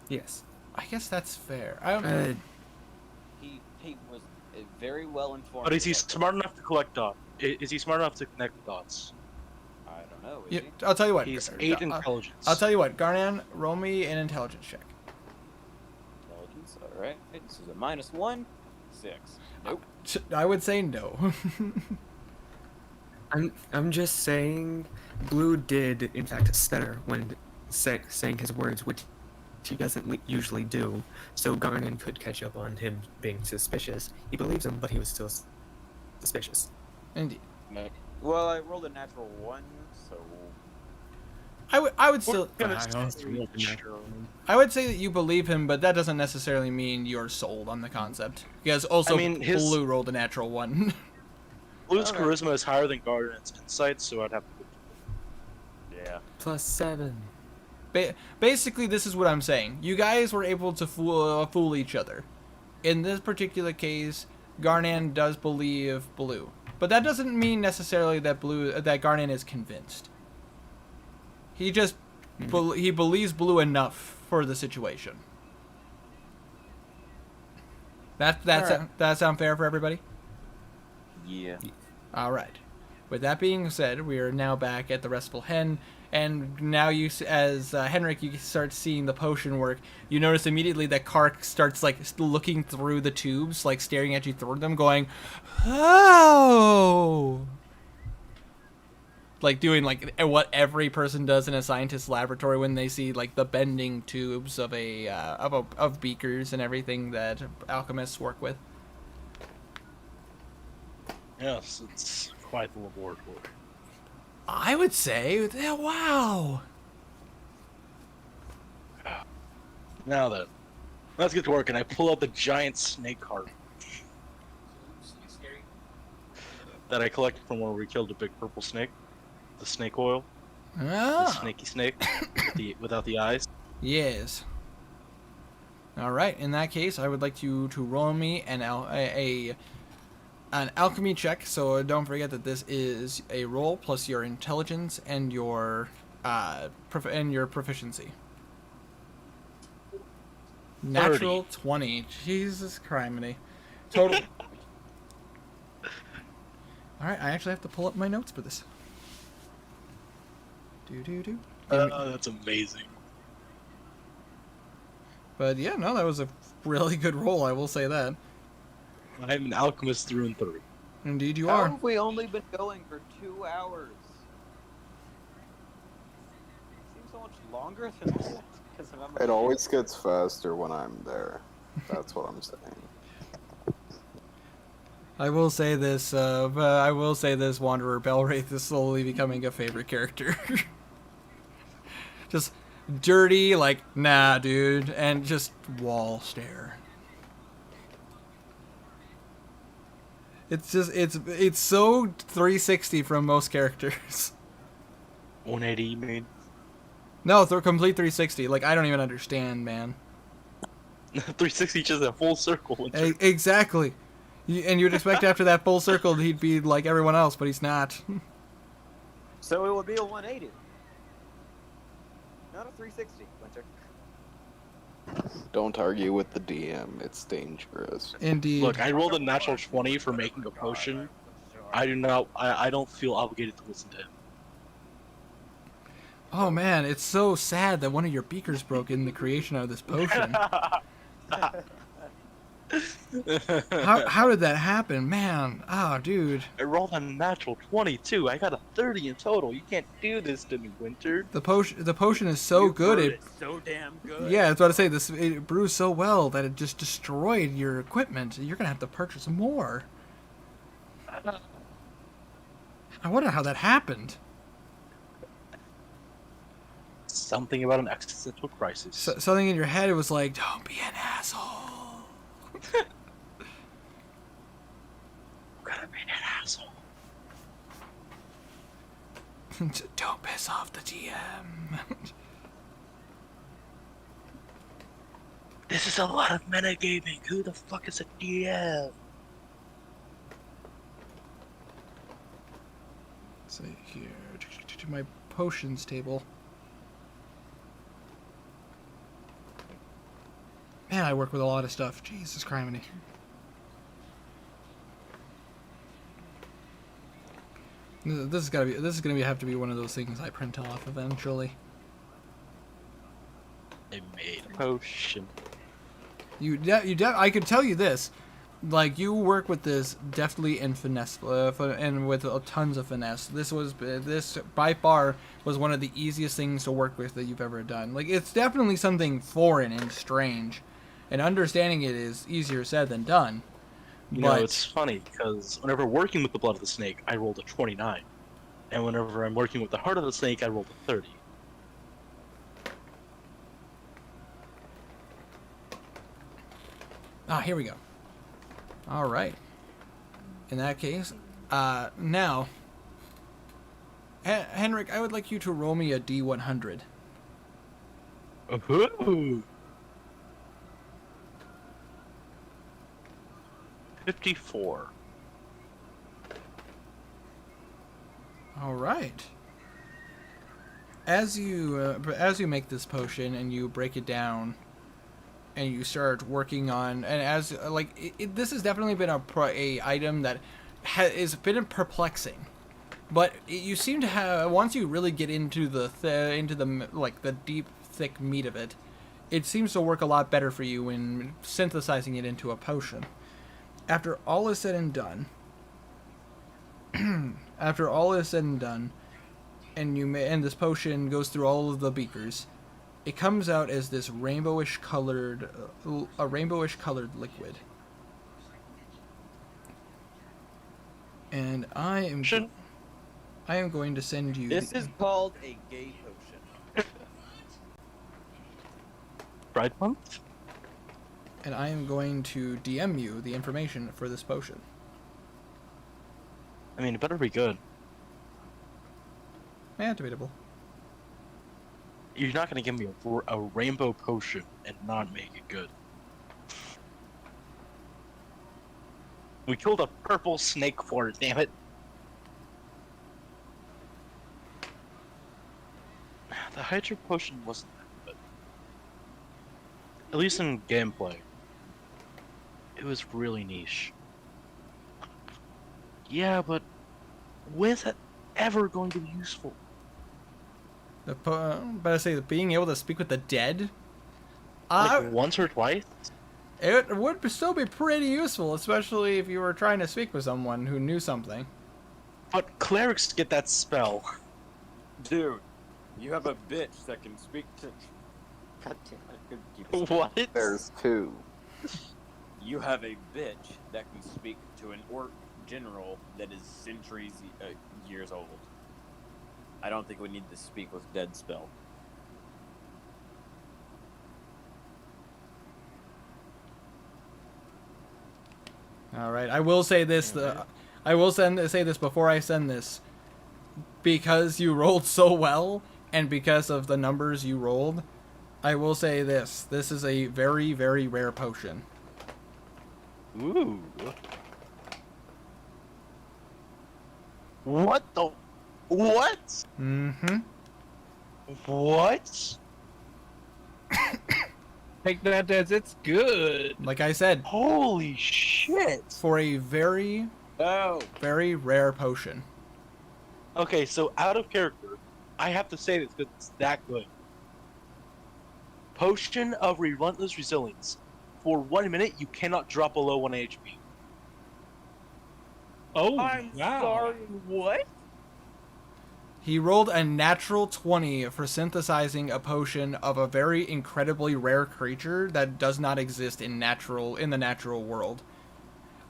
Yes. I guess that's fair. I don't know. He was very well informed. But is he smart enough to collect dots? Is he smart enough to connect the dots? I don't know. Is he? I'll tell you what. He's 8 intelligence. I'll tell you what. Garnan, roll me an intelligence check. Intelligence. All right. This is a -1, 6. Nope. I would say no. I'm just saying, Blue did in fact stutter when saying his words, which he doesn't usually do. So Garnan could catch up on him being suspicious. He believes him, but he was still suspicious. Indeed. Well, I rolled a natural 1, so I would still. Gonna I would say that you believe him, but that doesn't necessarily mean you're sold on the concept. Because also, I mean, his- Blue rolled a natural 1. Blue's charisma is higher than Garden's insight, so I'd have to. Yeah. +7. Basically, this is what I'm saying. You guys were able to fool each other. In this particular case, Garnan does believe Blue, but that doesn't mean necessarily that Garnan is convinced. He just he believes Blue enough for the situation. That sound fair for everybody? Yeah. All right. With that being said, we are now back at the Restful Hen, and now as Henrik, you start seeing the potion work. You notice immediately that Kark starts like looking through the tubes, like staring at you through them, going, "Oh!" Like doing like what every person does in a scientist's laboratory when they see like the bending tubes of of beakers and everything that alchemists work with. Yes, it's quite the laboratory. I would say, yeah, wow. Now then, let's get to work, and I pull out the giant snake heart that I collected from where we killed a big purple snake. The snake oil. Ah. The snaky snake without the eyes. Yes. All right. In that case, I would like you to roll me an alchemy check. So don't forget that this is a roll plus your intelligence and your proficiency. Natural 20. Jesus criminy. Total. All right. I actually have to pull up my notes for this. That's amazing. But yeah, no, that was a really good roll. I will say that. I'm an alchemist through and through. Indeed, you How are. have we only been going for 2 hours? It seems so much longer than that. It always gets faster when I'm there. That's what I'm saying. I will say this. Wanderer Belwraith is slowly becoming a favorite character. Just dirty, like, nah, dude, and just wall stare. It's so 360 from most characters. 180, you mean? No, complete 360. Like, I don't even understand, man. 360 just a full circle. Exactly. And you'd expect after that full circle he'd be like everyone else, but he's not. So it would be a 180. Not a 360, Winter. Don't argue with the DM. It's dangerous. Indeed. Look, I rolled a natural 20 for making a potion. I don't feel obligated to listen to him. Oh man, it's so sad that one of your beakers broke in the creation of this potion. How did that happen, man? Oh, dude. I rolled a natural 20 too. I got a 30 in total. You can't do this to me, Winter. The potion is so good. It's so damn good. Yeah, that's what I say. It brews so well that it just destroyed your equipment. You're gonna have to purchase more. I wonder how that happened. Something about an existential crisis. Something in your head was like, "Don't be an asshole." I'm gonna be an asshole. Don't piss off the GM. This is a lot of metagaming. Who the fuck is a DM? See here, to my potions table. Man, I work with a lot of stuff. Jesus criminy. This is gonna have to be one of those things I print off eventually. I made a potion. I could tell you this, like you work with this deftly and finesse, and with tons of finesse. This by far was one of the easiest things to work with that you've ever done. Like it's definitely something foreign and strange, and understanding it is easier said than done. You know, it's funny because whenever working with the blood of the snake, I rolled a 29, and whenever I'm working with the heart of the snake, I rolled a 30. Ah, here we go. All right. In that case, now, Henrik, I would like you to roll me a D100. Ooh. 54. All right. As you make this potion and you break it down, and you start working on, and as this has definitely been a item that is been perplexing, but you seem to have, once you really get into the the deep thick meat of it, it seems to work a lot better for you when synthesizing it into a potion. After all is said and done, and this potion goes through all of the beakers, it comes out as this rainbowish colored liquid. And I am going to send you. This is called a gay potion. Pride Month? And I am going to DM you the information for this potion. I mean, it better be good. Yeah, debatable. You're not gonna give me a rainbow potion and not make it good. We killed a purple snake for it, damn it. The Hydra potion wasn't that good. At least in gameplay. It was really niche. Yeah, but when is that ever going to be useful? But I say being able to speak with the dead, Like once or twice? it would still be pretty useful, especially if you were trying to speak with someone who knew something. But clerics get that spell. Dude, you have a bitch that can speak to... God damn it, I couldn't keep it. What? There's two. You have a bitch that can speak to an orc general that is centuries years old. I don't think we need to speak with dead spell. All right, I will say this. I will say this before I send this, because you rolled so well and because of the numbers you rolled. I will say this. This is a very, very rare potion. Ooh. What the? What? Mm-hmm. What? Take that as it's good. Like I said, Holy shit! for a very, very rare potion. Okay, so out of character, I have to say this because it's that good. Potion of Relentless Resilience. For 1 minute, you cannot drop below 1 HP. Oh, I'm wow. sorry, what? He rolled a natural 20 for synthesizing a potion of a very incredibly rare creature that does not exist in the natural world.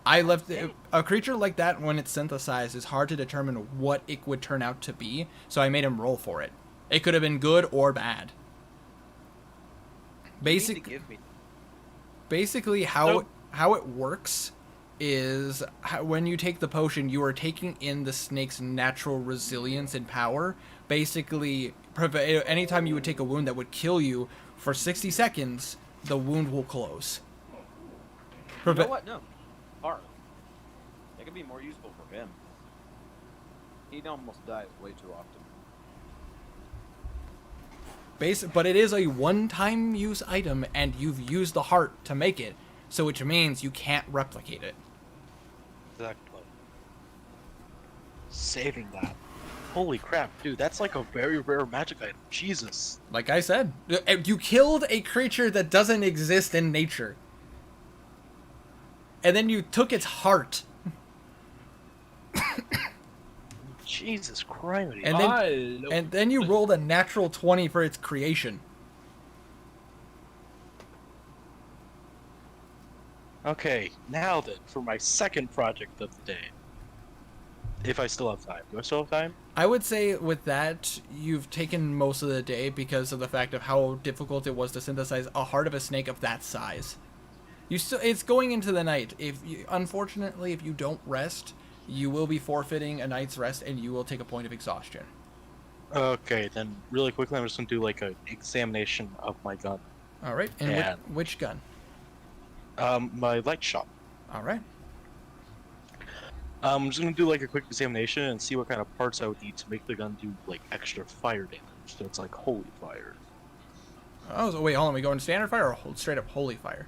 A creature like that, when it's synthesized, is hard to determine what it would turn out to be, so I made him roll for it. It could have been good or bad. Basically, how it works is when you take the potion, you are taking in the snake's natural resilience and power. Basically, anytime you would take a wound that would kill you, for 60 seconds, the wound will close. You know what? No. Hard. That could be more useful for him. He almost dies way too often. But it is a one-time use item, and you've used the heart to make it, so which means you can't replicate it. Exactly. Saving that. Holy crap, dude, that's like a very rare magic item. Jesus. Like I said, you killed a creature that doesn't exist in nature. And then you took its heart. Jesus Christ. And then you rolled a natural 20 for its creation. Okay, now then, for my second project of the day. If I still have time. Do I still have time? I would say with that, you've taken most of the day because of the fact of how difficult it was to synthesize a heart of a snake of that size. It's going into the night. Unfortunately, if you don't rest, you will be forfeiting a night's rest, and you will take a point of exhaustion. Okay, then really quickly, I'm just gonna do like an examination of my gun. All right, and which gun? My light shot. All right. I'm just gonna do like a quick examination and see what kind of parts I would need to make the gun do like extra fire damage. So it's like holy fire. Oh, so wait, hold on. We going standard fire or straight up holy fire?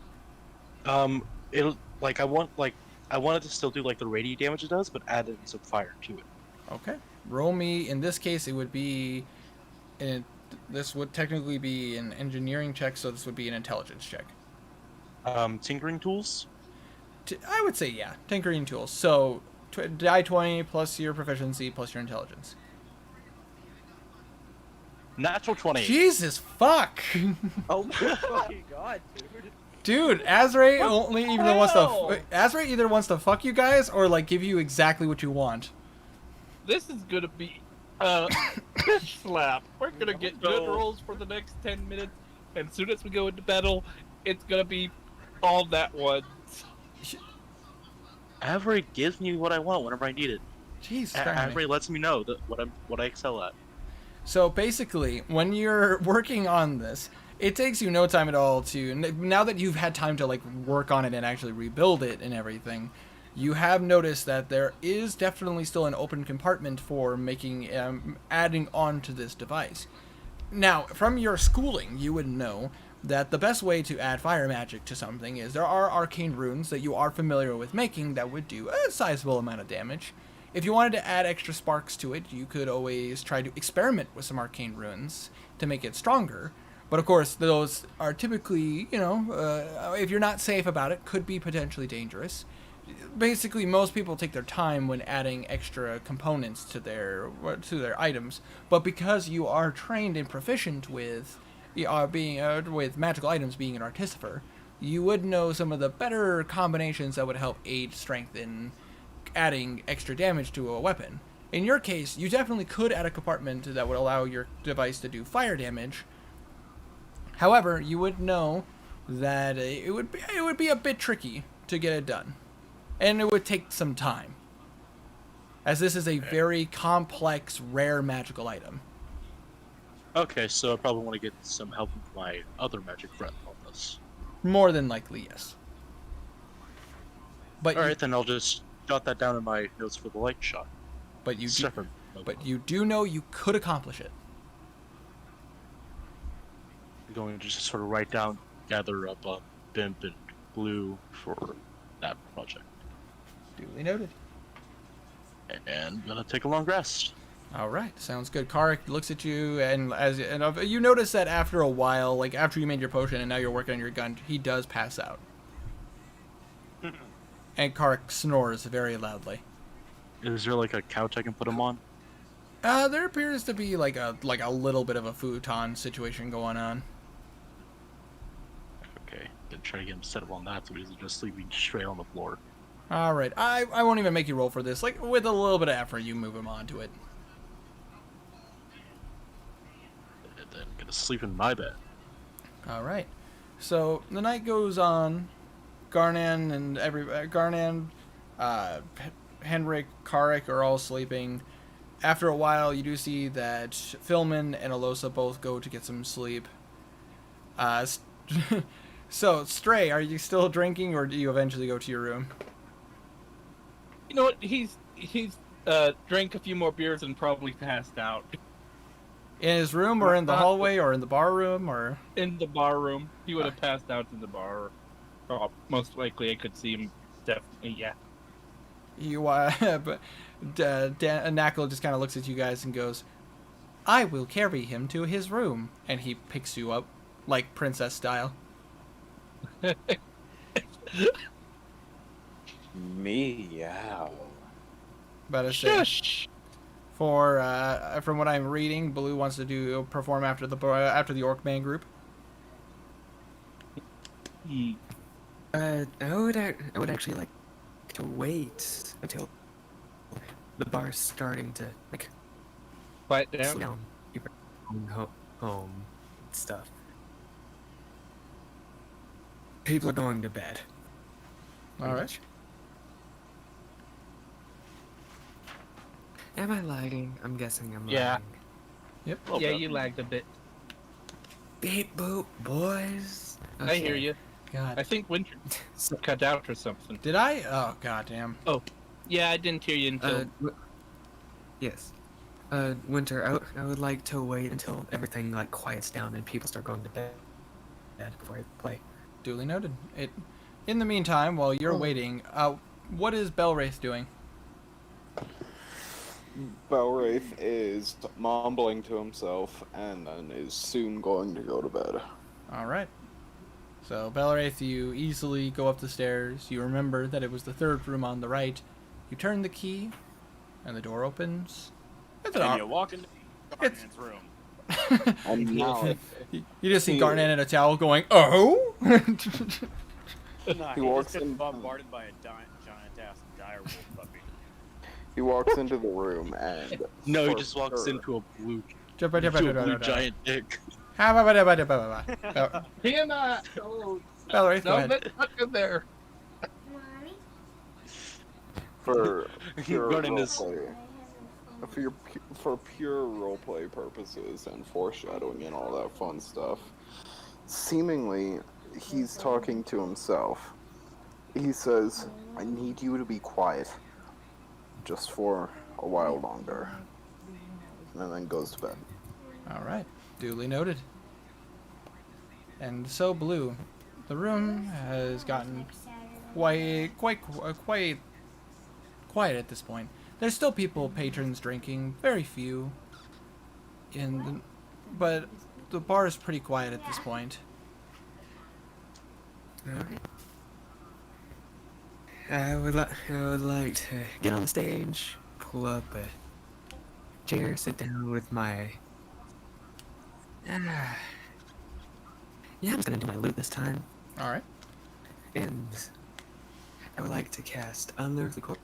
It'll like I want it to still do like the radiant damage it does, but add in some fire to it. Okay. Roll me. In this case, it would be. This would technically be an engineering check, so this would be an intelligence check. Tinkering tools. I would say yeah, tinkering tools. So die 20 plus your proficiency plus your intelligence. Natural 20. Jesus fuck. Oh my fucking god, dude. Dude, Azrae either wants to fuck you guys or like give you exactly what you want. This is gonna be bitch slap. We're gonna get good rolls for the next 10 minutes, and as soon as we go into battle, it's gonna be all that once. Avery gives me what I want whenever I need it. Jeez, Avery lets me know what I excel at. So basically, when you're working on this, it takes you no time at all to, now that you've had time to like work on it and actually rebuild it and everything, you have noticed that there is definitely still an open compartment for making, adding on to this device. Now, from your schooling, you would know that the best way to add fire magic to something is there are arcane runes that you are familiar with making that would do a sizable amount of damage. If you wanted to add extra sparks to it, you could always try to experiment with some arcane runes to make it stronger. But of course, those are typically, if you're not safe about it, could be potentially dangerous. Basically, most people take their time when adding extra components to their items. But because you are trained and proficient with with magical items, being an artificer, you would know some of the better combinations that would help aid strength in adding extra damage to a weapon. In your case, you definitely could add a compartment that would allow your device to do fire damage. However, you would know that it would be a bit tricky to get it done, and it would take some time, as this is a very complex, rare magical item. Okay, so I probably want to get some help with my other magic friend on this. More than likely, yes. But alright, then I'll just jot that down in my notes for the light shot. But you do know you could accomplish it. I'm going to just sort of write down, gather up Bimp and Blue for that project. Duly noted. And gonna take a long rest. All right, sounds good. Karik looks at you, and you notice that after a while, like after you made your potion and now you're working on your gun, he does pass out. And Karik snores very loudly. Is there like a couch I can put him on? There appears to be like a little bit of a futon situation going on. Okay, then try to get him set up on that so he's just sleeping straight on the floor. All right, I won't even make you roll for this. Like with a little bit of effort, you move him onto it. And then gonna sleep in my bed. All right, so the night goes on. Garnan, Henrik, Karik are all sleeping. After a while, you do see that Philman and Alosa both go to get some sleep. So, Stray, are you still drinking, or do you eventually go to your room? You know what? He's drank a few more beers and probably passed out. In his room, or in the hallway, or in the bar room, or in the bar room? He would have passed out in the bar. Oh, most likely, I could see him. Definitely, yeah. But Knuckle just kind of looks at you guys and goes, "I will carry him to his room," and he picks you up, like princess style. Meow. But shush. From what I'm reading, Blue wants to perform after the Orc Man group. I would actually like to wait until the bar's starting to quiet down. Slow down. People are going home and stuff. People are going to bed. All right. Am I lagging? I'm guessing I'm Yeah. lagging. Yep. Yeah, you lagged a bit. Beep boop, boys. I hear you. God. I think Winter So, cut out or something. Did I? Oh, goddamn. Oh, yeah, I didn't hear you until. yes. Winter, I would like to wait until everything like quiets down and people start going to bed before I play. Duly noted. In the meantime, while you're waiting, what is Belwraith doing? Belwraith is mumbling to himself and then is soon going to go to bed. All right. So, Belwraith, you easily go up the stairs. You remember that it was the third room on the right. You turn the key, and the door opens. It's And you walk into Garnet's room. And now You just see Garnet in a towel going, "Oh!" Nah, He he walks just gets in- bombarded by a giant-ass direwolf puppy. he walks into the room and No, he for just walks sure- into a blue Belwraith, giant dick. go No, ahead. let's not go there. for pure Running this- roleplay. For pure roleplay purposes and foreshadowing and all that fun stuff. Seemingly, he's talking to himself. He says, "I need you to be quiet, just for a while longer," and then goes to bed. All right. Duly noted. And so, Blue, the room has gotten quite quiet at this point. There's still patrons drinking, very few. But the bar is pretty quiet at this point. Alright. I would like to get on the stage, pull up a chair, sit down with my. Yeah, I'm just gonna do my loot this time, All right. and I would like to cast Unearthly Corpse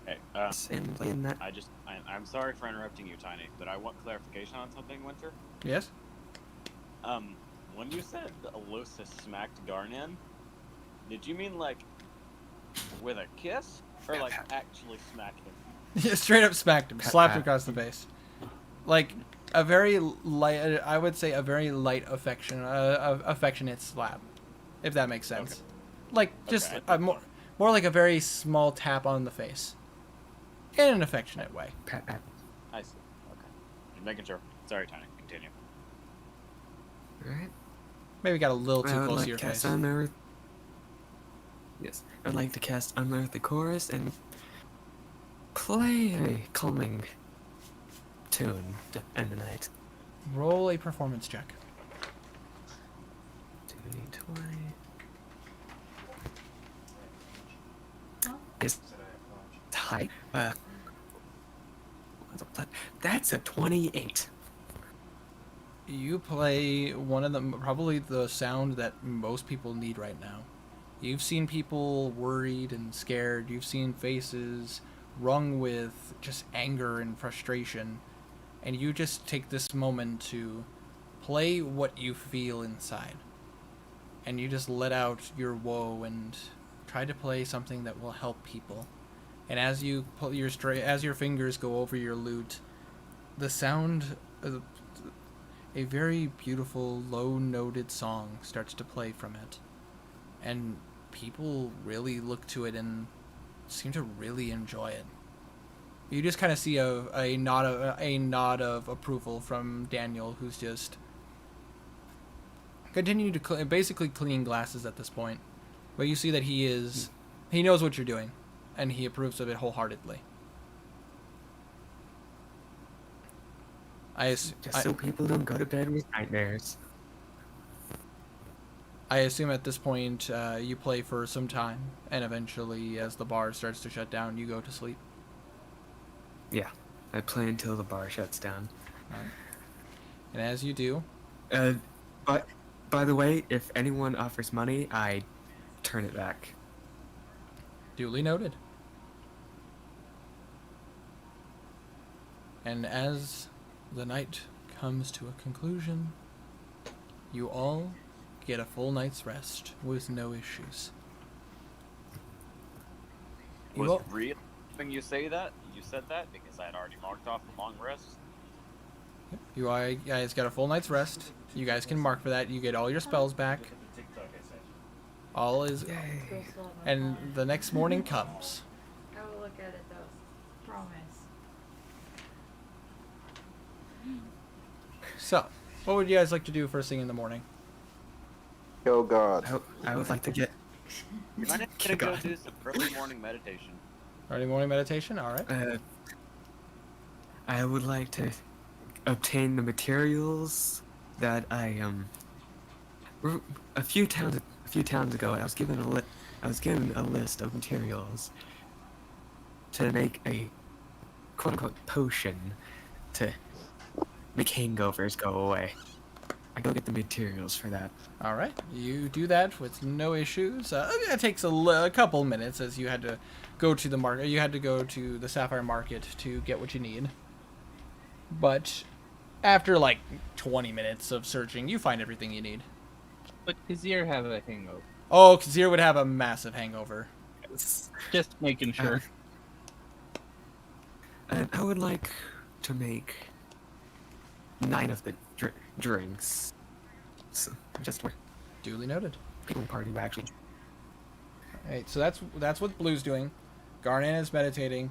Hey, and play in that. I'm sorry for interrupting you, Tiny, but I want clarification on something, Winter. Yes. When you said Alosa smacked Garnan, did you mean like with a kiss, or like actually smack him? Straight up smacked him, slapped him across the face. Like a very light, I would say a very light affectionate slap, if that makes sense. Okay. Like just Okay. a more like a very small tap on the face, in an affectionate way. Pat, pat. I see. Okay. Just making sure. Sorry, Tiny. Continue. Alright. Maybe got a little I too would close like to your to cast face. Yes, I'd like to cast Unearthly Chorus and play a calming tune to end the night. Roll a performance check. 2d20. Is high. That's a 28. You play one of them, probably the sound that most people need right now. You've seen people worried and scared. You've seen faces wrung with just anger and frustration. And you just take this moment to play what you feel inside. And you just let out your woe and try to play something that will help people. And as you pull as your fingers go over your lute, the sound of a very beautiful low-noted song starts to play from it. And people really look to it and seem to really enjoy it. You just kind of see a nod of approval from Daniel, who's just continuing to basically clean glasses at this point. But you see that he knows what you're doing, and he approves of it wholeheartedly. Just so people don't go to bed with nightmares. I assume at this point you play for some time, and eventually, as the bar starts to shut down, you go to sleep. Yeah, I play until the bar shuts down. Right. And as you do, But by the way, if anyone offers money, I turn it back. duly noted. And as the night comes to a conclusion, you all get a full night's rest with no issues. You Was all- real when you say that? You said that because I had already marked off a long rest. You guys got a full night's rest. You guys can mark for that. You get all your spells back. All is, and the next morning comes. I will look at it though. Promise. So, what would you guys like to do first thing in the morning? Oh God. I would like to get. You might have to go do some early morning meditation. Early morning meditation. All right. I would like to obtain the materials that a few towns ago. I was given a list of materials to make a quote unquote potion to make hangovers go away. I go get the materials for that. All right. You do that with no issues. It takes a couple minutes as you had to go to the market. You had to go to the Sapphire Market to get what you need. But after like 20 minutes of searching, you find everything you need. But Kazir have a hangover. Oh, Kazir would have a massive hangover. Just making sure. And I would like to make 9 of the drinks. So, just where Duly noted. people party actually. All right, so that's what Blue's doing. Garnan is meditating.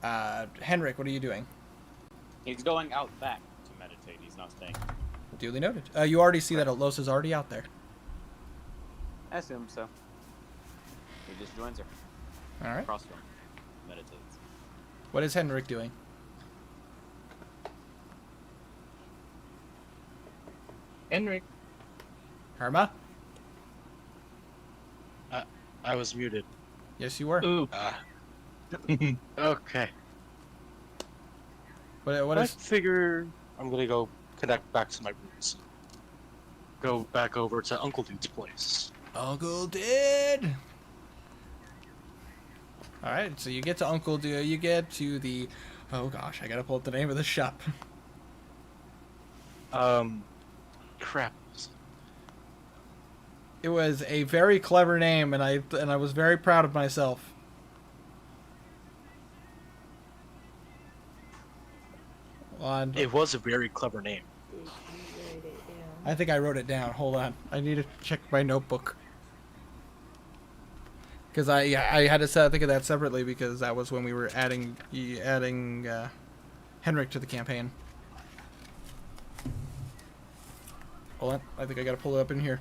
Henrik, what are you doing? He's going out back to meditate. He's not staying. Duly noted. You already see that Los is already out there. I assume so. He just joins her. All right. Across from him. Meditates. What is Henrik doing? Henrik. Herma? I was muted. Yes, you were. Ooh. Okay. What I is? figure I'm gonna go connect back to my roots. Go back over to Uncle Dude's place. Uncle Did. All right, so you get to Uncle Did. You get to the. Oh gosh, I gotta pull up the name of the shop. Crap. It was a very clever name, and I was very proud of myself. It was a very clever name. I think I wrote it down. Hold on, I need to check my notebook because I had to think of that separately because that was when we were adding Henrik to the campaign. Hold on, I think I gotta pull it up in here.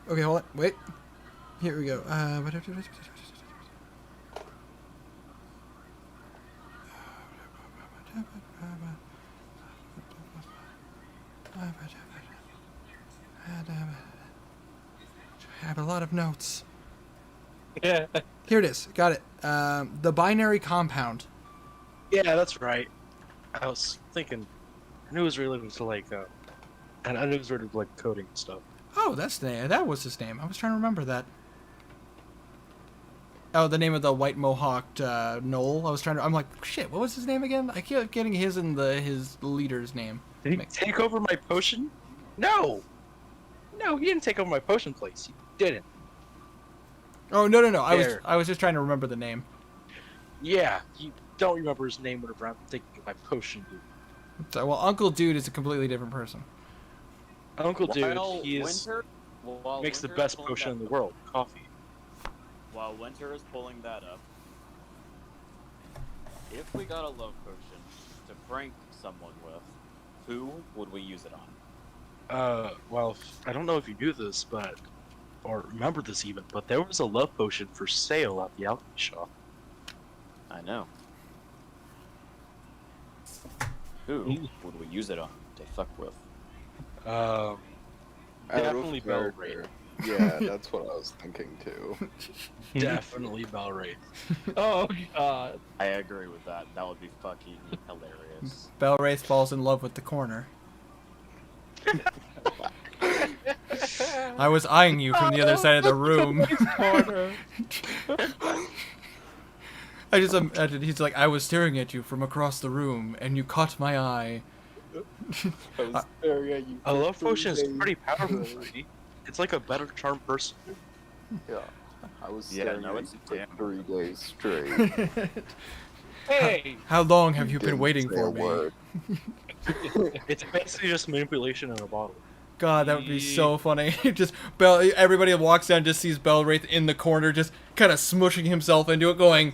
Okay, hold on. Wait. Here we go. I have a lot of notes. Yeah. Here it is. Got it. The binary compound. Yeah, that's right. I was thinking. I knew it was related to and I knew it was related to coding and stuff. Oh, that's the name. That was his name. I was trying to remember that. Oh, the name of the white mohawked Knoll. I'm like, shit. What was his name again? I keep getting his and his leader's name. Did he take over my potion? No. No, he didn't take over my potion place. He didn't. Oh no. I was just trying to remember the name. Yeah, you don't remember his name whenever I'm thinking of my potion dude. So, well, Uncle Dude is a completely different person. Uncle Dude, While he is makes the Winter best is pulling potion in that the world, coffee. While Winter is pulling that up, if we got a love potion to prank someone with, who would we use it on? Well, I don't know if you knew this, or remember this even, but there was a love potion for sale at the alchemy shop. I know. Who would we use it on to fuck with? Definitely Belgrade. Yeah, that's what I was thinking too. Definitely Belgrade. Oh god. I agree with that. That would be fucking hilarious. Belwraith falls in love with the corner. I was eyeing you from the other side of the room. I just imagine he's like, I was staring at you from across the room, and you caught my eye. I was staring at you. A love potion is 3 days pretty powerful, straight. Brady. It's like a better charm person. Yeah, I was Yeah, staring no, at it's you for damn 3 days straight. Hey! How long have you been Didn't waiting say for a me? word. It's basically just manipulation in a bottle. God, that would be so funny. Just everybody walks down, just sees Belwraith in the corner, just kind of smushing himself into it, going,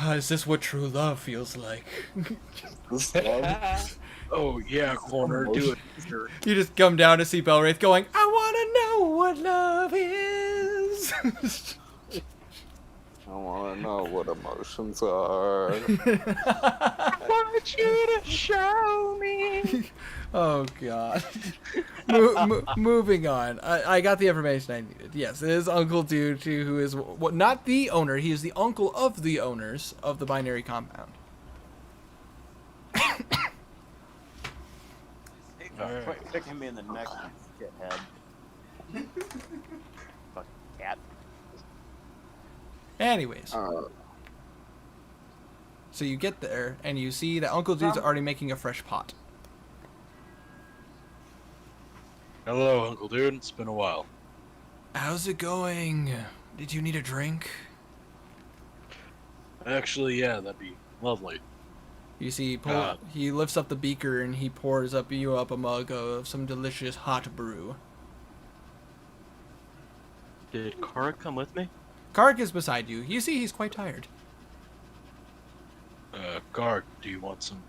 "Is this what true love feels like?" This love. Oh yeah, corner, do it. Sure. You just come down to see Belwraith going, "I wanna know what love is." I want to know what emotions are. I want you to show me. Oh God. Moving on. I got the information I needed. Yes, it is Uncle Dude, who is not the owner. He is the uncle of the owners of the binary compound. Quit kicking me in the neck, you shithead. Fucking cat. Anyways. So you get there, and you see that Uncle Dude's already making a fresh pot. Hello, Uncle Dude. It's been a while. How's it going? Did you need a drink? Actually, yeah, that'd be lovely. You see, he lifts up the beaker and he pours you up a mug of some delicious hot brew. Did Kara come with me? Kark is beside you. You see he's quite tired. Kark, do you want some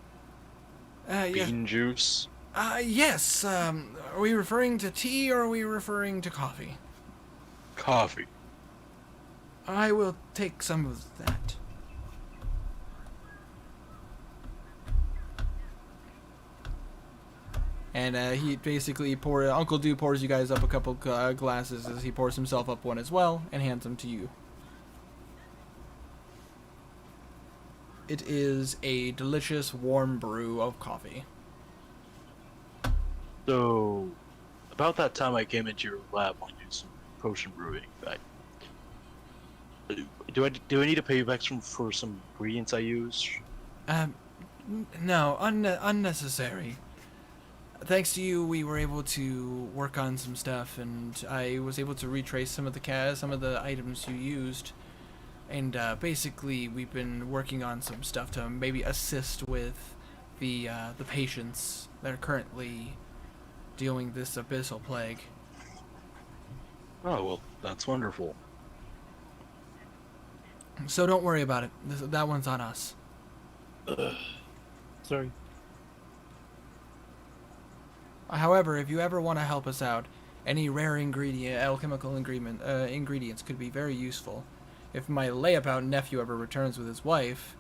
bean juice? Yes. Are we referring to tea or are we referring to coffee? Coffee. I will take some of that. And he basically Uncle Dude pours you guys up a couple glasses as he pours himself up one as well and hands them to you. It is a delicious warm brew of coffee. So, about that time I came into your lab on doing some potion brewing. Do I need to pay you back for some ingredients I used? No, unnecessary. Thanks to you, we were able to work on some stuff, and I was able to retrace some of the items you used. And basically, we've been working on some stuff to maybe assist with the patients that are currently dealing this abyssal plague. Oh well, that's wonderful. So don't worry about it. That one's on us. Sorry. However, if you ever want to help us out, any rare alchemical ingredients could be very useful. If my layabout nephew ever returns with his wife,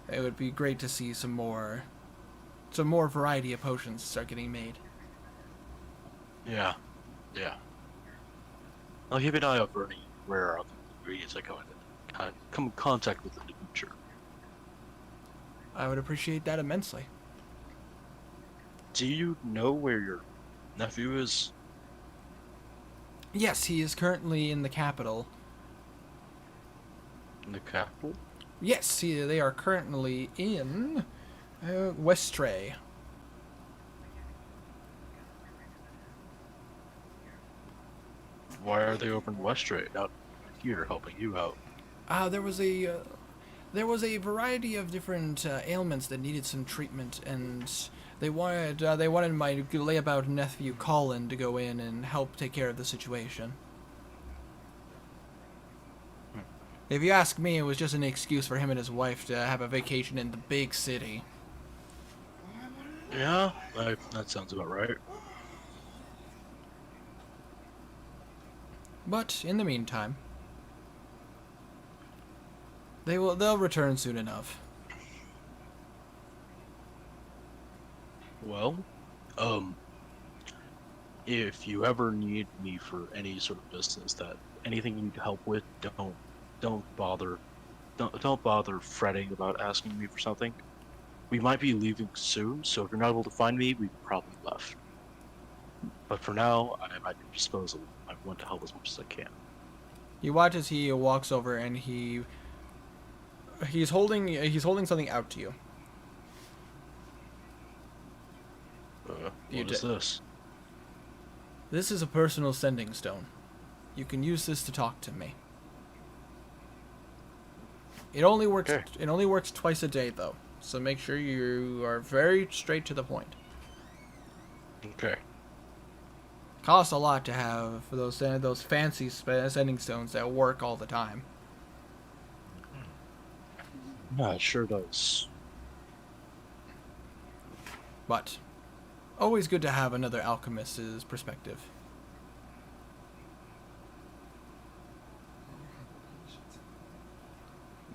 it would be great to see some more variety of potions start getting made. Yeah. I'll keep an eye out for any rare ingredients I come in contact with in the future. I would appreciate that immensely. Do you know where your nephew is? Yes, he is currently in the capital. In the capital? Yes, they are currently in Westray. Why are they over in Westray, not here helping you out? There was a variety of different ailments that needed some treatment, and they wanted my layabout nephew Colin to go in and help take care of the situation. If you ask me, it was just an excuse for him and his wife to have a vacation in the big city. Yeah, that sounds about right. But in the meantime, they'll return soon enough. Well, if you ever need me for any sort of business anything you need help with, don't bother fretting about asking me for something. We might be leaving soon, so if you're not able to find me, we've probably left. But for now, I'm at your disposal. I want to help as much as I can. You watch as he walks over and he he's holding something out to you. What is this? This is a personal sending stone. You can use this to talk to me. It only works. Okay. It only works twice a day, though. So make sure you are very straight to the point. Okay. Costs a lot to have those fancy sending stones that work all the time. Yeah, it sure does. But always good to have another alchemist's perspective.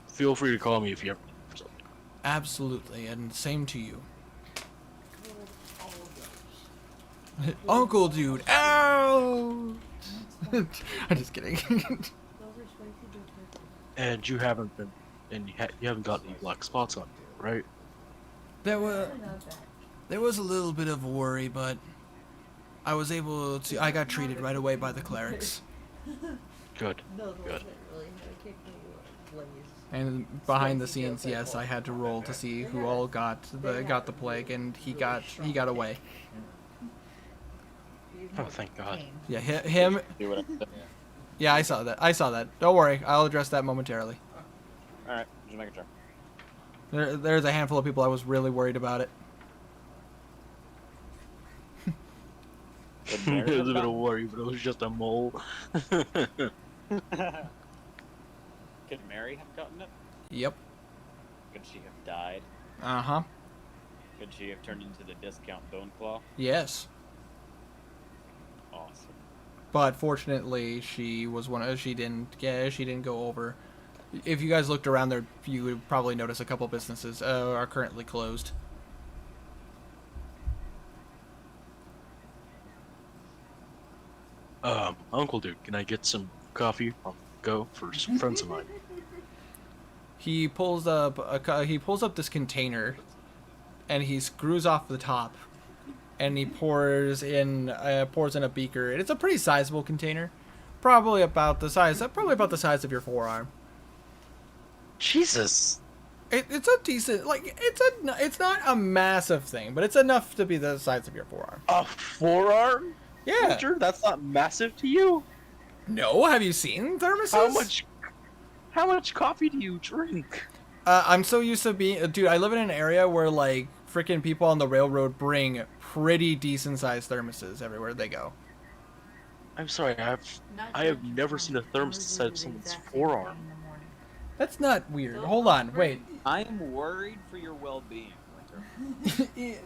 Feel free to call me if you ever need for something. Absolutely, and same to you. Uncle dude, ow! I'm just kidding. And you haven't been, and you haven't got any black spots on you, right? There was a little bit of worry, but I was able to. I got treated right away by the clerics. Good. Good. And behind the scenes, yes, I had to roll to see who all got the plague, and he got away. Oh, thank God. Yeah, him. Yeah, I saw that. Don't worry, I'll address that momentarily. All right, just making sure. There's a handful of people I was really worried about it. It was a bit of worry, but it was just a mole. Could Mary have gotten it? Yep. Could she have died? Uh-huh. Could she have turned into the discount Bone Claw? Yes. Awesome. But fortunately, she didn't go over. If you guys looked around there, you would probably notice a couple businesses are currently closed. Uncle dude, can I get some coffee on the go for some friends of mine? He pulls up this container, and he screws off the top, and he pours in a beaker. And it's a pretty sizable container, probably about the size of your forearm. Jesus. It's a decent, it's not a massive thing, but it's enough to be the size of your forearm. A forearm? Yeah. Richard, that's not massive to you. No, have you seen thermoses? How much coffee do you drink? I'm so used to being, dude. I live in an area where like freaking people on the railroad bring pretty decent sized thermoses everywhere they go. I'm sorry, I have never seen a thermos the size of someone's forearm. That's not weird. Hold on, wait. I'm worried for your well-being, Winter.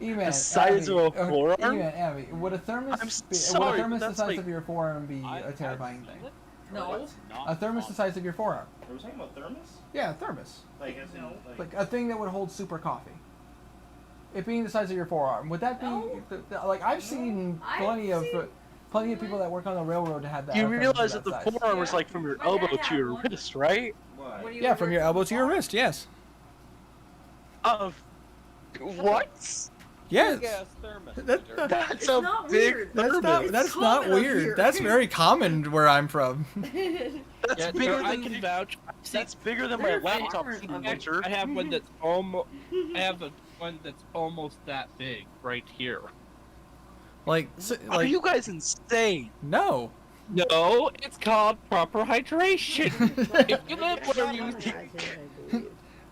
Even The size of a forearm? Even Abby, would a thermos the size of your forearm be a terrifying thing? No. A thermos the size of your forearm. Are we talking about thermos? Yeah, a thermos. Like, as in, Like a thing that would hold super coffee. It being the size of your forearm, would that be like I've seen plenty of people that work on the railroad to have that. You realize that the size. forearm is like from your elbow to your wrist, right? what? Yeah, from your elbow to your wrist. Yes. What? Yes. Big-ass thermos, That's Winter. That's It's a not big weird. thermos. That's common not up weird. here. That's very common where I'm from. That's Yeah, bigger I than can vouch. That's bigger than my They're laptop. farmers on Winter. I have one that's almost. I have one that's almost that big right here. Like, Are you guys insane? no. No, it's called proper hydration. If you live where you,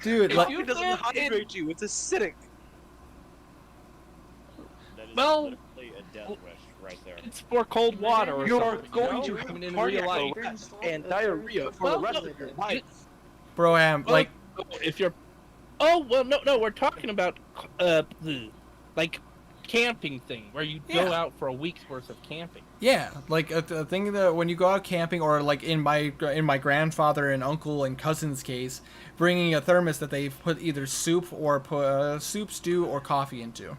Dude, If like, you It doesn't live hydrate you. It's acidic. That is Well, literally a death wish right there. it's for cold water. Or You're something, going you to know? I mean, have in real cardiac life. arrest and diarrhea for the rest of your life. Broham, like, If you're, oh well, no, we're talking about like camping thing where you go Yeah. out for a week's worth of camping. yeah, like a thing that when you go out camping, or like in my grandfather and uncle and cousin's case, bringing a thermos that they've put either soup or soup, stew, or coffee into.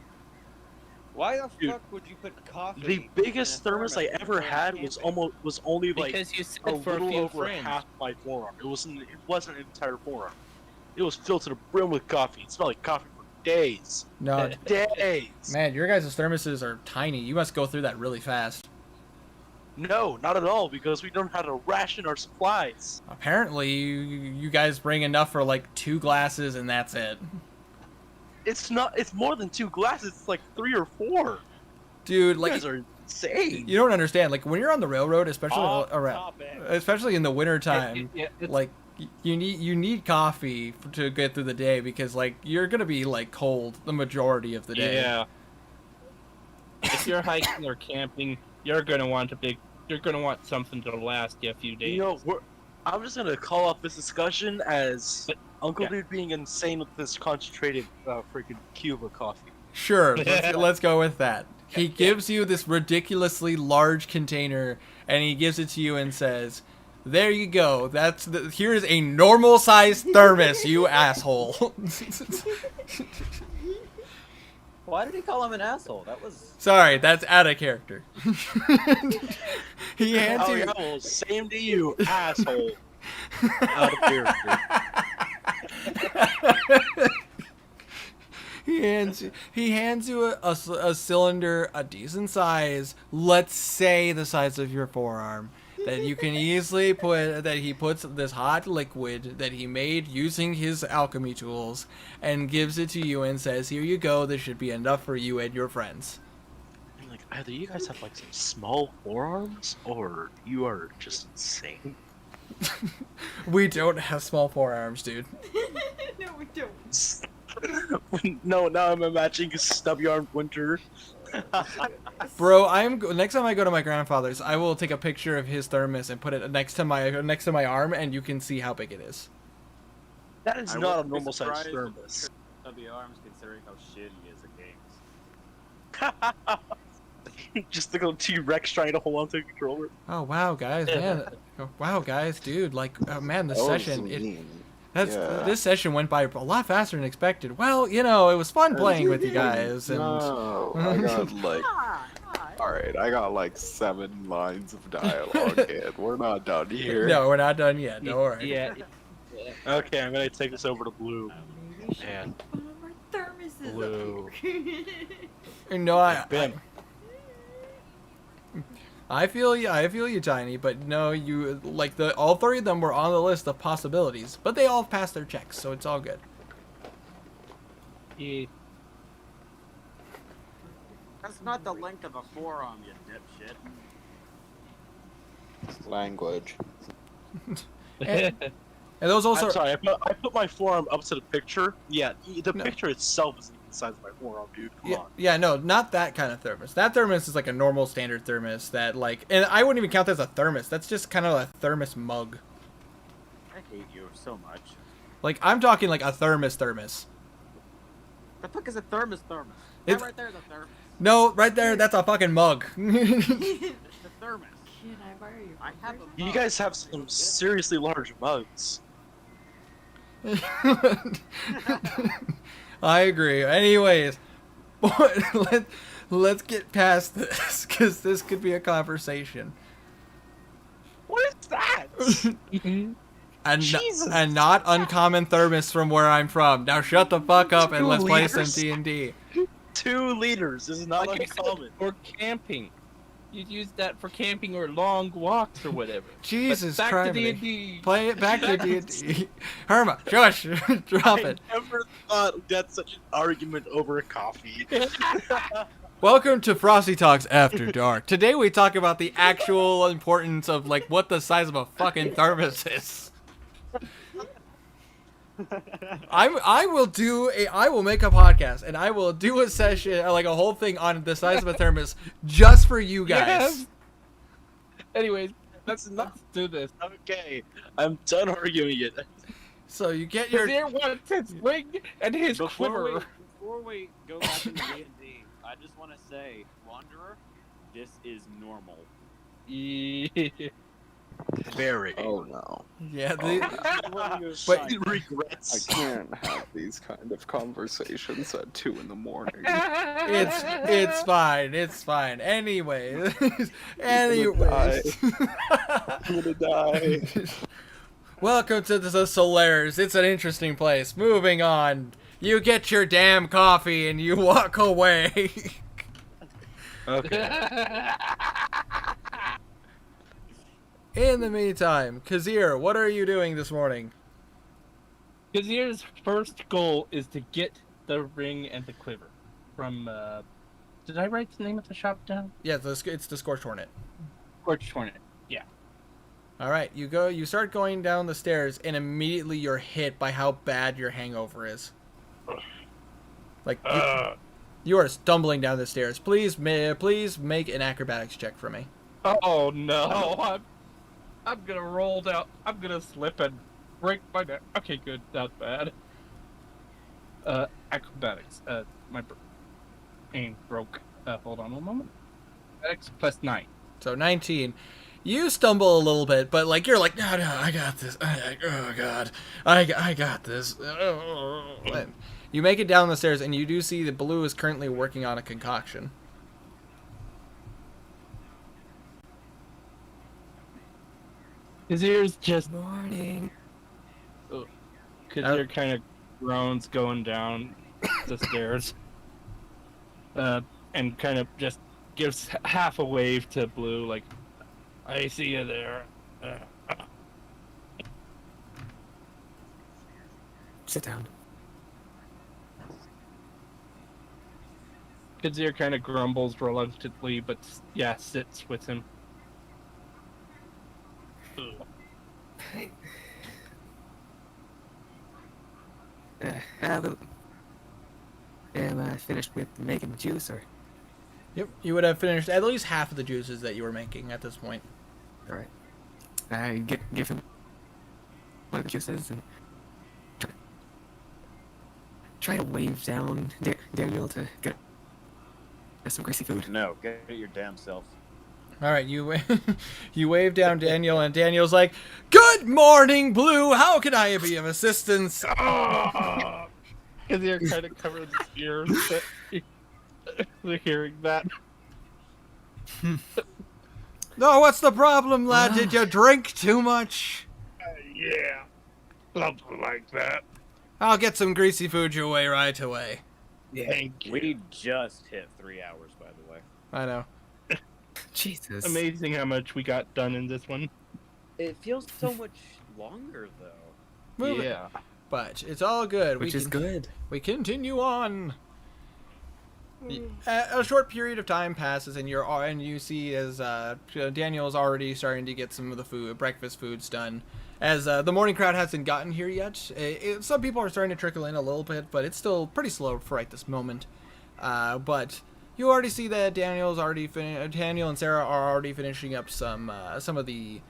Why the Dude, fuck would you put coffee? The biggest in a thermos I ever before had camping? was only like Because you said a for a little few over friends. half my forearm. It wasn't an entire forearm. It was filled to the brim with coffee. It smelled like coffee for days. No, Days. man, your guys' thermoses are tiny. You must go through that really fast. No, not at all, because we don't have to ration our supplies. Apparently, you guys bring enough for like 2 glasses and that's it. It's not. It's more than 2 glasses. It's like 3 or 4. Dude, You like guys are insane. you don't understand. Like when you're on the railroad, especially Topic. especially in the winter time, it's- like you need coffee to get through the day because like you're gonna be like cold the majority of the day. Yeah. If you're hiking or camping, you're gonna want something to last you a few days. You know, I'm just gonna call off this discussion as Uncle yeah. Dude being insane with this concentrated freaking cube of coffee. Sure, let's go with that. He gives you this ridiculously large container, and he gives it to you and says, "There you go. Here is a normal sized thermos, you asshole." Why did he call him an asshole? That was. Sorry, that's out of character. He hands Oh you. yeah, well, same to you, asshole. Out of character. He hands you a cylinder, a decent size, let's say the size of your forearm, that you can easily he puts this hot liquid that he made using his alchemy tools and gives it to you and says, "Here you go, this should be enough for you and your friends." I mean, like, either you guys have like some small forearms, or you are just insane. We don't have small forearms, dude. No, we don't. No, now I'm imagining a stubby-armed Winter. Bro, next time I go to my grandfather's, I will take a picture of his thermos and put it next to my arm, and you can see how big it is. That is I not a wouldn't be normal size surprised thermos. Stubby arms, considering how shit he is at games. Just the little T-Rex trying to hold on to a controller. Oh wow, guys, man! Wow, guys, dude, like, man, this That was session, mean. this session went by a lot faster than expected. Well, it was fun playing with you guys, and No, I got like. Alright, I got like 7 lines of dialogue, kid. We're not done here. no, we're not done yet. Don't worry. Yeah. Okay, I'm gonna take this over to Blue. Maybe we should Man. put one of our thermoses Blue. up here. No, Ben. I feel you, Tiny, but no, all 3 of them were on the list of possibilities, but they all passed their checks, so it's all good. Yeah. That's not the length of a forearm, you dipshit. Language. And those also, I'm sorry, I put my forearm up to the picture. Yeah, the No. picture itself isn't even the size of my forearm, dude. Come on. yeah, no, not that kind of thermos. That thermos is like a normal standard thermos that and I wouldn't even count that as a thermos. That's just kind of a thermos mug. I hate you so much. Like, I'm talking like a thermos. The fuck is a thermos? It's- That right there is a thermos. No, right there, that's a fucking mug. It's the thermos. Can I borrow your I have phone, a You guys have some seriously large mugs. I agree. Anyways, let's get past this, because this could be a conversation. What is that? Jesus. And not uncommon thermos from where I'm from. Now shut the fuck up and 2 let's play some liters? D&D. 2 liters is not Like I said, uncommon. or camping. You'd use that for camping or long walks or whatever. Jesus But back Christ. to D&D. Play it back to D&D. Herma, shush. Drop I it. never thought we'd had such an argument over a coffee. Welcome to Frosty Talks After Dark. Today we talk about the actual importance of, like, what the size of a fucking thermos is. I will make a podcast and I will do a session, like a whole thing on the size of a thermos just for you guys. Yes. Anyways, let's do this. Okay, I'm done arguing it. So you get your Kazir wants his ring and his Before quiver. we go back into D&D, I just want to say, Wanderer, this is normal. Yeah. Very. Oh no. yeah. But he I regrets. can't have these kind of conversations at 2 in the morning. It's fine. It's fine. Anyways. I'm gonna die. Welcome to the Solaris. It's an interesting place. Moving on. You get your damn coffee and you walk away. Okay. In the meantime, Kazir, what are you doing this morning? Kazir's first goal is to get the ring and the quiver from. Did I write the name of the shop down? Yeah, it's the Scorched Hornet. Scorched Hornet. Yeah. All right, you start going down the stairs, and immediately you're hit by how bad your hangover is. Like you are stumbling down the stairs. Please make an acrobatics check for me. Oh no! I'm gonna roll down. I'm gonna slip and break my neck. Okay, good. Not bad. Acrobatics. My aim broke. Hold on one moment. Acrobatics plus 9. So 19. You stumble a little bit, but like you're like, no, I got this. Oh God, I got this. And you make it down the stairs, and you do see that Blue is currently working on a concoction. His ears just Morning. Kazir kind of groans going down the stairs, and kind of just gives half a wave to Blue, like, "I see you there." Sit down. Kazir kind of grumbles reluctantly, but yeah, sits with him. Am I finished with making the juice, or? Yep, you would have finished at least half of the juices that you were making at this point. All right. I give him one of the juices and try to wave down Daniel to get some greasy food. No, get your damn self. All right, you you wave down Daniel, and Daniel's like, "Good morning, Blue. How can I be of assistance?" Kazir kind of covers his ears. They're hearing that. No, what's the problem, lad? Did you drink too much? Yeah, something like that. I'll get some greasy food your way right away. Thank you. We just hit 3 hours, by the way. I know. Jesus. Amazing how much we got done in this one. It feels so much longer, though. Move it. But it's all good. Which is good. We continue on. A short period of time passes, and you see as Daniel is already starting to get some of the breakfast foods done. As the morning crowd hasn't gotten here yet, some people are starting to trickle in a little bit, but it's still pretty slow for right this moment. But you already see that Daniel and Sarah are already finishing up some of the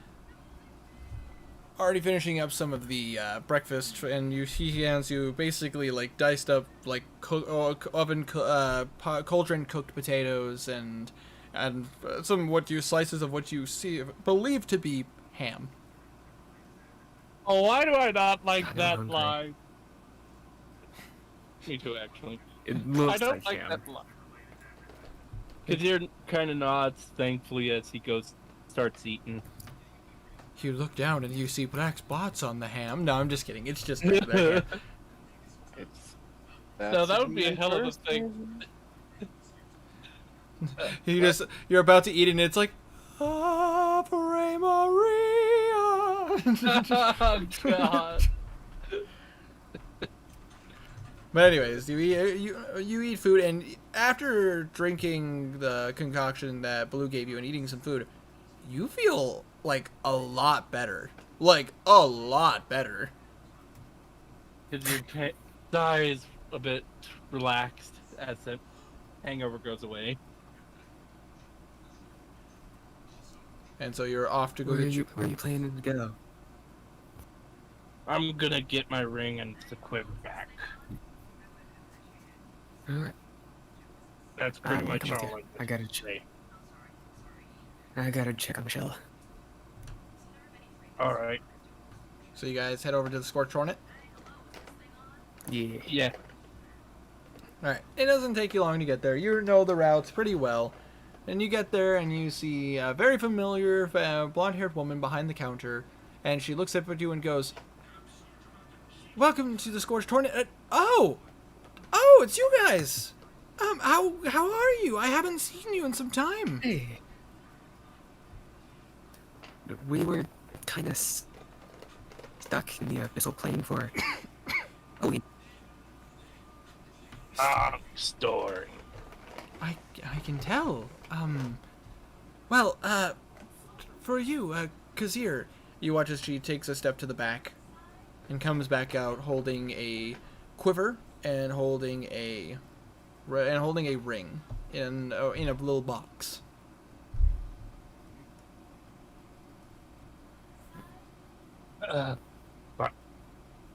breakfast, and he hands you basically like diced up like cauldron cooked potatoes and some slices of what you believe to be ham. Oh, why do I not like God, that I'm hungry. line? Me too, actually. It looks I don't like ham. that line. Kazir kind of nods thankfully as he starts eating. You look down and you see black spots on the ham. No, I'm just kidding. It's just that. No, that would be a hell of a thing. You're about to eat it, and it's like, Ave Maria. Oh, God. But anyways, you eat food, and after drinking the concoction that Blue gave you and eating some food, you feel like a lot better. Like a lot better. Kazir dies a bit relaxed as the hangover goes away. And so you're off to go Where get you. are you planning to go? I'm gonna get my ring and the quiver back. All right. That's pretty much come with all you. I I gotta say. check on Michelle. All right. So you guys head over to the Scorched Hornet. Yeah. Yeah. All right. It doesn't take you long to get there. You know the routes pretty well. And you get there, and you see a very familiar blonde-haired woman behind the counter, and she looks up at you and goes, "Welcome to the Scorched Hornet." Oh, it's you guys. How are you? I haven't seen you in some time. Hey. we were kind of stuck in the abyssal plane for a week. Story. I can tell. Well, for you, Kazir, you watch as she takes a step to the back and comes back out holding a quiver and holding a ring in a little box.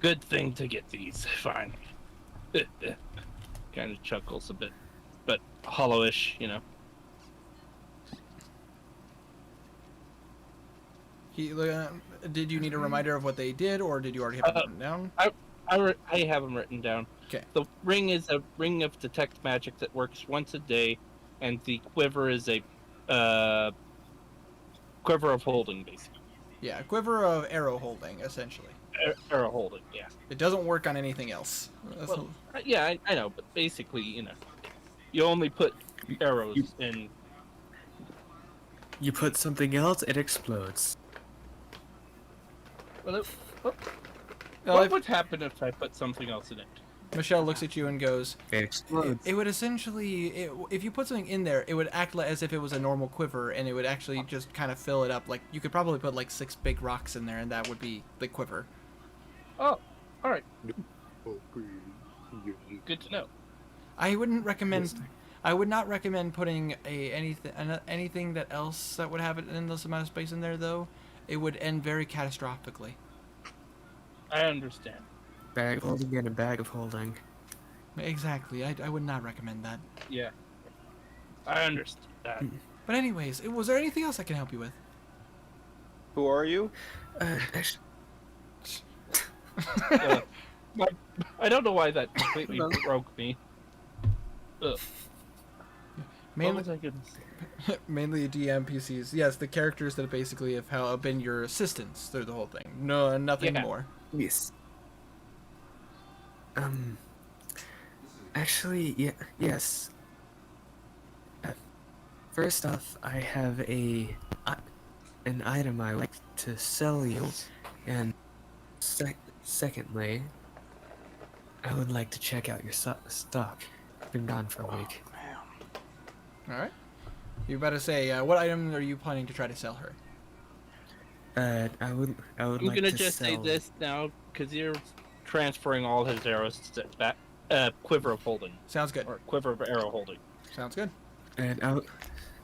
Good thing to get these, fine. Kind of chuckles a bit, but hollowish, you know. Did you need a reminder of what they did, or did you already have it written down? I have them written down. Okay. The ring is a ring of detect magic that works once a day, and the quiver is a quiver of holding, basically. Yeah, quiver of arrow holding, essentially. Arrow holding, yeah. It doesn't work on anything else. Well, yeah, I know, but basically, you know, you only put arrows in. You put something else, it explodes. Well, what would happen if I put something else in it? Michelle looks at you and goes, It explodes. it would essentially, if you put something in there, it would act as if it was a normal quiver, and it would actually just kind of fill it up. Like, you could probably put like 6 big rocks in there, and that would be the quiver. Oh, all right. Good to know. I wouldn't recommend. I would not recommend putting anything that else that would have an endless amount of space in there, though. It would end very catastrophically. I understand. Bag of holding and a bag of holding. Exactly. I would not recommend that. Yeah. I understand that. But anyways, was there anything else I can help you with? Who are you? Actually, I don't know why that completely broke me. Ugh. What was I gonna say? Mainly DM PCs. Yes, the characters that basically have been your assistants through the whole thing. No, nothing more. yes. Actually, yes. First off, I have an item I like to sell you, and secondly, I would like to check out your stock. Been gone for a week. All right. You better say what item are you planning to try to sell her? I would I'm like gonna to just say sell- this now, because you're transferring all his arrows to back, quiver of holding. Sounds good. Or quiver of arrow holding. Sounds good. And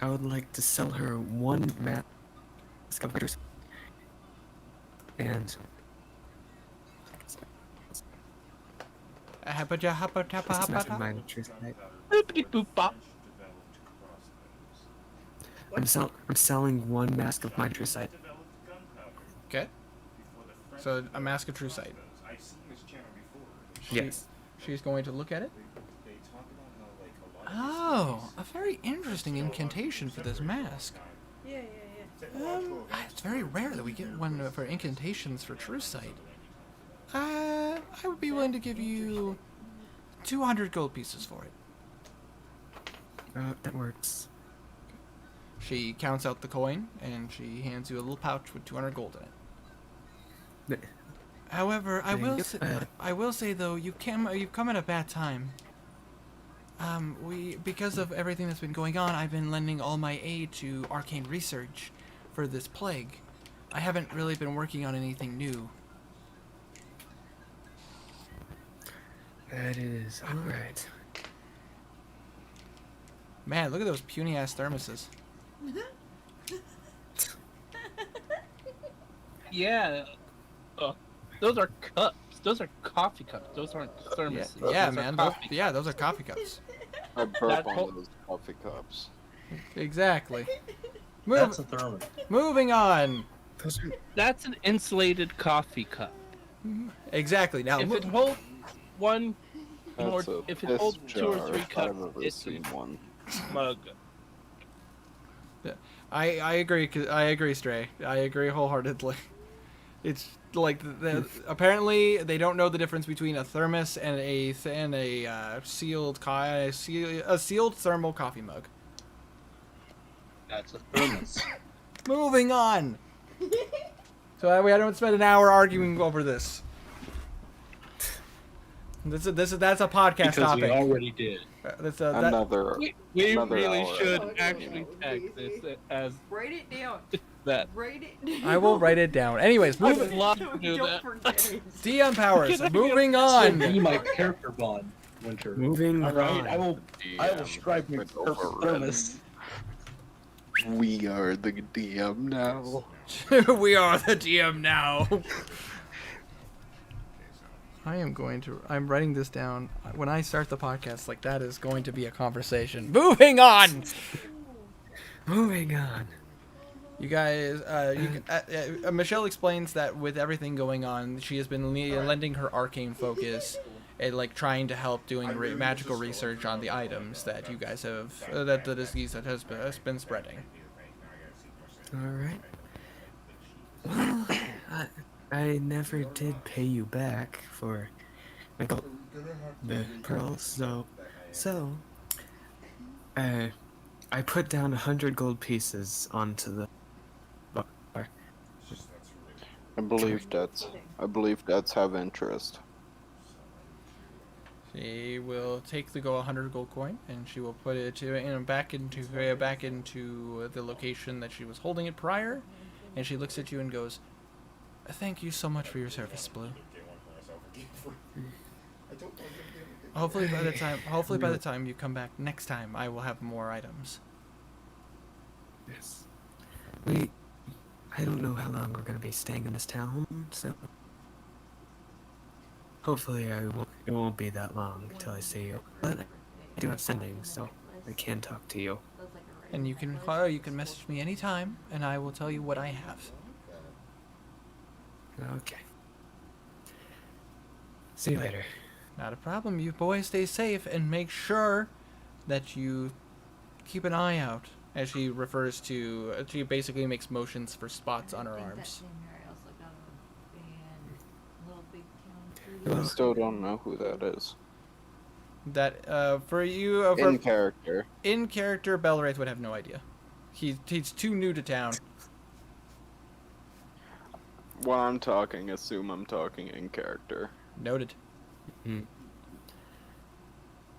I would like to sell her one mask of writers. And this is mask of mine, Boopity boop bop. I'm selling one mask of mitricite. Okay. So a mask of true sight. Yes. She's going to look at it. Oh, a very interesting incantation for this mask. Yeah. It's very rare that we get one for incantations for true sight. I would be willing to give you 200 gold pieces for it. That works. She counts out the coin and she hands you a little pouch with 200 gold in it. However, I will say though, you've come at a bad time. Because of everything that's been going on, I've been lending all my aid to arcane research for this plague. I haven't really been working on anything new. That is alright. Man, look at those puny ass thermoses. Yeah. Those are cups. Those are coffee cups. Those aren't thermoses. Yeah, Those are man. coffee Those are coffee cups. I burp on those coffee cups. Exactly. That's a thermos. Moving on. That's an insulated coffee cup. Exactly. Now, If it holds one, That's or a if it piss holds 2 or jar 3 if cups, I've ever it's seen one. mug. I agree. I agree, Stray. I agree wholeheartedly. It's like apparently they don't know the difference between a thermos and a sealed thermal coffee mug. That's a thermos. Moving on. So that way I don't spend an hour arguing over this. That's a podcast Because topic. we already did. Another We another really hour. should Oh, actually no, tag easy. this as Write it down. that. Write it down. I will write it down. Anyways, I would moving. love to do Don't that. forget it. DM powers. Can I Moving get- on. Be my character bond, Winter. Moving All right, on. I will strive my personas. We are the DM now. We are the DM now. I'm writing this down. When I start the podcast, like, that is going to be a conversation. Moving on. Moving on. You guys, Michelle explains that with everything going on, she has been lending her arcane focus and like trying to help doing magical research on the items that you guys have, that the disease that has been spreading. All right. Well, I never did pay you back for the pearls, so I put down 100 gold pieces onto the bar. I believe debts have interest. She will take the 100 gold coin and she will put it back into the location that she was holding it prior, and she looks at you and goes, "Thank you so much for your service, Blue. Hopefully by the time you come back next time, I will have more items." Yes. I don't know how long we're gonna be staying in this town, so hopefully it won't be that long until I see you. But I do have sendings, so I can talk to you. And you can message me anytime, and I will tell you what I have. Okay. See you later. Not a problem. You boys stay safe and make sure that you keep an eye out. As she refers to, she basically makes motions for spots on her arms. I still don't know who that is. That for you, In character. In character, Belwraith would have no idea. He's too new to town. When I'm talking, assume I'm talking in character. Noted.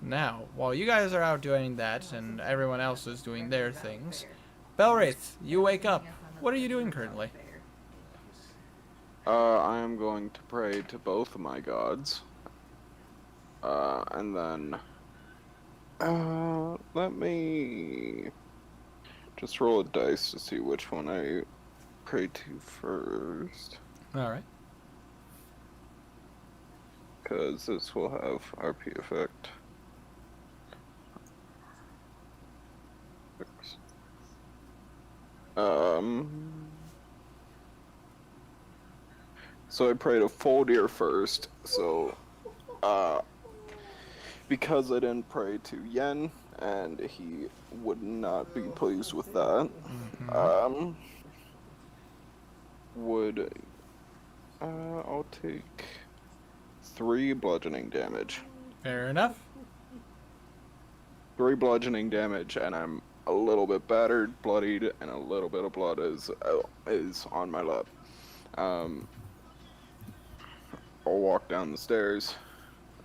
Now, while you guys are out doing that and everyone else is doing their things, Belwraith, you wake up. What are you doing currently? I am going to pray to both of my gods. And then... let me... just roll a dice to see which one I pray to first. Alright. Because this will have RP effect. So I prayed a full deer first, so, because I didn't pray to Yen, and he would not be pleased with that, I'll take 3 bludgeoning damage. Fair enough. 3 bludgeoning damage, and I'm a little bit battered, bloodied, and a little bit of blood is on my lip. I'll walk down the stairs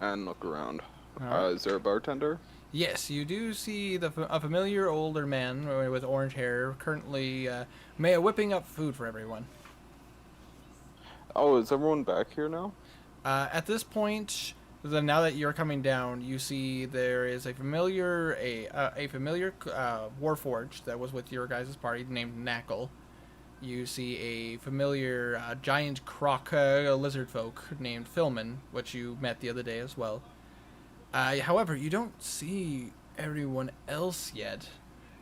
and look around. Alright. Is there a bartender? Yes, you do see a familiar older man with orange hair currently whipping up food for everyone. Oh, is everyone back here now? At this point, now that you're coming down, you see there is a familiar warforged that was with your guys' party named Knackle. You see a familiar giant croc lizard folk named Philman, which you met the other day as well. However, you don't see everyone else yet.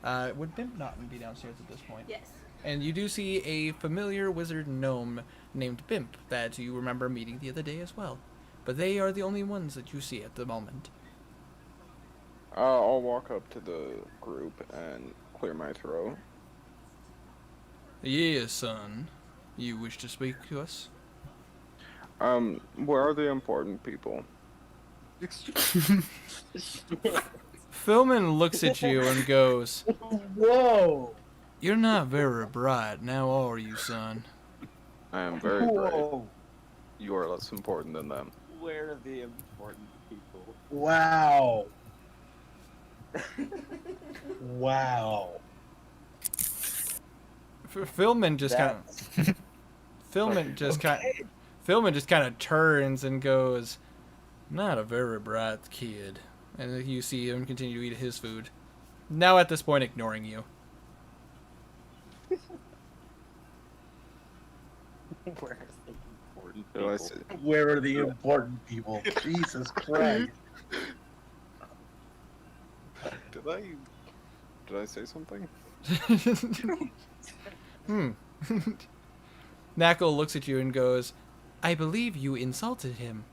Would Bimp not be downstairs at this point? Yes. And you do see a familiar wizard gnome named Bimp that you remember meeting the other day as well. But they are the only ones that you see at the moment. I'll walk up to the group and clear my throat. Yes, son. You wish to speak to us? Where are the important people? Philman looks at you and goes, Whoa! You're not very bright, now are you, son? I am very bright. Whoa. You are less important than them. Where are the important people? Wow. Wow. Philman just kind of... Philman just kind of turns and goes, "Not a very bright kid." And you see him continue to eat his food. Now at this point, ignoring you. Where are the important Did I people? say? Where are the important people? Jesus Christ. Did I say something? Knackle looks at you and goes, "I believe you insulted him."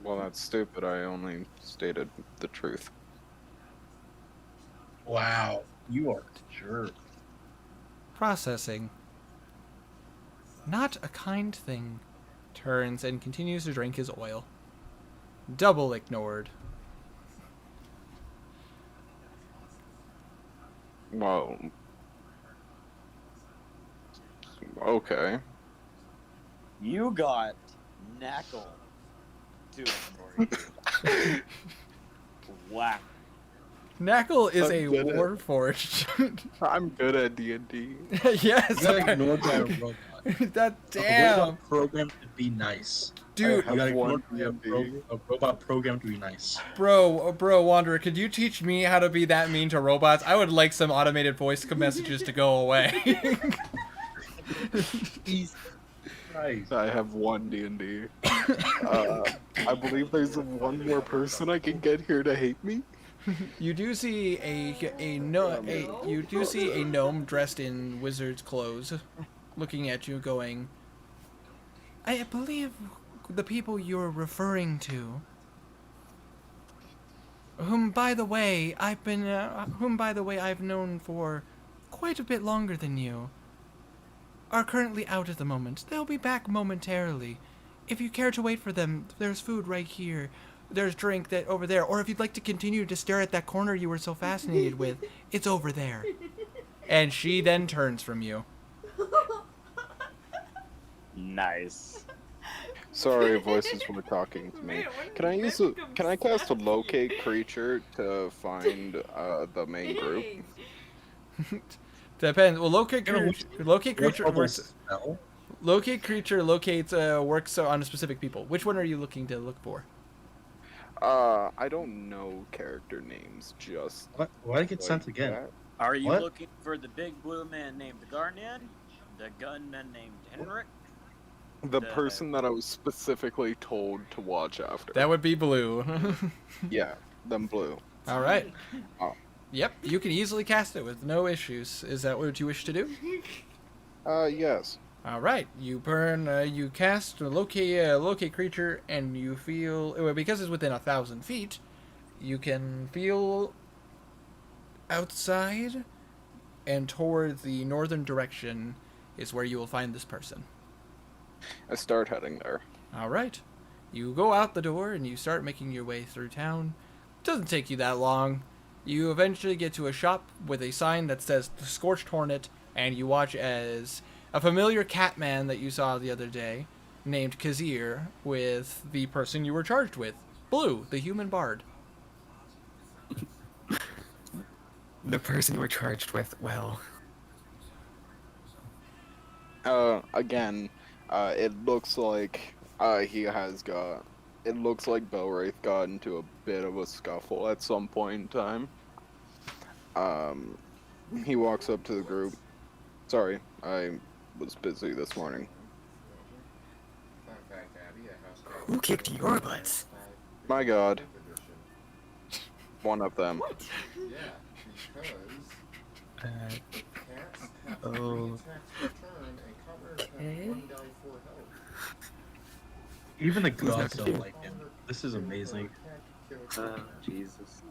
Well, that's stupid. I only stated the truth. Wow. You are a jerk. Processing. Not a kind thing. Turns and continues to drink his oil. Double ignored. Well, okay. You got Knackle to ignore you. Wow. Knackle is I'm a good at- warforged. I'm good at D&D. Yes. You got okay. ignored by a robot. That A damn. robot programmed to be nice. Dude, I You got have one ignored by a robot programmed to be nice. bro, Wanderer, could you teach me how to be that mean to robots? I would like some automated voice messages to go away. Jesus Christ. I have one D&D. I believe there's one more person I can get here to hate me. You do see a gnome dressed in wizard's clothes, looking at you, going, "I believe the people you're referring to, whom by the way I've known for quite a bit longer than you, are currently out at the moment. They'll be back momentarily. If you care to wait for them, there's food right here. There's drink that over there. Or if you'd like to continue to stare at that corner you were so fascinated with, it's over there." And she then turns from you. Nice. Sorry, voices were talking to me. Can I cast a locate creature to find the main group? Depends. Well, locate creature What works. spell? Locate creature locates works on specific people. Which one are you looking to look for? I don't know character names. Just What? Why did I get like sent again? that. Are you What? looking for the big blue man named Garnett? The gunman named Henrik? The person that I was specifically told to watch after. That would be blue. Yeah, them blue. All right. Oh. Yep, you can easily cast it with no issues. Is that what you wish to do? Yes. All right. You you cast locate creature, and you feel because it's within 1,000 feet, you can feel outside, and towards the northern direction is where you will find this person. I start heading there. All right. You go out the door and you start making your way through town. Doesn't take you that long. You eventually get to a shop with a sign that says The Scorched Hornet, and you watch as a familiar catman that you saw the other day, named Kazir, with the person you were charged with, Blue, the human bard. The person you were charged with, well, Again, it looks like it looks like Belwraith got into a bit of a scuffle at some point in time. He walks up to the group. Sorry, I was busy this morning. who kicked your butts? My God. One of them. Oh. Even the gods don't like him. This is amazing. Jesus.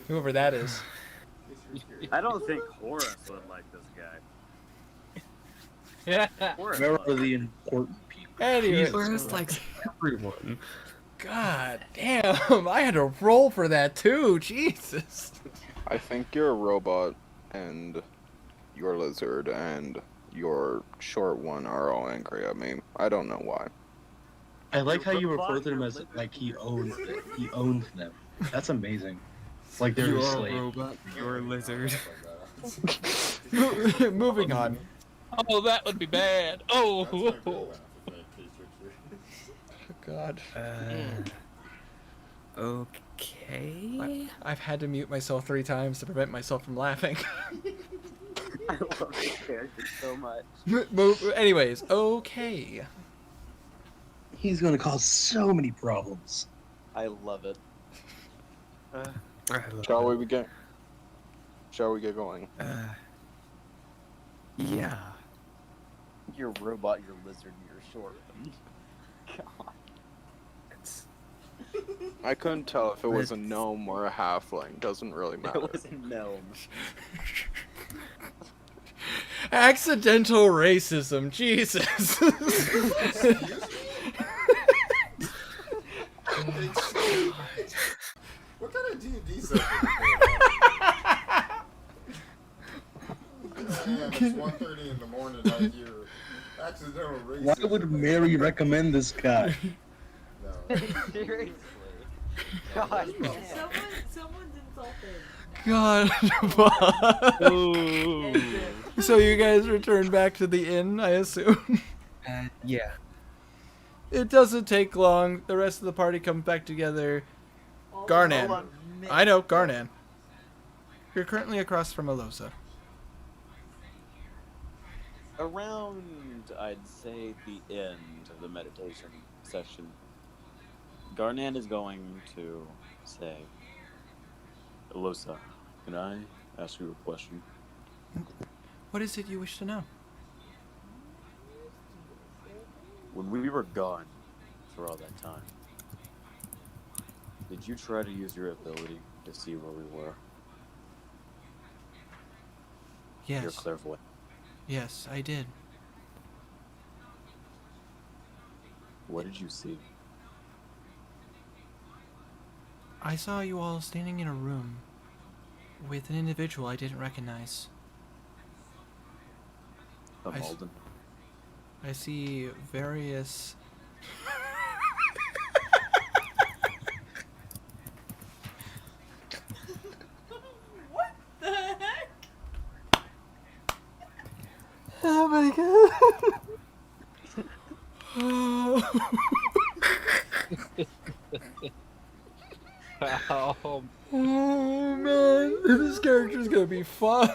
Whoever that is. I don't think Horace would like this guy. Yeah. Horace Where loves are the important people? Anyways, First, like, everyone. God damn, I had to roll for that too. Jesus. I think you're a robot, and your lizard and your short one are all angry at me. I don't know why. I like how Your you robot, refer to them your as lizard, like and he your owns short it. one. He owns them. That's amazing. Like they're You his are a slave. robot. You're a lizard. Moving on. Oh, that would be bad. Oh. That's my real laugh if that T-shirt. God. Okay. I've had to mute myself 3 times to prevent myself from laughing. I love this character so much. Anyways, okay. He's gonna cause so many problems. I love it. Shall we begin? Shall we get going? Yeah. Your robot, your lizard, and your short one. God. It's, I couldn't tell if it was a gnome or a halfling. Doesn't really matter. It was a gnome. Accidental racism, Jesus. What kind of D&D set? It's 1:30 in the morning. I hear accidental racism. Why would Mary recommend this guy? No. Seriously. God. Someone's insulted. God. Oh. So you guys return back to the inn, I assume? yeah. It doesn't take long. The rest of the party comes back together. Garnan. Hold on. I know, Garnan. You're currently across from Alosa. Around, I'd say, the end of the meditation session, Garnan is going to say, Elosa, can I ask you a question? What is it you wish to know? When we were gone for all that time, did you try to use your ability to see where we were? Your Yes. clairvoyance. Yes, I did. What did you see? I saw you all standing in a room with an individual I didn't recognize. A I s- Malden? I see various... What the heck? Oh my god. Oh. Oh, Oh man, this character's gonna be fun.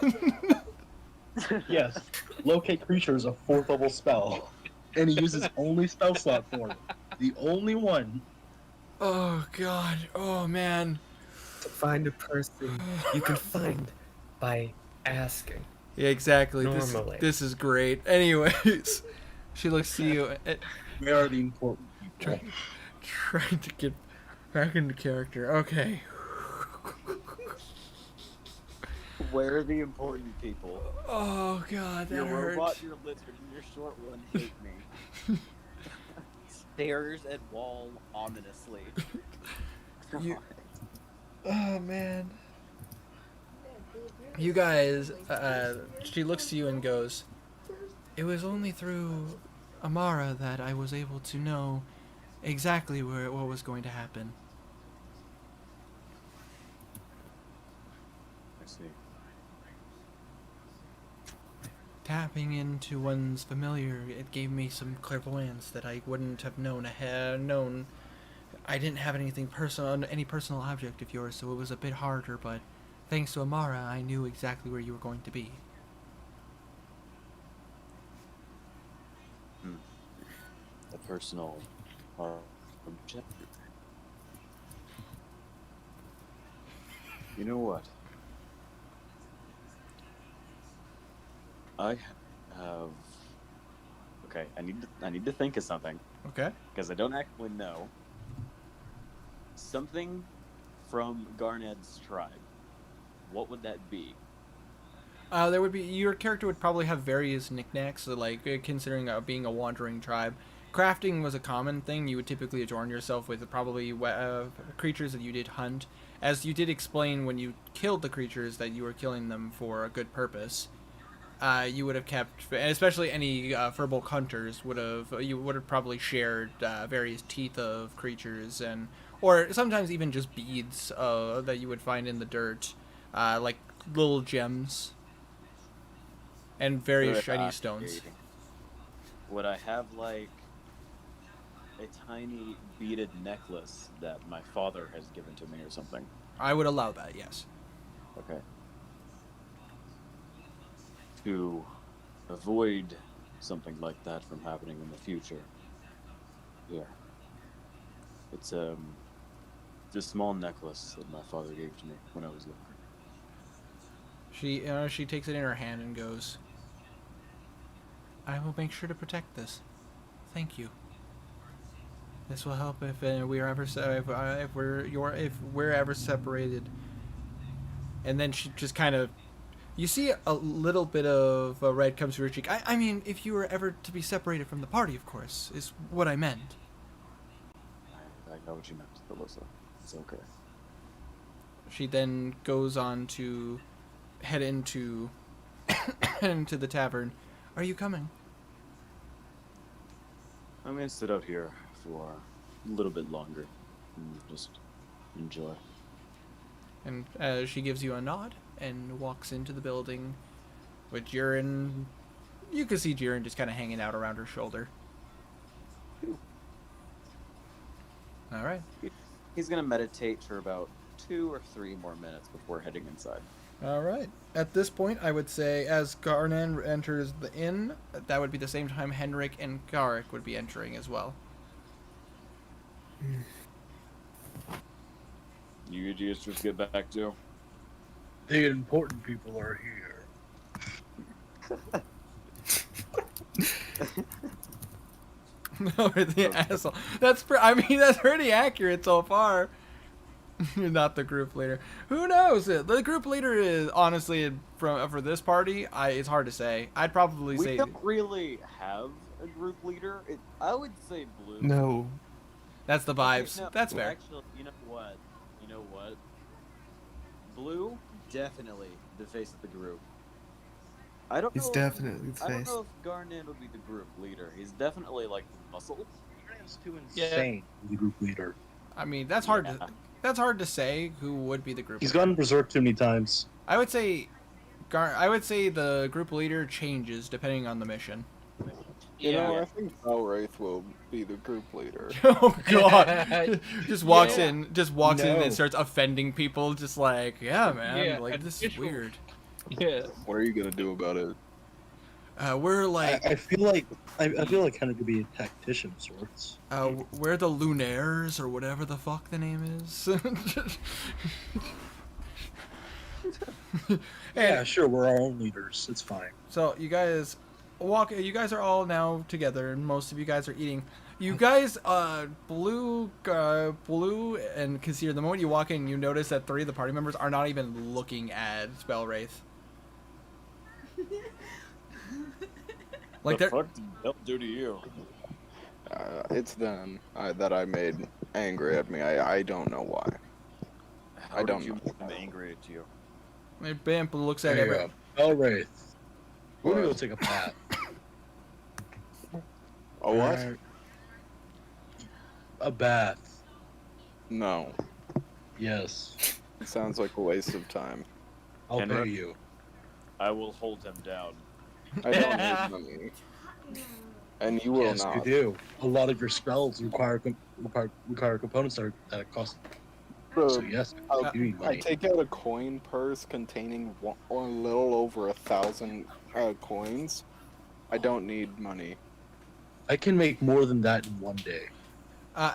Yes. Locate creature is a 4th level spell. And he uses only spell slot for it. The only one. Oh god, oh man. To find a person you can find by asking. Yeah, exactly. Normally. This is great. Anyways, she looks to you, We are the important people. trying to get back into character. Okay. Where are the important people? Oh god, that Your hurts. robot, your lizard, and your short one hate me. Stares at wall ominously. You- Oh man. You guys, she looks to you and goes, it was only through Amara that I was able to know exactly what was going to happen. I see. Tapping into one's familiar, it gave me some clairvoyance that I wouldn't have known. I didn't have anything personal, any personal object of yours, so it was a bit harder, but thanks to Amara, I knew exactly where you were going to be. A personal object. You know what? I have. Okay, I need to think of something Okay. because I don't actually know. Something from Garnet's tribe. What would that be? There would be, your character would probably have various knickknacks, so like considering being a wandering tribe. Crafting was a common thing. You would typically adorn yourself with probably creatures that you did hunt, as you did explain when you killed the creatures that you were killing them for a good purpose. You would have kept, and especially any Furbolg hunters you would have probably shared various teeth of creatures or sometimes even just beads that you would find in the dirt, like little gems and various shiny stones. Would I have like a tiny beaded necklace that my father has given to me or something? I would allow that, yes. Okay. To avoid something like that from happening in the future. Here. It's a small necklace that my father gave to me when I was younger. She takes it in her hand and goes, "I will make sure to protect this. Thank you. This will help if we're ever separated." And then she just kind of, you see a little bit of red comes to her cheek. I mean, if you were ever to be separated from the party, of course, is what I meant. I know what you meant, Alyssa. It's okay. She then goes on to head into into the tavern. Are you coming? I'm gonna sit out here for a little bit longer and just enjoy. And she gives you a nod and walks into the building with Jiren. You can see Jiren just kind of hanging out around her shoulder. All right. He's gonna meditate for about 2 or 3 more minutes before heading inside. All right. At this point, I would say as Garnan enters the inn, that would be the same time Henrik and Garrick would be entering as well. You idiots just get back to. The important people are here. No, the asshole. That's pretty accurate so far. You're not the group leader. Who knows? The group leader is honestly for this party. It's hard to say. I'd probably say we don't really have a group leader. I would say Blue. No. That's the vibes. Okay, no, that's fair. Actually, you know what? Blue, definitely the face of the group. I don't know. He's definitely the I don't face. know if Garnan would be the group leader. He's definitely like the muscle. Garnan's too insane to be the group leader. I mean, that's hard to say who would be the group He's leader. gone berserk too many times. I would say the group leader changes depending on the mission. You know, I think Valwraith will be the group leader. Oh god. Just walks in and starts offending people, just like, yeah, man, like this is weird. Yeah. What are you gonna do about it? We're like I feel like Henrik could be a tactician of sorts. we're the Lunaires or whatever the fuck the name is. Yeah, sure, we're our own leaders. It's fine. So you guys are all now together, and most of you guys are eating. You guys, Blue, and Kasir, the moment you walk in, you notice that 3 of the party members are not even looking at Spellwraith. Like the fuck did Bell do to you? It's them that I made angry at me. I don't know why. How I don't did you know. make them angry at you? Bamp looks at Hey, everyone. Valwraith. We're gonna go take a bath. A what? A bath. No. Yes. It sounds like a waste of time. I'll Henrik? pay you. I will hold him down. I don't need money. And you will Yes, not. you do. A lot of your spells require components that cost. Bro, So yes, you need I money. take out a coin purse containing a little over 1,000 coins. I don't need money. I can make more than that in one day. A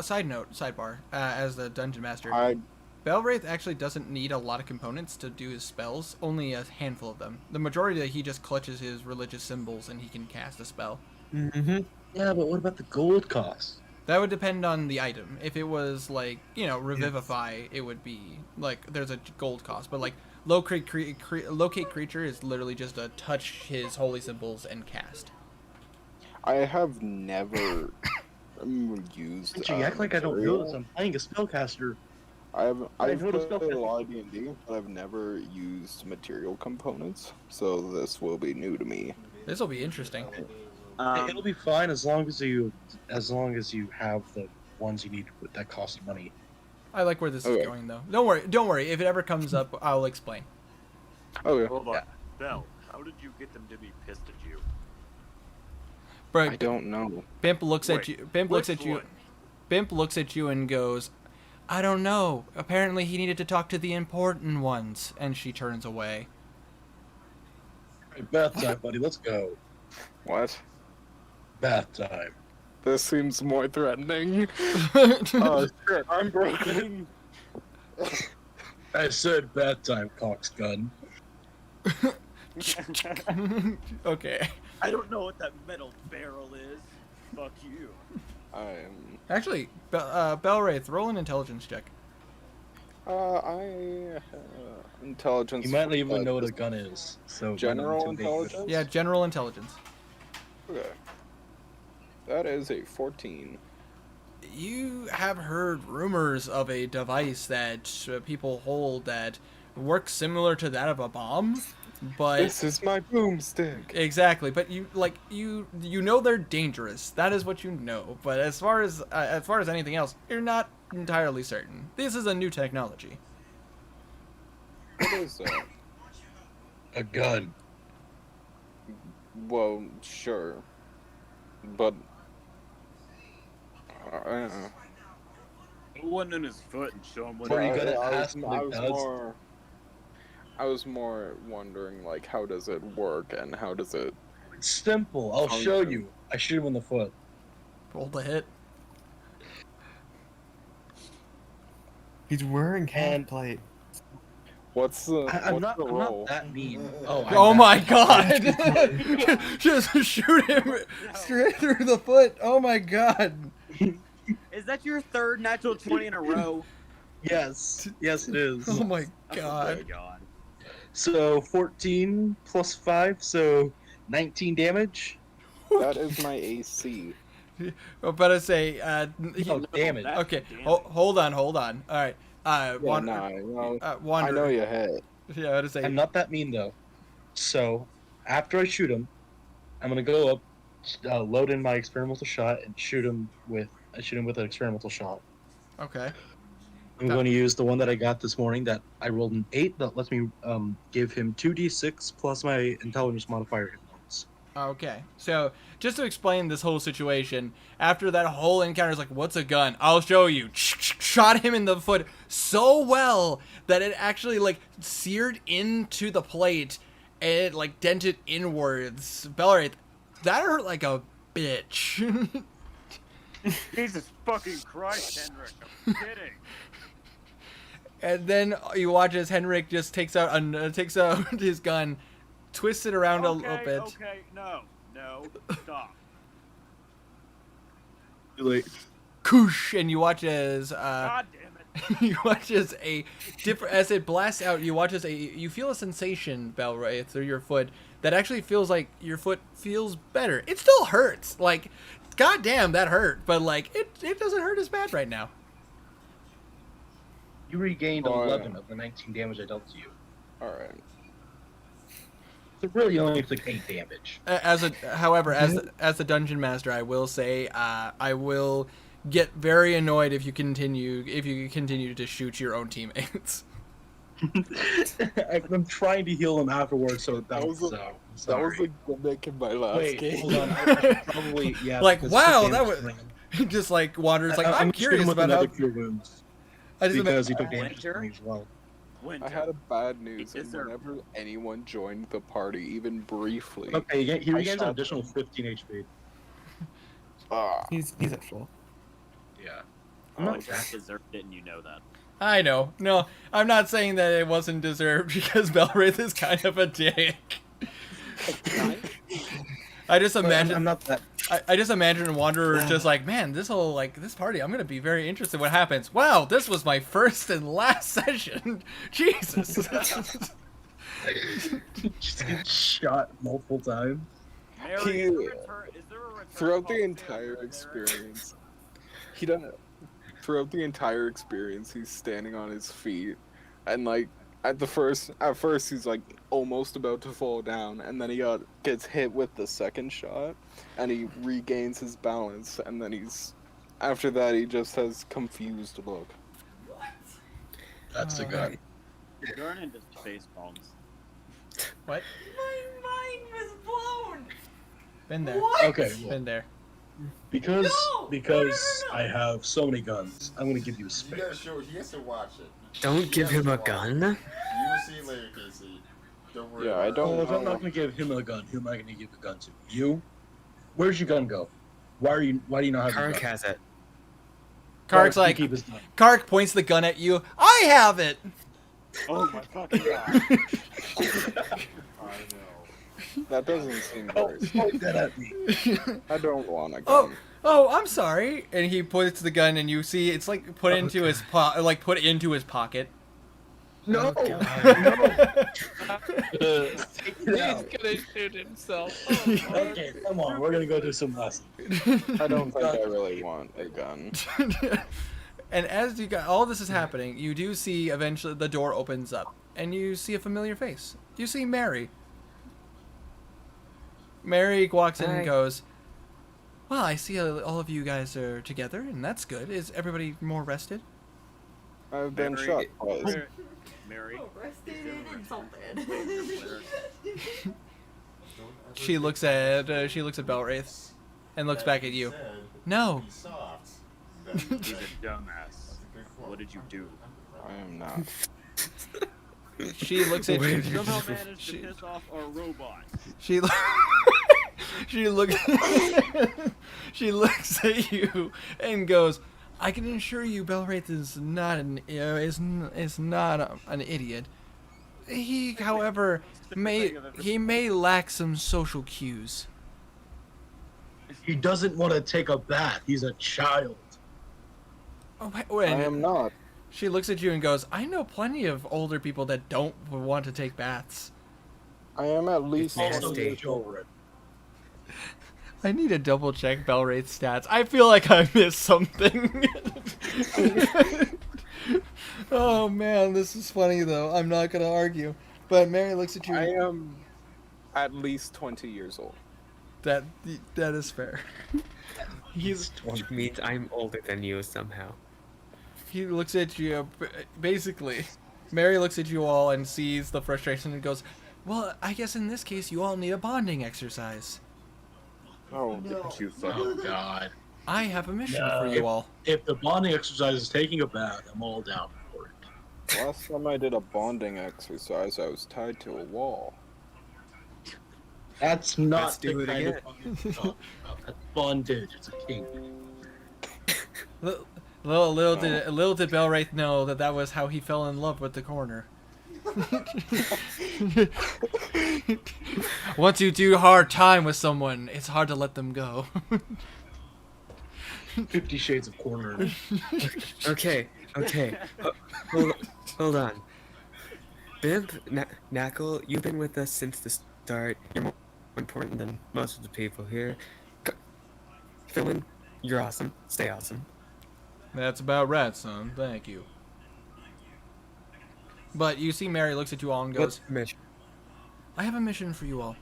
sidebar, as the dungeon master, Belwraith actually doesn't need a lot of components to do his spells, only a handful of them. The majority he just clutches his religious symbols and he can cast a spell. Mm-hmm. Yeah, but what about the gold cost? That would depend on the item. If it was like, Revivify, it would be like there's a gold cost, but like locate creature is literally just a touch his holy symbols and cast. I have never used. Did you act like I don't know this? I'm playing a spellcaster I've who does played Spellcaster a lot of do? D&D, but I've never used material components, so this will be new to me. This will be interesting. It'll be fine as long as you have the ones you need that cost money. I like where this is Okay. going, though. Don't worry. If it ever comes up, I'll explain. Okay. Hold on. Yeah. Bell, how did you get them to be pissed at you? But I don't know. Bimp looks at Wait, you. Bimp looks which at you. one? Bimp looks at you and goes, "I don't know. Apparently, he needed to talk to the important ones." And she turns away. Hey, bath time, buddy. Let's go. What? Bath time. This seems more threatening. Oh shit, I'm broken. I said bath time, coxgun. Okay. I don't know what that metal barrel is. Fuck you. I'm. Actually, Belwraith, roll an intelligence check. Intelligence. You might not even know what a gun is. So General intelligence. Yeah, general intelligence. Okay. That is a 14. You have heard rumors of a device that people hold that works similar to that of a bomb, but This is my boomstick. exactly. But you know they're dangerous. That is what you know. But as far as anything else, you're not entirely certain. This is a new technology. What is that? A gun. Well, sure, but I don't know. Put one in his foot and show him what Are you it gonna I ask what it does? I was more wondering, like, how does it work and how does it? It's simple. I'll show you. I shoot him in the foot. Roll the hit. He's wearing And- plate. What's the? I'm what's not. the I'm roll? not that mean. Oh. Oh my god! Just shoot him straight through the foot. Oh my god. Is that your third natural 20 in a row? Yes. Yes, it is. Oh my Oh god. my god. So 14 plus 5, so 19 damage. That is my AC. I'm about to say, Oh, damage. That's okay, damage. hold on. All right. Yeah, Wander, nah, no, I Wander. know you hit. Yeah, I was to say. I'm not that mean though. So after I shoot him, I'm gonna go up, load in my experimental shot, and shoot him with an experimental shot. Okay. I'm going to use the one that I got this morning that I rolled an 8 that lets me give him 2d6 plus my intelligence modifier hit points. Okay. So, just to explain this whole situation, after that whole encounter, is like, what's a gun? I'll show you. Shot him in the foot so well that it actually, like, seared into the plate and it, like, dented inwards. Bellarate, that hurt like a bitch. Jesus fucking Christ, Henrik. I'm kidding. And then you watch as Henrik just takes out his gun, twists it around a little bit. Okay, no, stop. Too late. Koosh, and you watch as God damn it. you watch as as it blasts out. You feel a sensation, Belray, through your foot that actually feels like your foot feels better. It still hurts, like, goddamn, that hurt, but like it doesn't hurt as bad right now. You regained Oh, 11 of the 19 damage I dealt to you. Alright. So it really only took 8 damage. However, as the dungeon master, I will say I will get very annoyed if you continue to shoot your own teammates. I'm trying to heal him afterwards, so that was That was a gimmick in my last Wait, game. hold on. I probably, yeah. Like, because wow, the that damage was ran. just like Wander's like, I'm I'm curious with about how. another cure wounds I just because he took damage Winter? from me as well. Winter. I had a bad news, Is and there- whenever anyone joined the party, even briefly, Okay, he I regains an shot additional them. 15 HP. He's at full. Yeah. Oh, that deserved it, and you know that. I know. No, I'm not saying that it wasn't deserved because Belwraith is kind of a dick. I just imagine. I'm not that. I just imagine Wanderer just like, man, this party, I'm gonna be very interested in what happens. Wow, this was my first and last session. Jesus. Just get shot multiple times. Mary, He- is there a return throughout call the to entire Mary? experience, he doesn't. throughout the entire experience, he's standing on his feet, and like at first he's like almost about to fall down, and then he gets hit with the second shot, and he regains his balance, and then after that he just has confused look. That's a gun. Garnet just face palms. What? My mind was blown. Been there. What? Okay, well, Been there. because No! because No. I have so many guns, I'm gonna give you a You spare. gotta show. He has to watch it. Don't give him a gun. You will see later, Casey. Don't worry. Yeah, I about don't Oh, if I'm know. not gonna give him a gun, who am I gonna give a gun to? You? Where's your gun go? Why do you not have your Kark gun? has it. Kark's Why like, do you keep his gun? Kark points the gun at you. I have it. Oh my fucking god. I know. That doesn't seem Oh, very. point that at me. I don't want a Oh, gun. oh, I'm sorry. And he points the gun, and you see it's like put into his put into his pocket. No, Oh, He's gonna shoot himself. Okay, come on, we're gonna go do some lessons. I don't think I really want a gun. And as you got all this is happening, you do see eventually the door opens up, and you see a familiar face. You see Mary. Mary walks in and Hi. goes, "Well, I see all of you guys are together, and that's good. Is everybody more rested?" I've been Mary- shot twice. Mary. Oh, rested and insulted. She looks at Belwraith, and looks back at you. Said, No. be soft. He's a dumbass. What did you do? I am not. She looks at you. Somehow managed to piss off our robot. She she looks she looks at you and goes, "I can assure you, Belwraith is not an idiot. He, however, may lack some social cues." He doesn't want to take a bath. He's a child. Oh, I wait, am not. She looks at you and goes, "I know plenty of older people that don't want to take baths. I am at least Also, 20 years old. children. I need to double check Belwraith's stats. I feel like I missed something." Oh man, this is funny though. I'm not gonna argue. But Mary looks at you. I am at least 20 years old. That is fair. Which means I'm older than you somehow. He looks at you. Basically, Mary looks at you all and sees the frustration and goes, "Well, I guess in this case you all need a bonding exercise. Oh, You Oh God! I have a mission No. for you all." If the bonding exercise is taking a bath, I'm all down for it. last time I did a bonding exercise, I was tied to a wall. That's not Let's do the it kind again. of bondage we're talking about. That's bondage. It's a kink. Little did Belwraith know that was how he fell in love with the corner. Once you do hard time with someone, it's hard to let them go. 50 Shades of Corner. Okay. Hold on. Bimp, Knackle, you've been with us since the start. You're more important than most of the people here. Philin, you're awesome. Stay awesome. That's about right, son. Thank you. But you see Mary looks at you all and What's goes, the mission? "I have a mission for you all.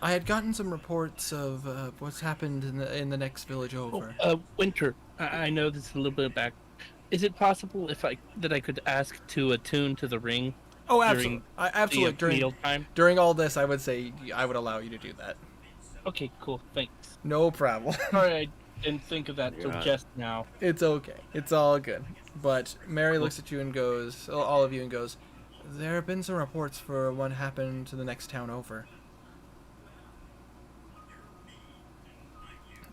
I had gotten some reports of what's happened in the next village over." Winter, I know this is a little bit back. Is it possible that I could ask to attune to the ring? Oh, absolutely. Absolutely. Meal time? During all this, I would say I would allow you to do that. Okay, cool. Thanks. No problem. Sorry, I didn't think of that till Yeah. just now. It's okay. It's all good. But Mary looks at you and goes, all of you, and goes, "There have been some reports for what happened to the next town over.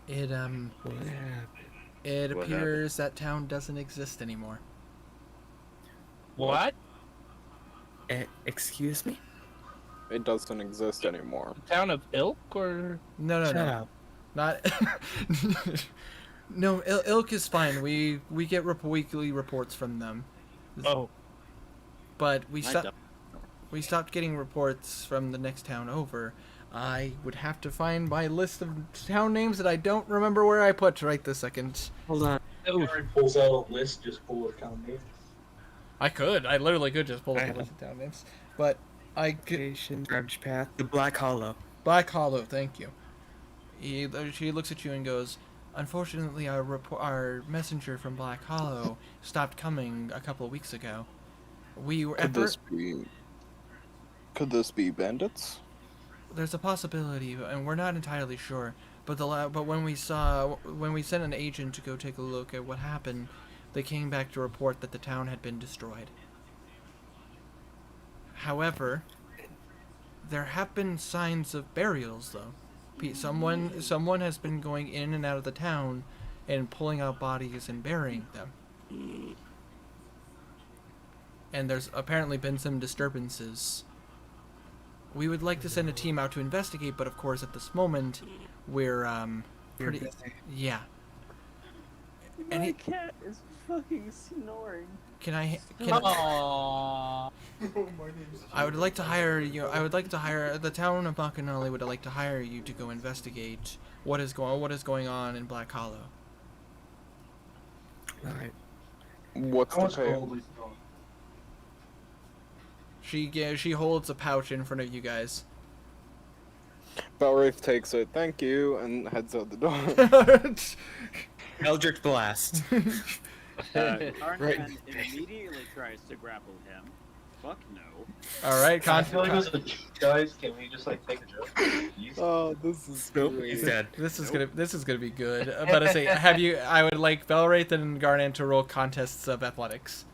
It What happened? it What appears that town doesn't exist anymore." What? Excuse me? It doesn't exist anymore. Town of Ilk or? No, Shut no. up. Not. No, Ilk is fine. We get weekly reports from them. Oh, But we I stopped. don't- We stopped getting reports from the next town over. I would have to find my list of town names that I don't remember where I put right this second. Hold on. Gary pulls out a list, just full of town names. I could. I literally could just pull up a list of town names. But I could... Location, garbage path, the Black Hollow. Black Hollow, thank you. She looks at you and goes, unfortunately, our messenger from Black Hollow stopped coming a couple of weeks ago. We were Could this be bandits? There's a possibility, and we're not entirely sure. But when we sent an agent to go take a look at what happened, they came back to report that the town had been destroyed. However, there have been signs of burials, though. Someone has been going in and out of the town and pulling out bodies and burying them. And there's apparently been some disturbances. We would like to send a team out to investigate, but of course at this moment we're pretty yeah. My cat is fucking snoring. I would like to hire you. I would like to hire the town of Makanali. Would like to hire you to go investigate what is going on in Black Hollow. All right. What's the pay? She holds a pouch in front of you guys. Belwraith takes it, thank you, and heads out the door. Eldritch Blast. Arnan immediately tries to grapple him. Fuck no. All right, I feel like it was a joke, guys. Can we just like take a joke? Oh, this is He's dead. This is gonna be good. But I say, I would like Belwraith and Garnan to roll contests of athletics.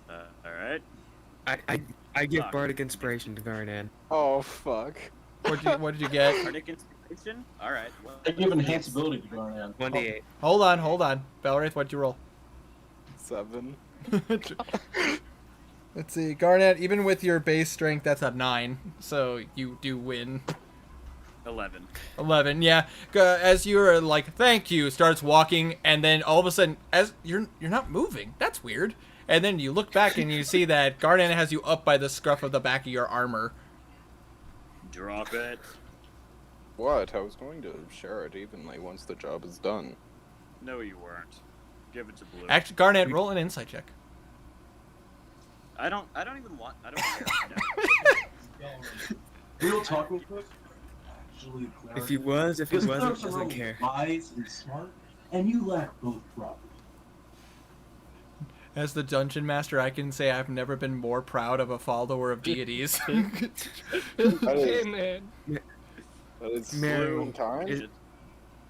All right. I give Bardic Inspiration to Garnan. Oh fuck. What did you get? Bardic Inspiration? All right. Well, I give enhanceability to Garnan. 1d8. Hold on. Belwraith, what'd you roll? 7. Let's see, Garnet. Even with your base strength, that's a 9. So you do win. 11. 11, yeah. As you're like, thank you, starts walking, and then all of a sudden, as you're not moving. That's weird. And then you look back and you see that Garnet has you up by the scruff of the back of your armor. Drop it. What? I was going to share it evenly once the job is done. No, you weren't. Give it to Blue. Actually, Garnet, roll an insight check. I don't even want. I don't care. Real talk, real quick. Actually, If he wasn't, doesn't care. Wise and smart, and you lack both properties. As the dungeon master, I can say I've never been more proud of a follower of deities. That is Mary, unkind.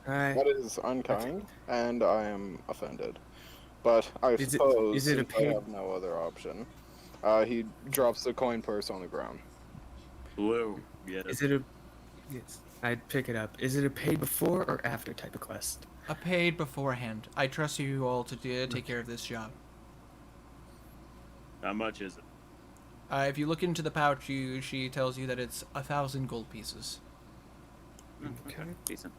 Hi. That is unkind, and I am offended. But I suppose is it a I have no other option. He drops the coin purse on the ground. Blue. Yes. Is it a... Yes. I'd pick it up. Is it a paid before or after type of quest? A paid beforehand. I trust you all to take care of this job. How much is it? If you look into the pouch, she tells you that it's 1,000 gold pieces. Okay. Decent.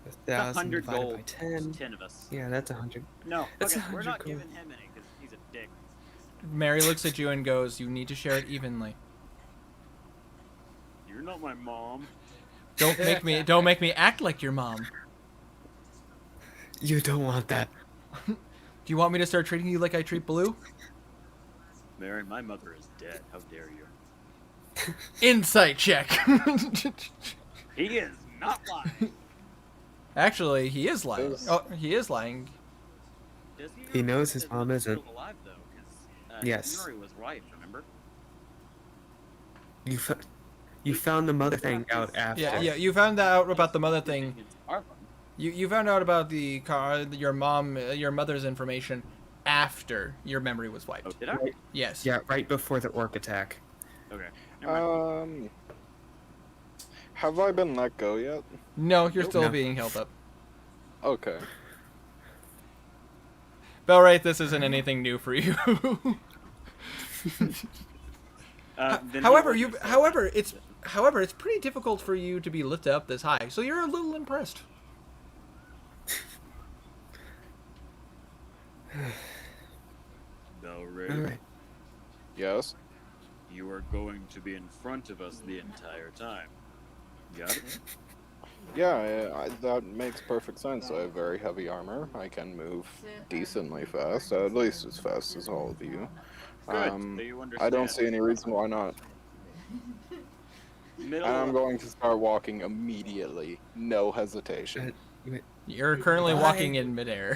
1,000 100 gold. by 10. 10 of us. Yeah, that's 100. No, That's okay, we're 100 not gold. giving him any because he's a dick. Mary looks at you and goes, "You need to share it evenly. You're not my mom. Don't make me act like your mom. You don't want that. Do you want me to start treating you like I treat Blue?" Mary, my mother is dead. How dare you? Insight check. He is not lying. Actually, he is lying. Oh, he is lying. Does He knows his mom is isn't. still alive though, because Yes. Mary was right. Remember? You found the mother thing out after. Yeah. You found out about the mother thing. It's our fun. You found out about the your mother's information after your memory was wiped. Oh, did I? Yes. Yeah, right before the orc attack. Okay. Never mind. Have I been let go yet? No, you're still No. being held up. Okay. Belwraith, this isn't anything new for you. Then however, he it's pretty difficult for you to be lifted up this high, so you're a little impressed. Belray, Alright. Yes. you are going to be in front of us the entire time. Got it? Yeah, that makes perfect sense. I have very heavy armor. I can move decently fast, at least as fast as all of you. Good. So you I don't understand. see any reason why not. Middle. And I'm going to start walking immediately. No hesitation. You're currently walking in midair.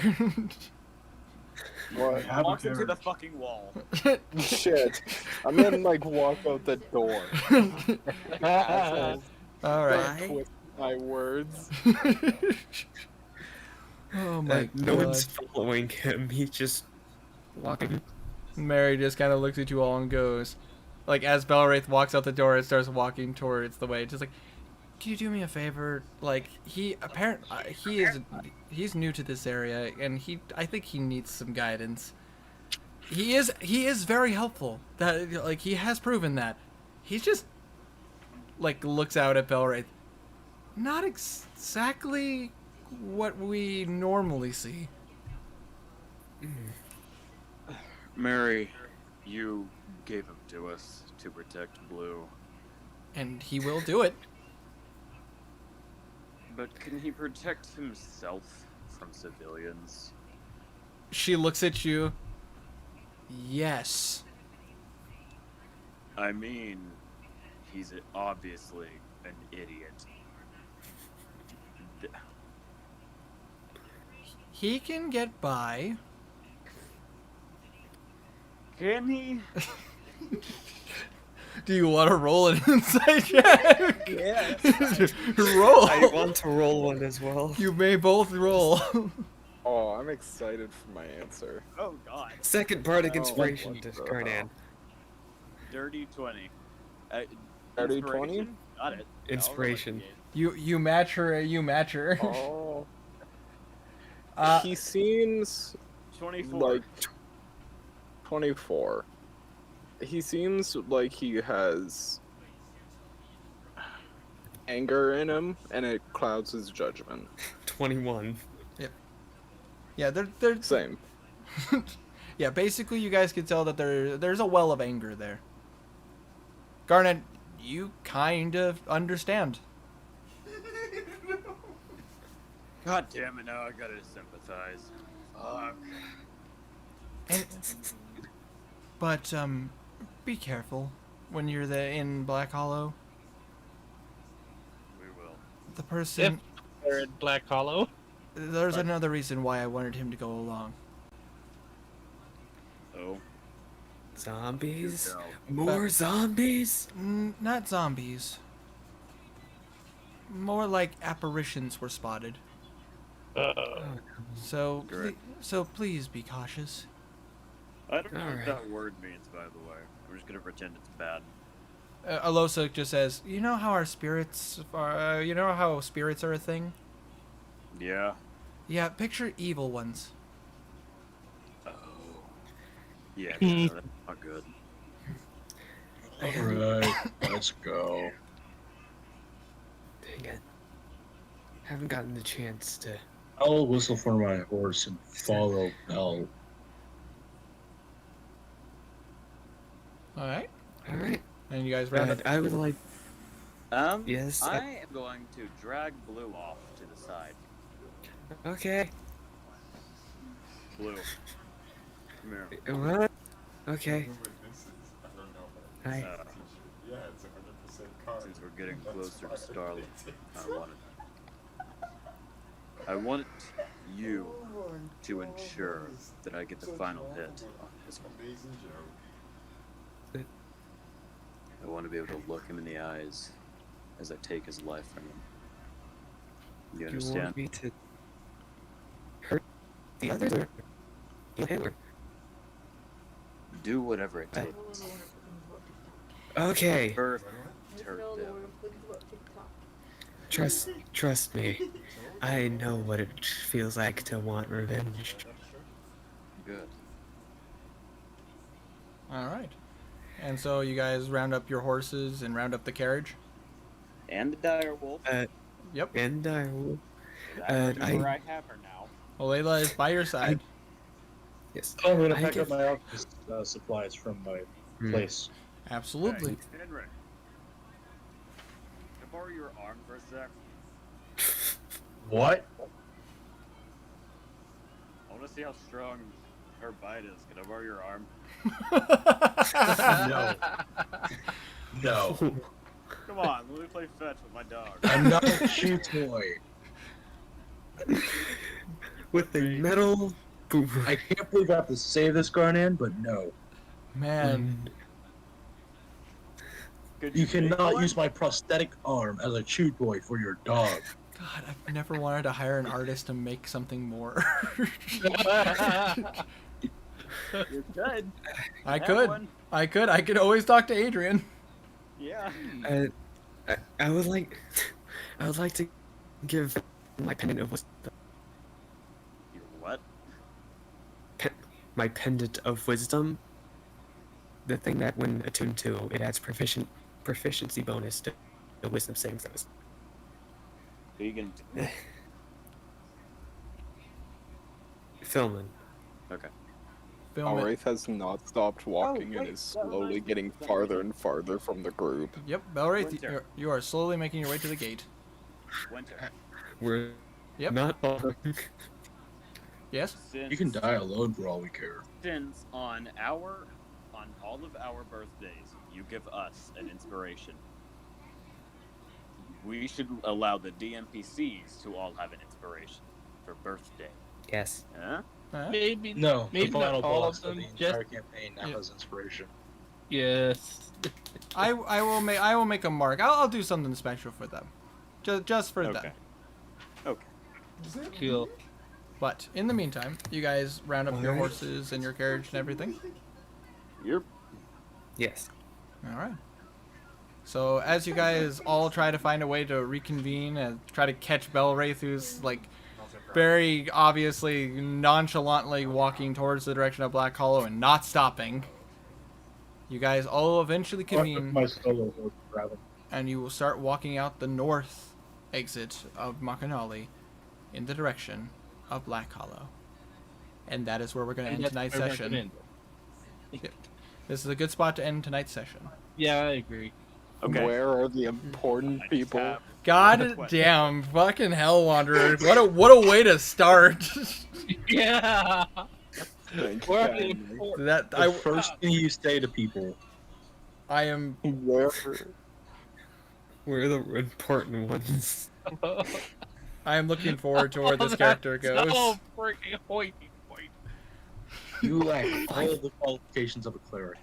What? Walks into the fucking wall. Shit. I'm in, like, walk out the door. Assholes. All right. Don't twist my words. Oh my god. No one's following him. He's just walking. Mary just kind of looks at you all and goes, like, as Belwraith walks out the door and starts walking towards the way, just like, can you do me a favor? Like, he's new to this area, and I think he needs some guidance. He is very helpful. That, like, he has proven that. He's just, like, looks out at Belwraith. Not exactly what we normally see. Mary, you gave him to us to protect Blue. And he will do it. But can he protect himself from civilians? She looks at you. Yes. I mean, he's obviously an idiot. He can get by. Can he? Do you want to roll an insight check? Yes. Roll. I want to roll one as well. You may both roll. Oh, I'm excited for my answer. Oh god. Second bardic Oh, inspiration what to the Karnan. hell? Dirty 20. Dirty 20? Inspiration? Got it. Inspiration. You match her. You match her. Oh. He seems 24. like 24. He seems like he has anger in him, and it clouds his judgment. 21. Yep. Yeah, they're Same. Yeah, basically, you guys can tell that there's a well of anger there. Garnet, you kind of understand. God damn it, now I gotta sympathize. Fuck. But be careful when you're in Black Hollow. We will. The person. If they're in Black Hollow. There's another reason why I wanted him to go along. Oh. Zombies? No. More zombies? Not zombies. More like apparitions were spotted. So please be cautious. I don't know what Alright. that word means, by the way. I'm just gonna pretend it's bad. Alosa just says, "You know how our spirits are. You know how spirits are a thing. Yeah. Yeah, picture evil ones." Oh. Yeah, no, that's not good. Alright, let's go. Dang it. Haven't gotten the chance to. I'll whistle for my horse and follow Bell. All right. Alright. And you guys round up. I would like. Yes. Yes. I am going to drag Blue off to the side. Okay. Blue. Come here. What? Okay. Hi. Yeah, it's 100% car. Since we're getting closer to Starlight, I want you to ensure that I get the final hit on this one. Amazing joke. I want to be able to look him in the eyes as I take his life from him. You You understand? want me to hurt the others or kill him? Or... Do whatever it takes. Okay. Hurt them. Trust me. I know what it feels like to want revenge. Good. All right. And so you guys round up your horses and round up the carriage. And the dire wolf. Yep. And I will. That's where I have her now. Well, Layla is by your side. Yes. Oh, I'm gonna I pack give- up my office supplies from my place. Absolutely. Henry. Can I borrow your arm for a sec? What? I want to see how strong her bite is. Can I borrow your arm? No. No. Come on, let me play fetch with my dog. I'm not a chew toy. With a metal boomerang. I can't believe I have to say this, Garnan, but no. Man. Could You make cannot one? use my prosthetic arm as a chew toy for your dog. God, I've never wanted to hire an artist to make something more. You could. I Have could. one. I could always talk to Adrian. Yeah. I would like to give my pendant of wisdom. Your what? My pendant of wisdom. The thing that, when attuned to, it adds proficiency bonus to the wisdom saving throws. Vegan. Filming. Okay. Film it. Alraith has not stopped walking and wait, is that slowly reminds me. getting farther and farther from the group. Yep, Belwraith, Winter. you are slowly making your way to the gate. Winter. We're Yep. not following. Yes? Since, You can die alone for all we care. since on all of our birthdays, you give us an inspiration. We should allow the DMPCs to all have an inspiration for birthday. Yes. Huh? Huh? Maybe No, maybe the final not all boss of them. the Just entire campaign now has inspiration. yes. I will make a mark. I'll do something special for them. Just for Okay. them. Okay. Cool. But in the meantime, you guys round up your horses and your carriage and everything. Yep. Yes. All right. So as you guys all try to find a way to reconvene and try to catch Belwraith, who's like very obviously nonchalantly walking towards the direction of Black Hollow and not stopping, you guys all eventually convene, My solo horse rather. and you will start walking out the north exit of Makanali in the direction of Black Hollow. And that is where we're going to end That's tonight's where we're session. gonna end. This is a good spot to end tonight's session. Yeah, I agree. Okay. Where are the important I just people? have- God question. damn, fucking Hell Wanderer. What a way to start. Yeah. Thank you, Where Danny. That The first thing you say to people. I am Where? We're the important ones. I am looking forward to where this character goes. So freaking hoity toity. You lack all of the qualifications of a cleric.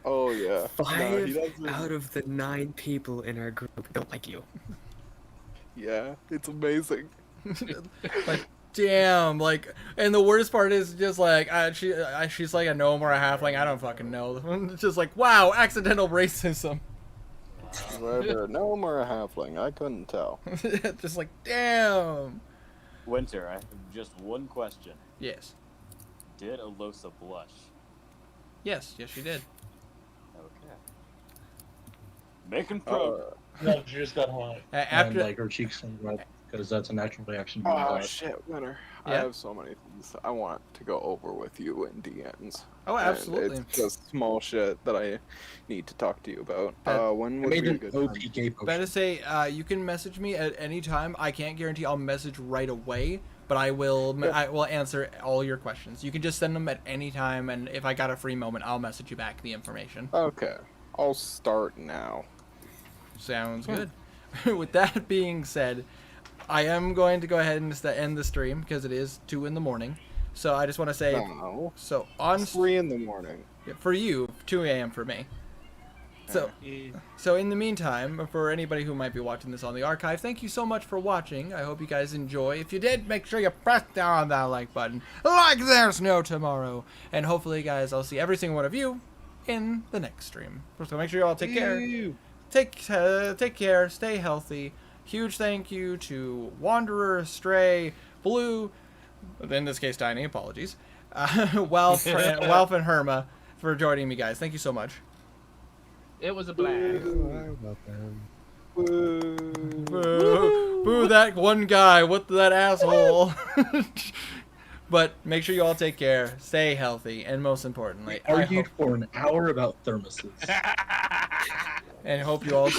Oh yeah. No, he 5 doesn't. out of the 9 people in our group don't like you. Yeah, it's amazing. Like, damn, like, and the worst part is just like, she's like a gnome or a halfling, I don't fucking know. It's just like, wow, accidental racism. Whether a gnome or a halfling, I couldn't tell. Just like, damn. Winter, I have just one question. Yes. Did Alosa blush? Yes, she did. Okay. Making progress. No, she just got hot. And After, like her cheeks turned red because that's a natural reaction. Oh shit, Winter. I Yeah. have so many things I want to go over with you in DMs. oh, And absolutely. it's just small shit that I need to talk to you about. When I would made be a an good OP time? gay Better potion. say, you can message me at any time. I can't guarantee I'll message right away, but I will answer all your questions. You can just send them at any time, and if I got a free moment, I'll message you back the information. Okay, I'll start now. Sounds good. With that being said, I am going to go ahead and end the stream because it is 2 in the morning. So I just want to say, No, so on 3 in the morning. for you, 2 a.m. for me. So in the meantime, for anybody who might be watching this on the archive, thank you so much for watching. I hope you guys enjoy. If you did, make sure you press down that like button, like there's no tomorrow. And hopefully, guys, I'll see every single one of you in the next stream. So make sure you all take care. Take care. Stay healthy. Huge thank you to Wanderer, Stray, Blue, in this case, Tiny. Apologies. Welf and Herma for joining me, guys. Thank you so much. It was a blast. Boo that one guy. What that asshole. But make sure you all take care, stay healthy, and most importantly, I argued for an hour about thermoses. and hope you all